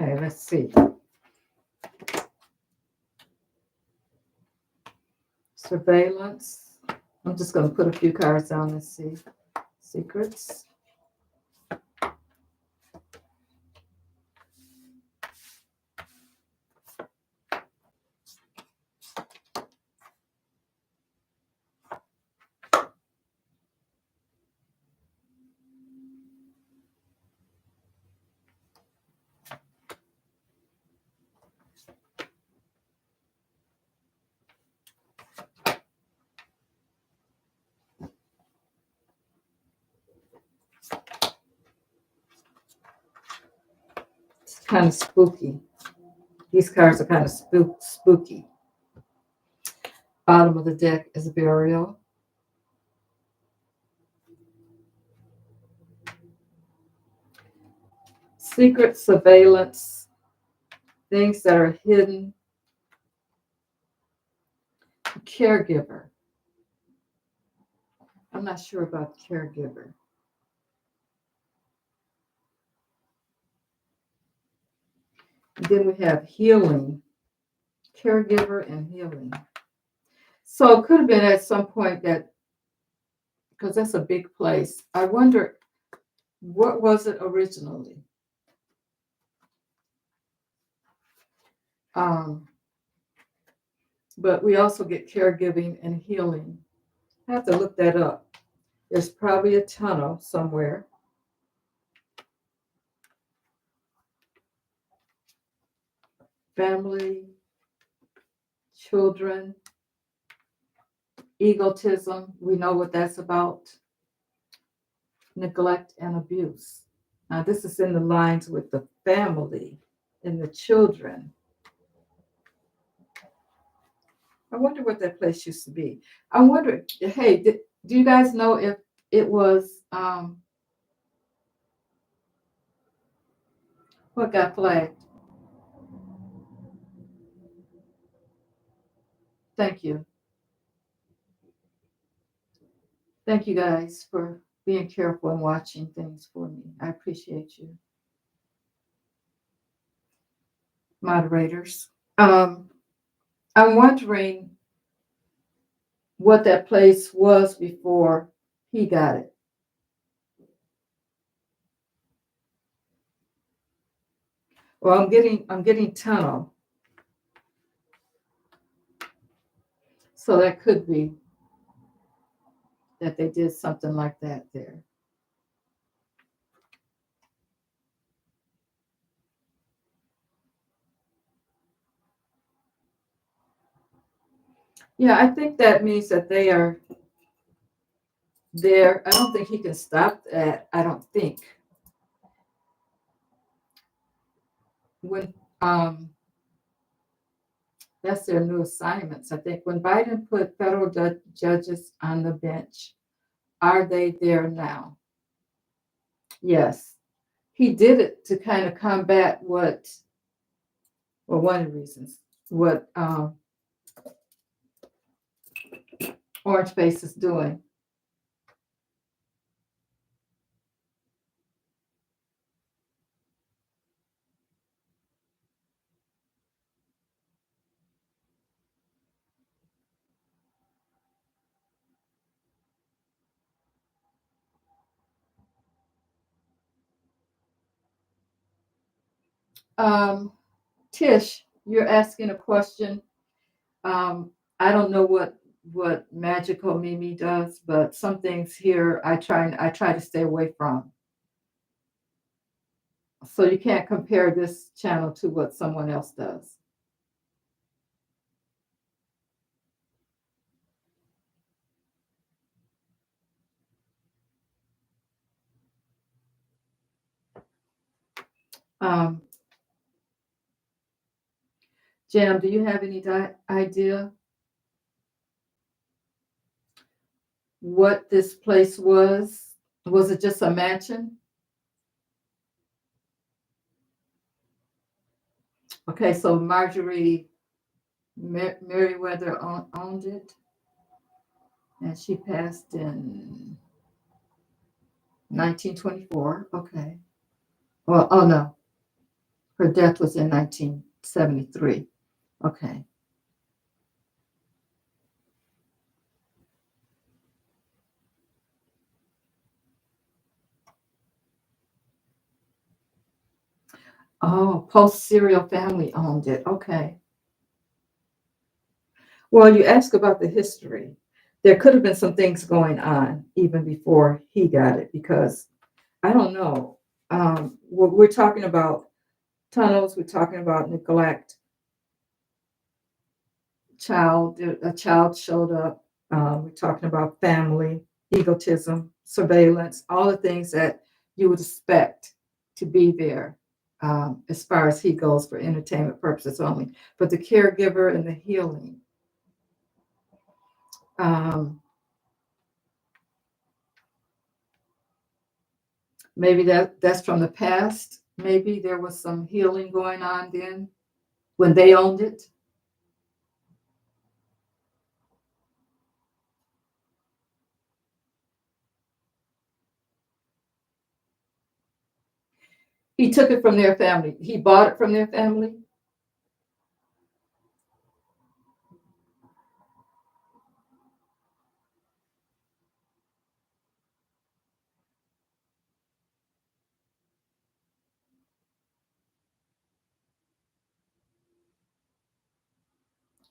Okay, let's see. Surveillance. I'm just going to put a few cards down and see. Secrets. It's kind of spooky. These cards are kind of spooky. Bottom of the deck is burial. Secret surveillance. Things that are hidden. Caregiver. I'm not sure about caregiver. And then we have healing. Caregiver and healing. So it could have been at some point that, because that's a big place. I wonder, what was it originally? But we also get caregiving and healing. I have to look that up. There's probably a tunnel somewhere. Family, children, egotism. We know what that's about. Neglect and abuse. Now, this is in the lines with the family and the children. I wonder what that place used to be. I wonder, hey, do you guys know if it was, what got flagged? Thank you. Thank you guys for being careful and watching things for me. I appreciate you. Moderators. I'm wondering what that place was before he got it. Well, I'm getting tunnel. So that could be that they did something like that there. Yeah, I think that means that they are there. I don't think he can stop that. I don't think. When that's their new assignments. I think when Biden put federal judges on the bench, are they there now? Yes. He did it to kind of combat one of the reasons, what Orange Face is doing. Tish, you're asking a question. I don't know what magical Mimi does, but some things here I try to stay away from. So you can't compare this channel to what someone else does. Um, Jam, do you have any idea what this place was? Was it just a mansion? Okay, so Marjorie Merriweather owned it, and she passed in 1924. Okay. Well, oh no. Her death was in 1973. Okay. Oh, Post Serial family owned it. Okay. Well, you ask about the history. There could have been some things going on even before he got it because I don't know. We're talking about tunnels, we're talking about neglect, a child showed up. We're talking about family, egotism, surveillance, all the things that you would expect to be there as far as he goes for entertainment purposes only. But the caregiver and the healing, um, maybe that's from the past. Maybe there was some healing going on then when they owned it. He took it from their family. He bought it from their family.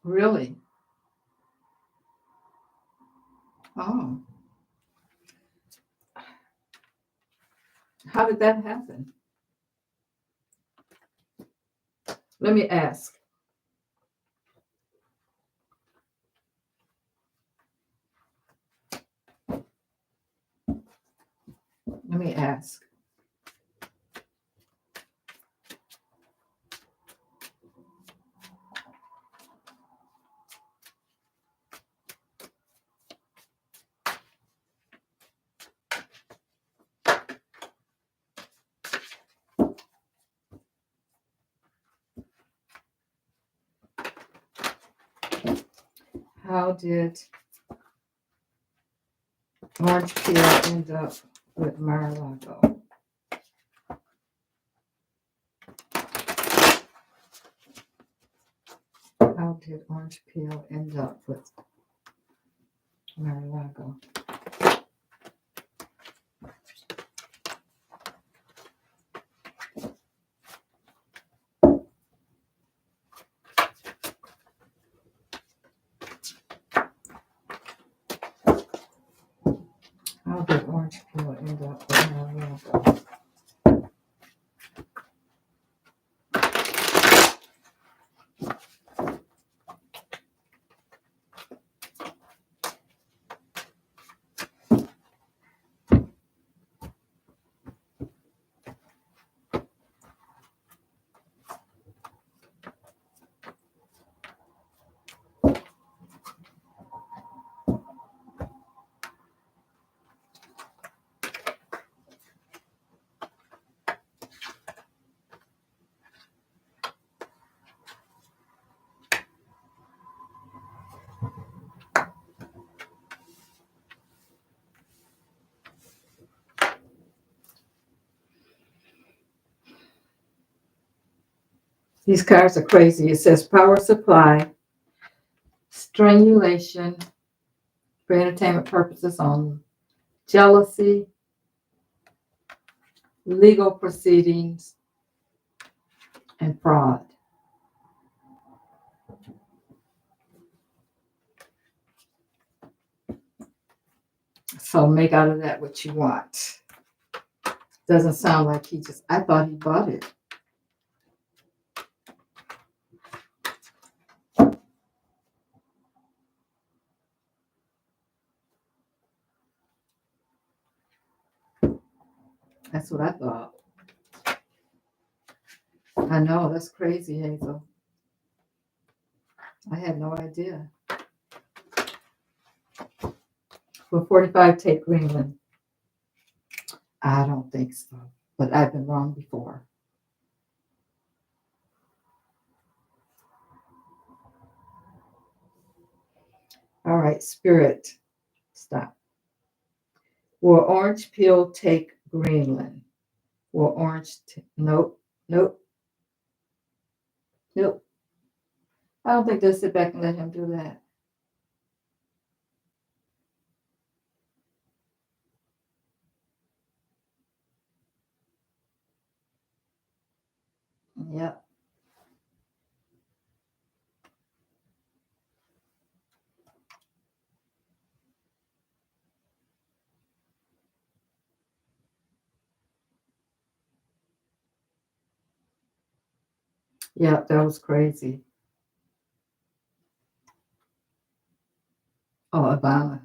Really? Oh, how did that happen? Let me ask. Let me ask. How did Orange Peel end up with Mar-a-Lago? How did Orange Peel end up with Mar-a-Lago? How did Orange Peel end up with Mar-a-Lago? These cards are crazy. It says power supply, strangulation for entertainment purposes only, jealousy, legal proceedings, and fraud. So make out of that what you want. Doesn't sound like I thought he bought it. That's what I thought. I know, that's crazy, Hazel. I had no idea. Will 45 take Greenland? I don't think so, but I've been wrong before. All right, Spirit, stop. Will Orange Peel take Greenland? Will Orange, nope, nope. Nope. I don't think they'll sit back and let him do that. Yep. Yep, that was crazy. Oh, Obama.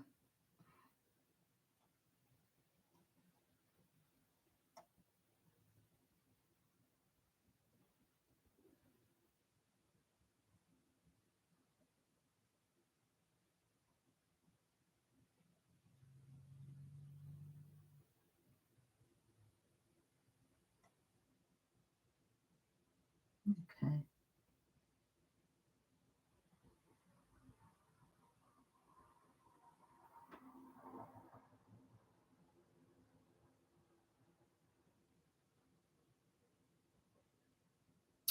Okay.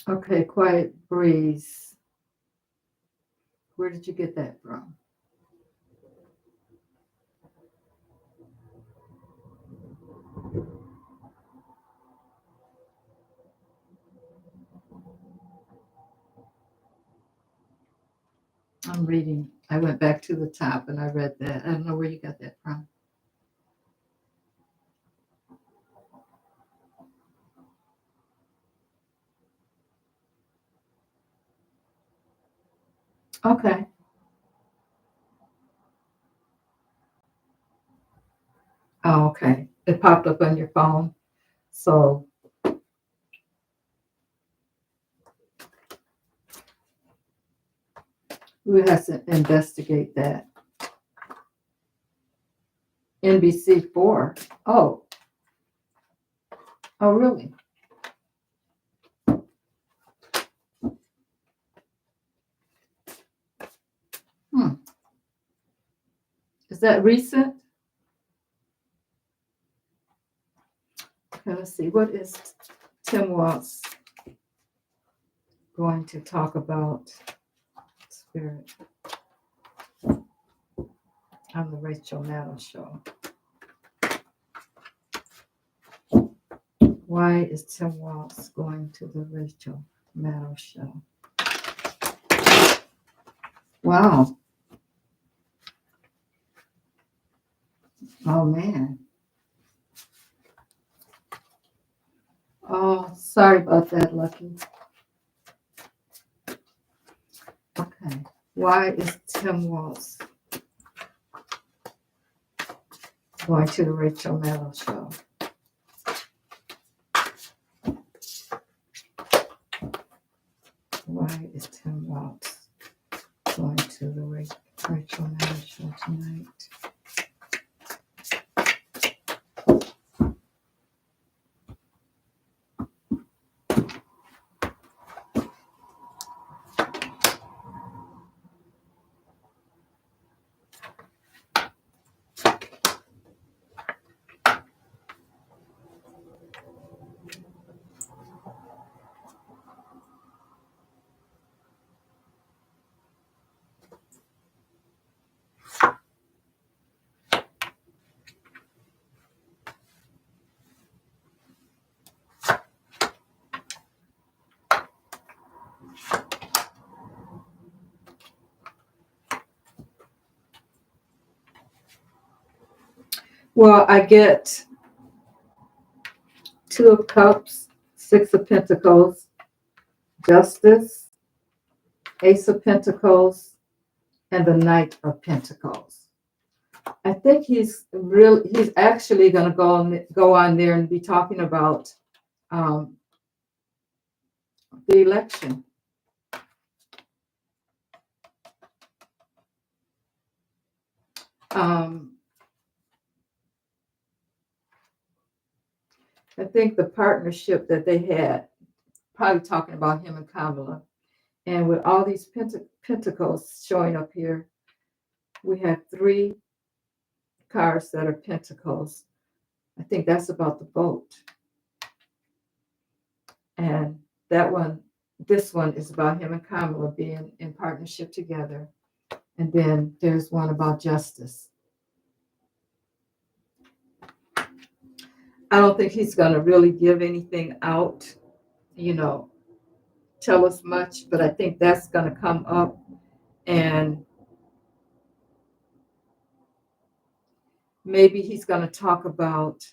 Okay, Quiet Breeze. Where did you get that from? I'm reading. I went back to the top and I read that. I don't know where you got that from. Okay. Oh, okay. It popped up on your phone. So we have to investigate that. NBC4. Oh, oh, really? Hmm. Is that recent? Okay, let's see. What is Tim Waltz going to talk about? Spirit on the Rachel Maddow show. Why is Tim Waltz going to the Rachel Maddow show? Wow. Oh, man. Oh, sorry about that, Lucky. Okay. Why is Tim Waltz going to the Rachel Maddow show? Why is Tim Waltz going to the Rachel Maddow show tonight? Well, I get Two of Cups, Six of Pentacles, Justice, Ace of Pentacles, and the Knight of Pentacles. I think he's actually going to go on there and be talking about um, the election. Um, I think the partnership that they had, probably talking about him and Kamala, and with all these pentacles showing up here, we have three cards that are pentacles. I think that's about the vote. And that one This one is about him and Kamala being in partnership together. And then there's one about justice. I don't think he's going to really give anything out, you know, tell us much, but I think that's going to come up. And maybe he's going to talk about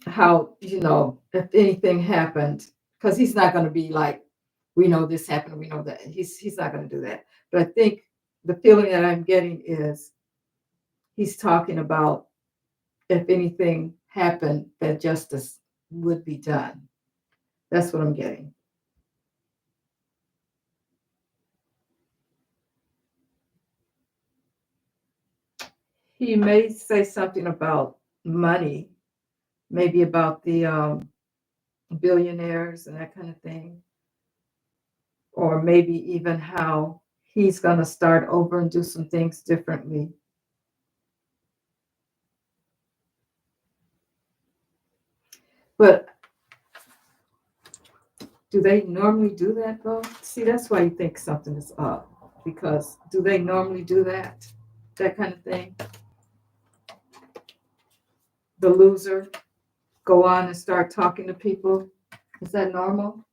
how, if anything happened, because he's not going to be like, we know this happened, we know that. He's not going to do that. But I think the feeling that I'm getting is he's talking about if anything happened, that justice would be done. That's what I'm getting. He may say something about money, maybe about the billionaires and that kind of thing, or maybe even how he's going to start over and do some things differently. But do they normally do that though? See, that's why you think something is up, because do they normally do that? That kind of thing? The loser go on and start talking to people? Is that normal?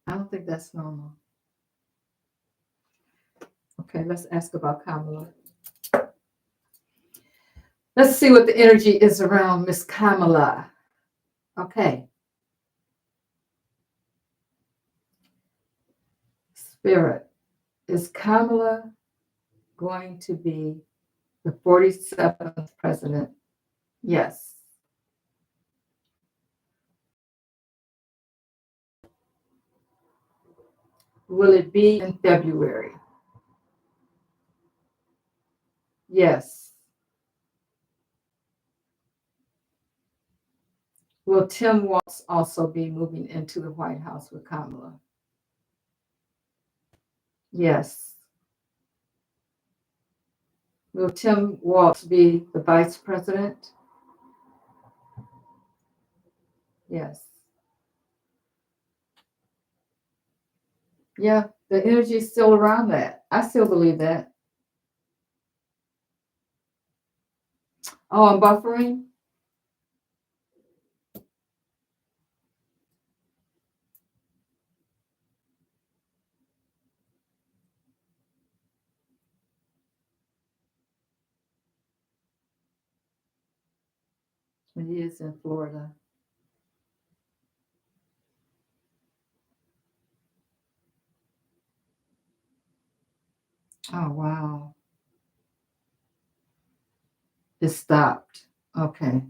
I don't think that's normal. Okay, let's ask about Kamala. Let's see what the energy is around Miss Kamala. Okay. Spirit, is Kamala going to be the 47th president? Yes. Will it be in February? Yes. Will Tim Walz also be moving into the White House with Kamala? Yes. Will Tim Walz be the vice president? Yes. Yeah, the energy is still around that. I still believe that. Oh, I'm buffering? He is in Florida. Oh, wow. It stopped. Okay.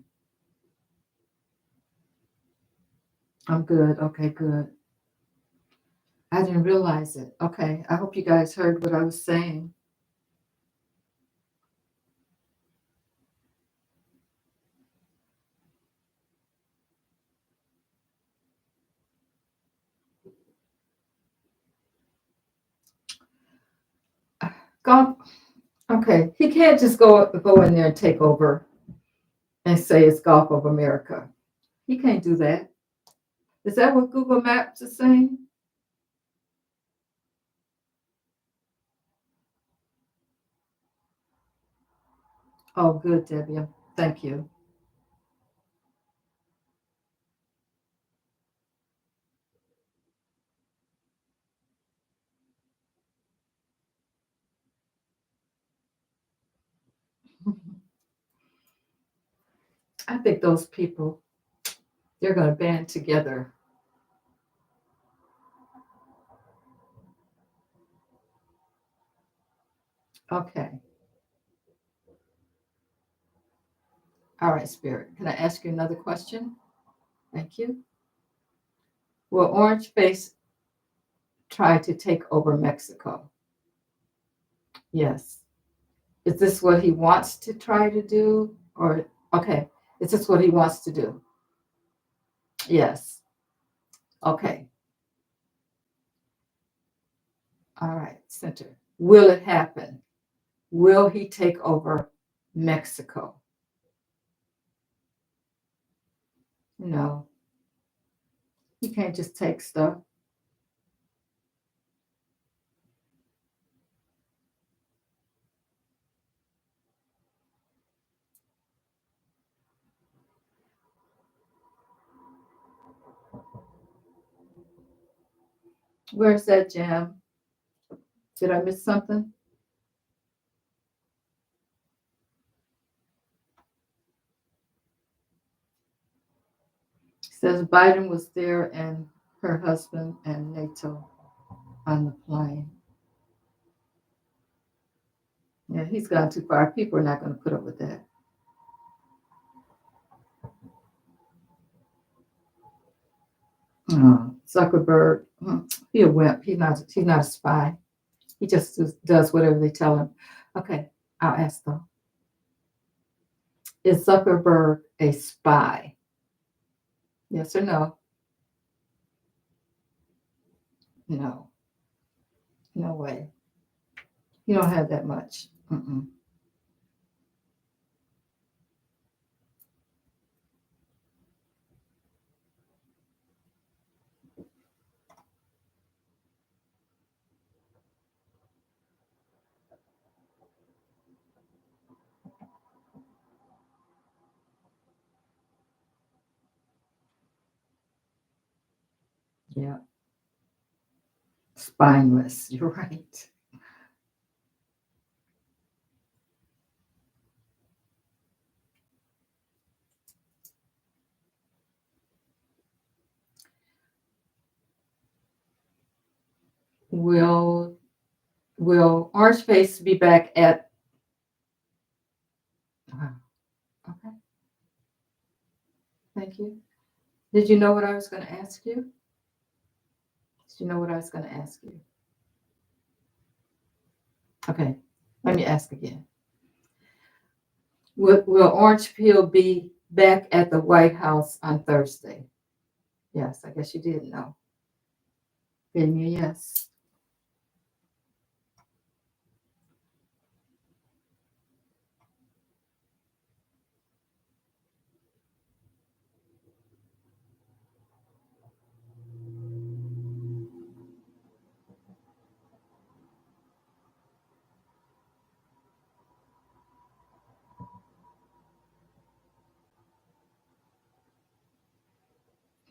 I'm good. Okay, good. I didn't realize it. Okay. I hope you guys heard what I was saying. Golf. Okay. He can't just go in there and take over and say it's Gulf of America. He can't do that. Is that what Google Maps is saying? Oh, good, Debbie. Thank you. I think those people, they're going to band together. Okay. All right, Spirit. Can I ask you another question? Thank you. Will Orange Face try to take over Mexico? Yes. Is this what he wants to try to do? Or, okay, is this what he wants to do? Yes. Okay. All right, center. Will it happen? Will he take over Mexico? No, he can't just take stuff. Where's that jam? Did I miss something? Says Biden was there and her husband and NATO on the plane. Yeah, he's gone too far. People are not going to put up with that. Zuckerberg, he a wimp. He's not a spy. He just does whatever they tell him. Okay, I'll ask though. Is Zuckerberg a spy? Yes or no? No, no way. You don't have that much. Mm-mm. Yeah, spineless. You're right. Will Will Orangeface be back at? Okay, thank you. Did you know what I was going to ask you? Did you know what I was going to ask you? Okay, let me ask again. Will Orange Peel be back at the White House on Thursday? Yes, I guess you didn't know. Give me a yes.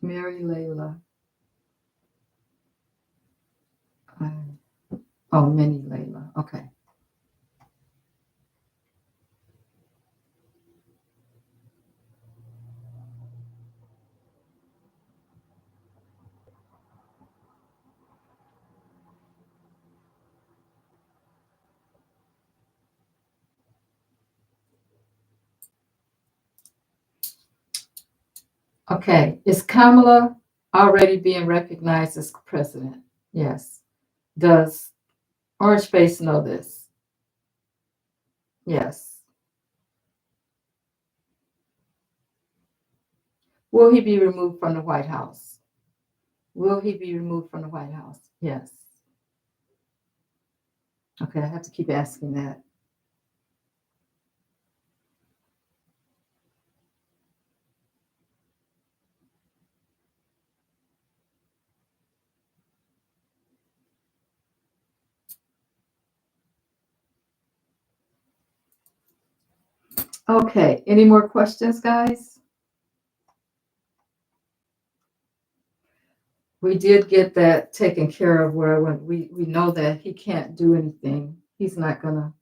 Mary Layla. Um, oh, Minnie Layla. Okay. Okay. Is Kamala already being recognized as president? Yes. Does Orange Face know this? Yes. Will he be removed from the White House? Will he be removed from the White House? Yes. Okay, I have to keep asking that. Okay, any more questions, guys? We did get that taken care of where when we know that he can't do anything. He's not gonna.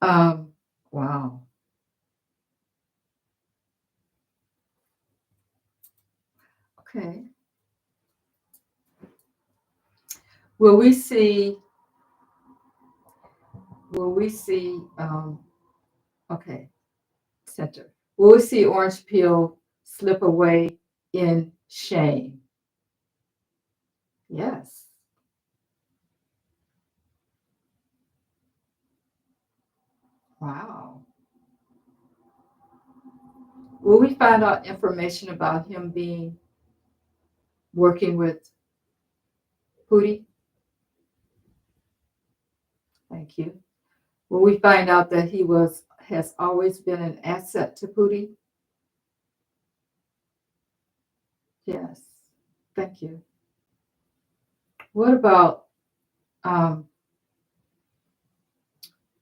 Um, wow. Okay. Will we see, will we see, okay, center. Will we see Orange Peel slip away in shame? Yes. Wow. Will we find out information about him being working with Pootie? Thank you. Will we find out that he has always been an asset to Pootie? Yes. Thank you. What about um,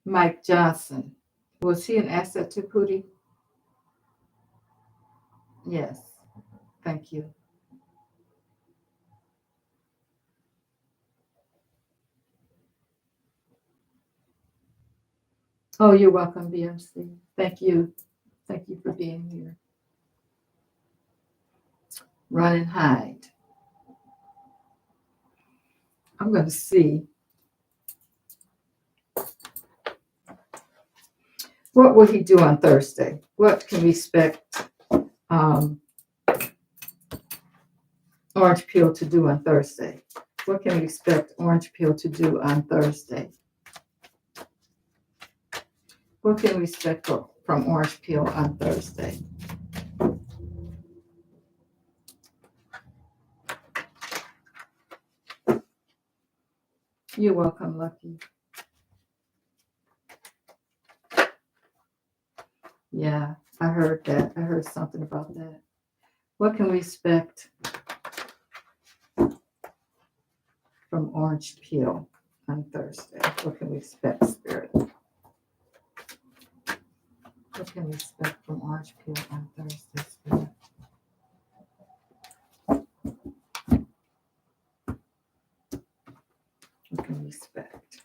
Mike Johnson? Was he an asset to Pootie? Yes. Thank you. Oh, you're welcome, BMC. Thank you. Thank you for being here. Run and hide. I'm going to see what will he do on Thursday. What can we expect Orange Peel to do on Thursday? What can we expect Orange Peel to do on Thursday? What can we expect from Orange Peel on Thursday? You're welcome, Lucky. Yeah, I heard that. I heard something about that. What can we expect from Orange Peel on Thursday? What can we expect, Spirit? What can we expect from Orange Peel on Thursday, Spirit? What can we expect?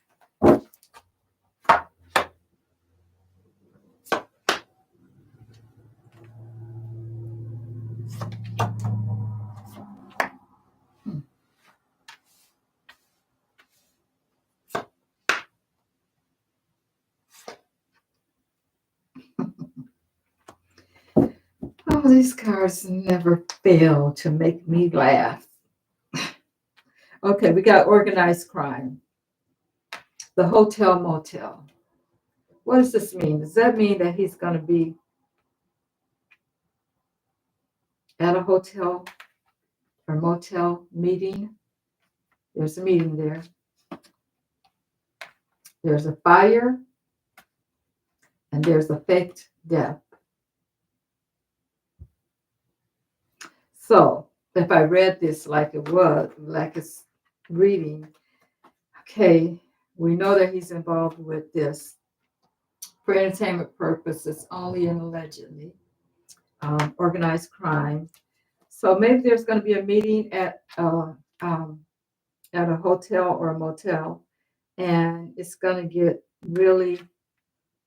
Oh, these cards never fail to make me laugh. Okay, we got organized crime. The hotel motel. What does this mean? Does that mean that he's going to be at a hotel or motel meeting? There's a meeting there. There's a fire and there's a faked death. So if I read this like it was, like it's reading, okay, we know that he's involved with this for entertainment purposes only and allegedly. Organized crime. So maybe there's going to be a meeting at a hotel or a motel, and it's going to get really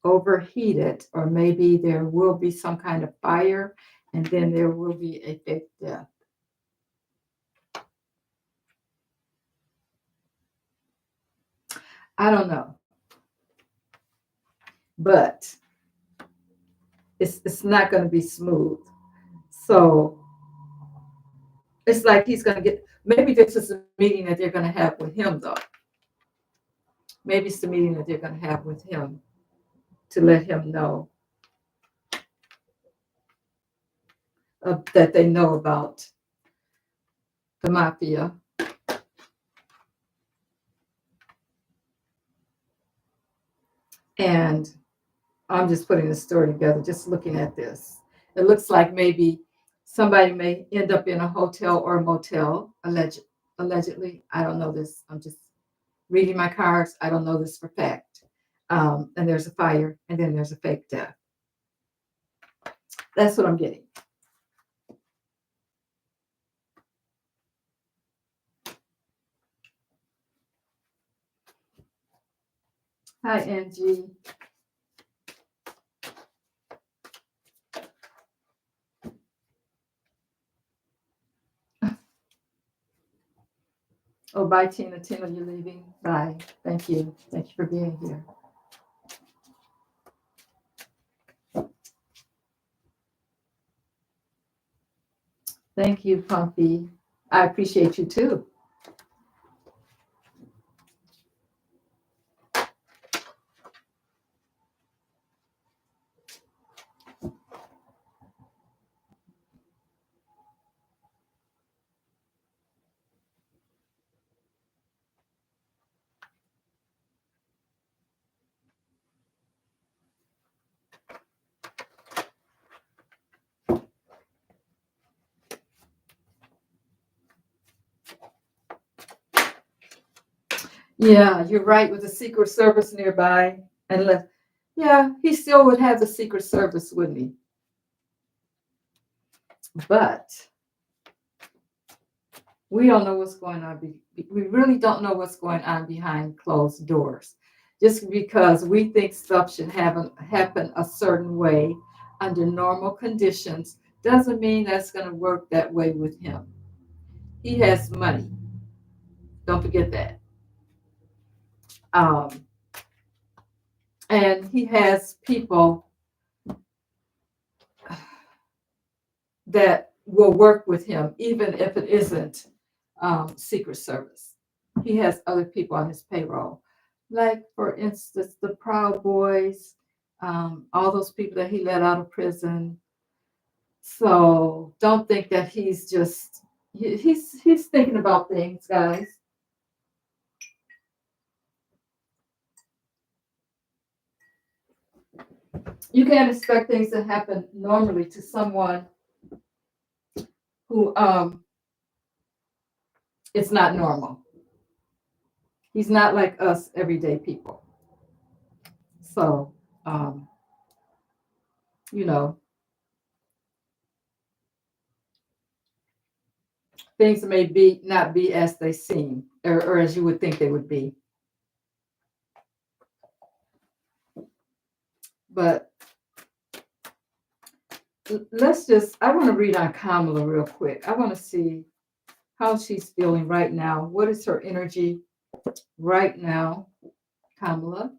overheated, or maybe there will be some kind of fire, and then there will be a fake death. I don't know, but it's not going to be smooth. So it's like he's going to get. Maybe this is a meeting that they're going to have with him, though. Maybe it's the meeting that they're going to have with him to let him know that they know about the mafia. And I'm just putting the story together, just looking at this. It looks like maybe somebody may end up in a hotel or a motel, allegedly. I don't know this. I'm just reading my cards. I don't know this for fact. And there's a fire, and then there's a fake death. That's what I'm getting. Hi, Angie. Oh, bye, Tina. Tina, you're leaving. Bye. Thank you. Thank you for being here. Thank you, Pumpy. I appreciate you too. Yeah, you're right with the Secret Service nearby. Unless, yeah, he still would have the Secret Service, wouldn't he? But we don't know what's going on. We really don't know what's going on behind closed doors. Just because we think stuff should happen a certain way under normal conditions doesn't mean that's going to work that way with him. He has money. Don't forget that. Um, and he has people that will work with him, even if it isn't Secret Service. He has other people on his payroll, like, for instance, the Proud Boys, all those people that he let out of prison. So don't think that he's just he's thinking about things, guys. You can't expect things to happen normally to someone who it's not normal. He's not like us everyday people. So um, you know, things may be not be as they seem, or as you would think they would be. But let's just, I want to read on Kamala real quick. I want to see how she's feeling right now. What is her energy right now, Kamala?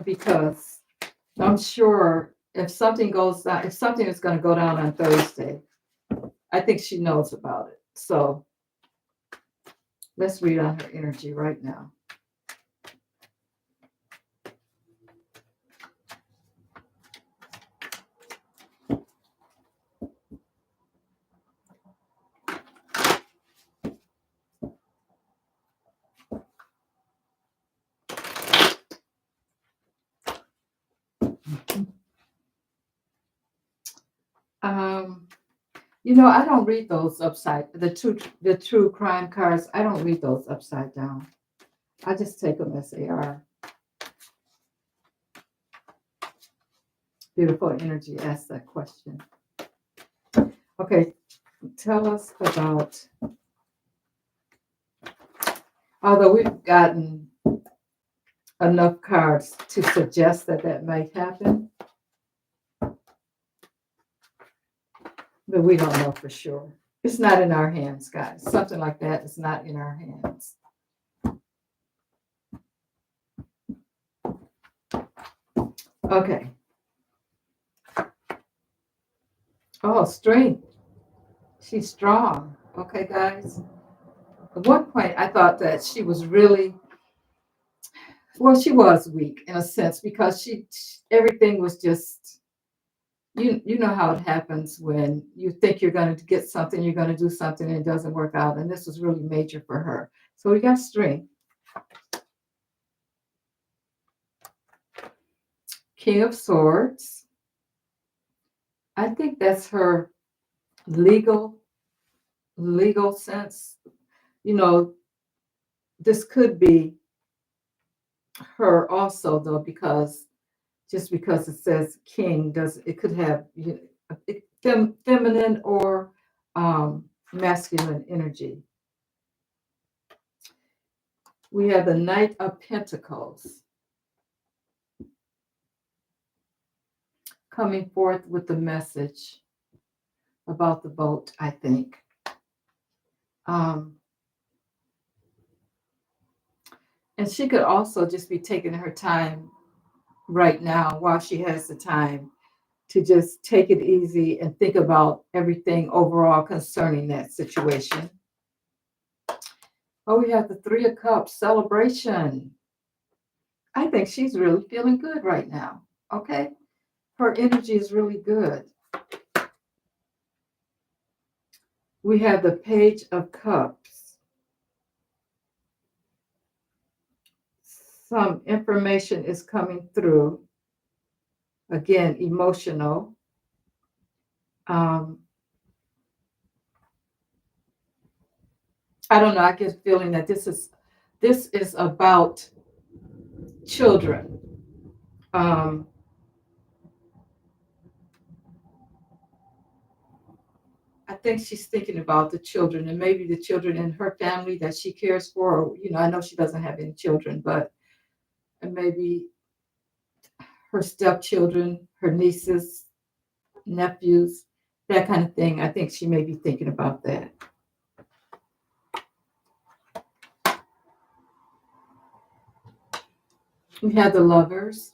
Because I'm sure if something goes down, if something is going to go down on Thursday, I think she knows about it. So let's read on her energy right now. Um, I don't read those upside the true crime cards. I don't read those upside down. I just take them as they are. Beautiful energy asked that question. Okay, tell us about, although we've gotten enough cards to suggest that that might happen, but we don't know for sure. It's not in our hands, guys. Something like that is not in our hands. Okay. Oh, strength. She's strong. Okay, guys. At one point, I thought that she was really, well, she was weak in a sense because everything was just, you know how it happens when you think you're going to get something, you're going to do something, and it doesn't work out. And this was really major for her. So we got strength. King of Swords. I think that's her legal sense. You know, this could be her also, though, because just because it says king does it could have feminine or masculine energy. We have the Knight of Pentacles coming forth with the message about the boat, I think. And she could also just be taking her time right now while she has the time to just take it easy and think about everything overall concerning that situation. Oh, we have the Three of Cups celebration. I think she's really feeling good right now. Okay. Her energy is really good. We have the Page of Cups. Some information is coming through. Again, emotional. Um, I don't know. I get a feeling that this is about children. Um, I think she's thinking about the children and maybe the children in her family that she cares for. Or, I know she doesn't have any children, but maybe her stepchildren, her nieces, nephews, that kind of thing. I think she may be thinking about that. We have the lovers.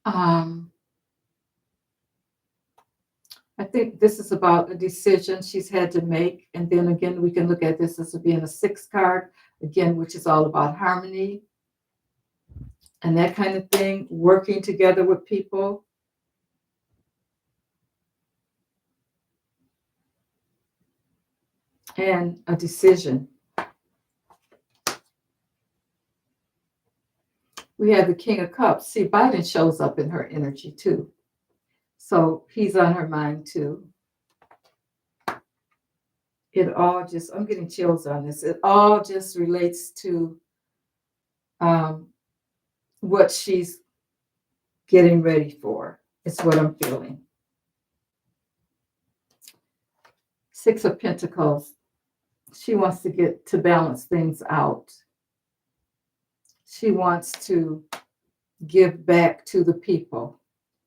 Um, I think this is about a decision she's had to make. And then again, we can look at this as being a six card, again, which is all about harmony and that kind of thing, working together with people. And a decision. We have the King of Cups. See, Biden shows up in her energy too. So he's on her mind too. It all just, I'm getting chills on this. It all just relates to um, what she's getting ready for. It's what I'm feeling. Six of Pentacles. She wants to get to balance things out. She wants to give back to the people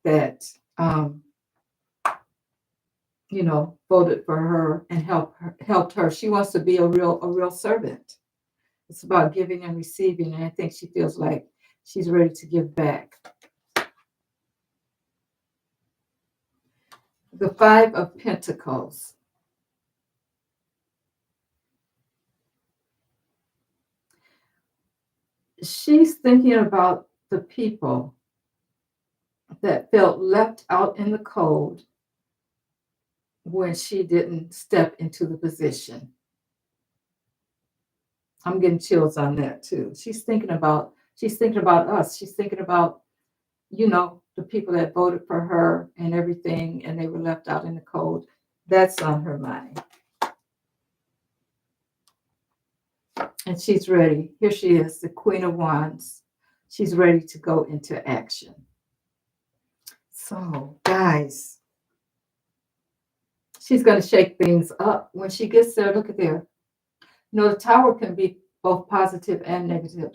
that voted for her and helped her. She wants to be a real servant. It's about giving and receiving, and I think she feels like she's ready to give back. The Five of Pentacles. She's thinking about the people that felt left out in the cold when she didn't step into the position. I'm getting chills on that too. She's thinking about us. She's thinking about, the people that voted for her and everything, and they were left out in the cold. That's on her mind. And she's ready. Here she is, the Queen of Wands. She's ready to go into action. So, guys, she's going to shake things up. When she gets there, look at there. The tower can be both positive and negative.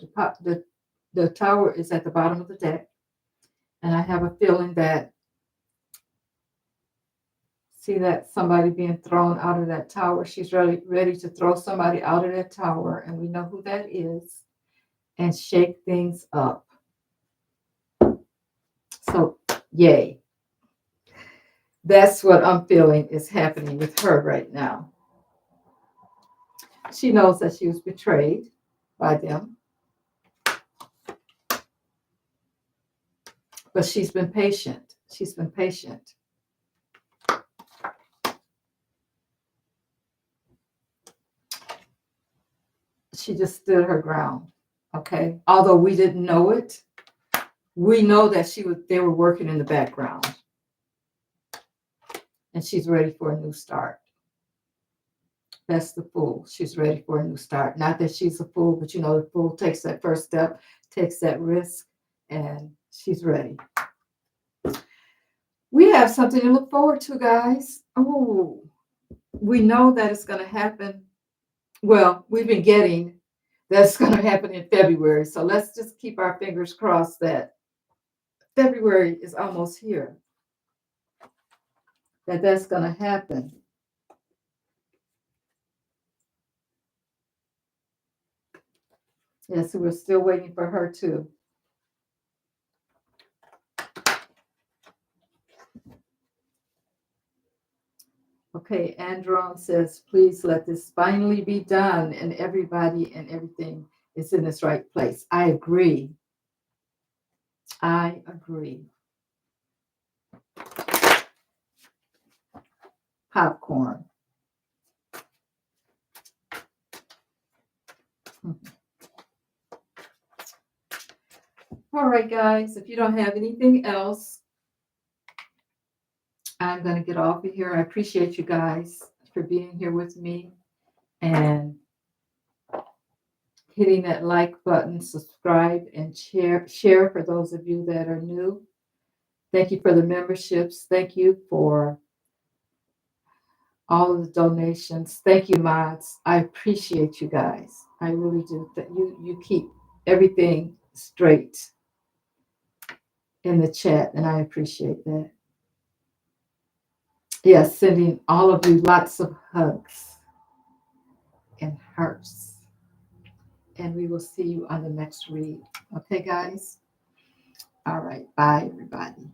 The tower is at the bottom of the deck. And I have a feeling that, see that somebody being thrown out of that tower. She's ready to throw somebody out of that tower. And we know who that is. And shake things up. So, yay. That's what I'm feeling is happening with her right now. She knows that she was betrayed by them. But she's been patient. She's been patient. She just stood her ground. Okay. Although we didn't know it, we know that they were working in the background. And she's ready for a new start. That's the Fool. She's ready for a new start. Not that she's a fool, but the fool takes that first step, takes that risk, and she's ready. We have something to look forward to, guys. Oh, we know that it's going to happen. Well, we've been getting that's going to happen in February. So let's just keep our fingers crossed that February is almost here. That's going to happen. Yes, we're still waiting for her too. Okay, Andron says, please let this finally be done and everybody and everything is in its right place. I agree. I agree. Popcorn. All right, guys, if you don't have anything else, I'm going to get off of here. I appreciate you guys. for being here with me and hitting that like button, subscribe, and share for those of you that are new. Thank you for the memberships. Thank you for all of the donations. Thank you, mods. I appreciate you guys. I really do. That you keep everything straight in the chat, and I appreciate that. Yes, sending all of you lots of hugs and hearts. And we will see you on the next read. Okay, guys? All right. Bye, everybody.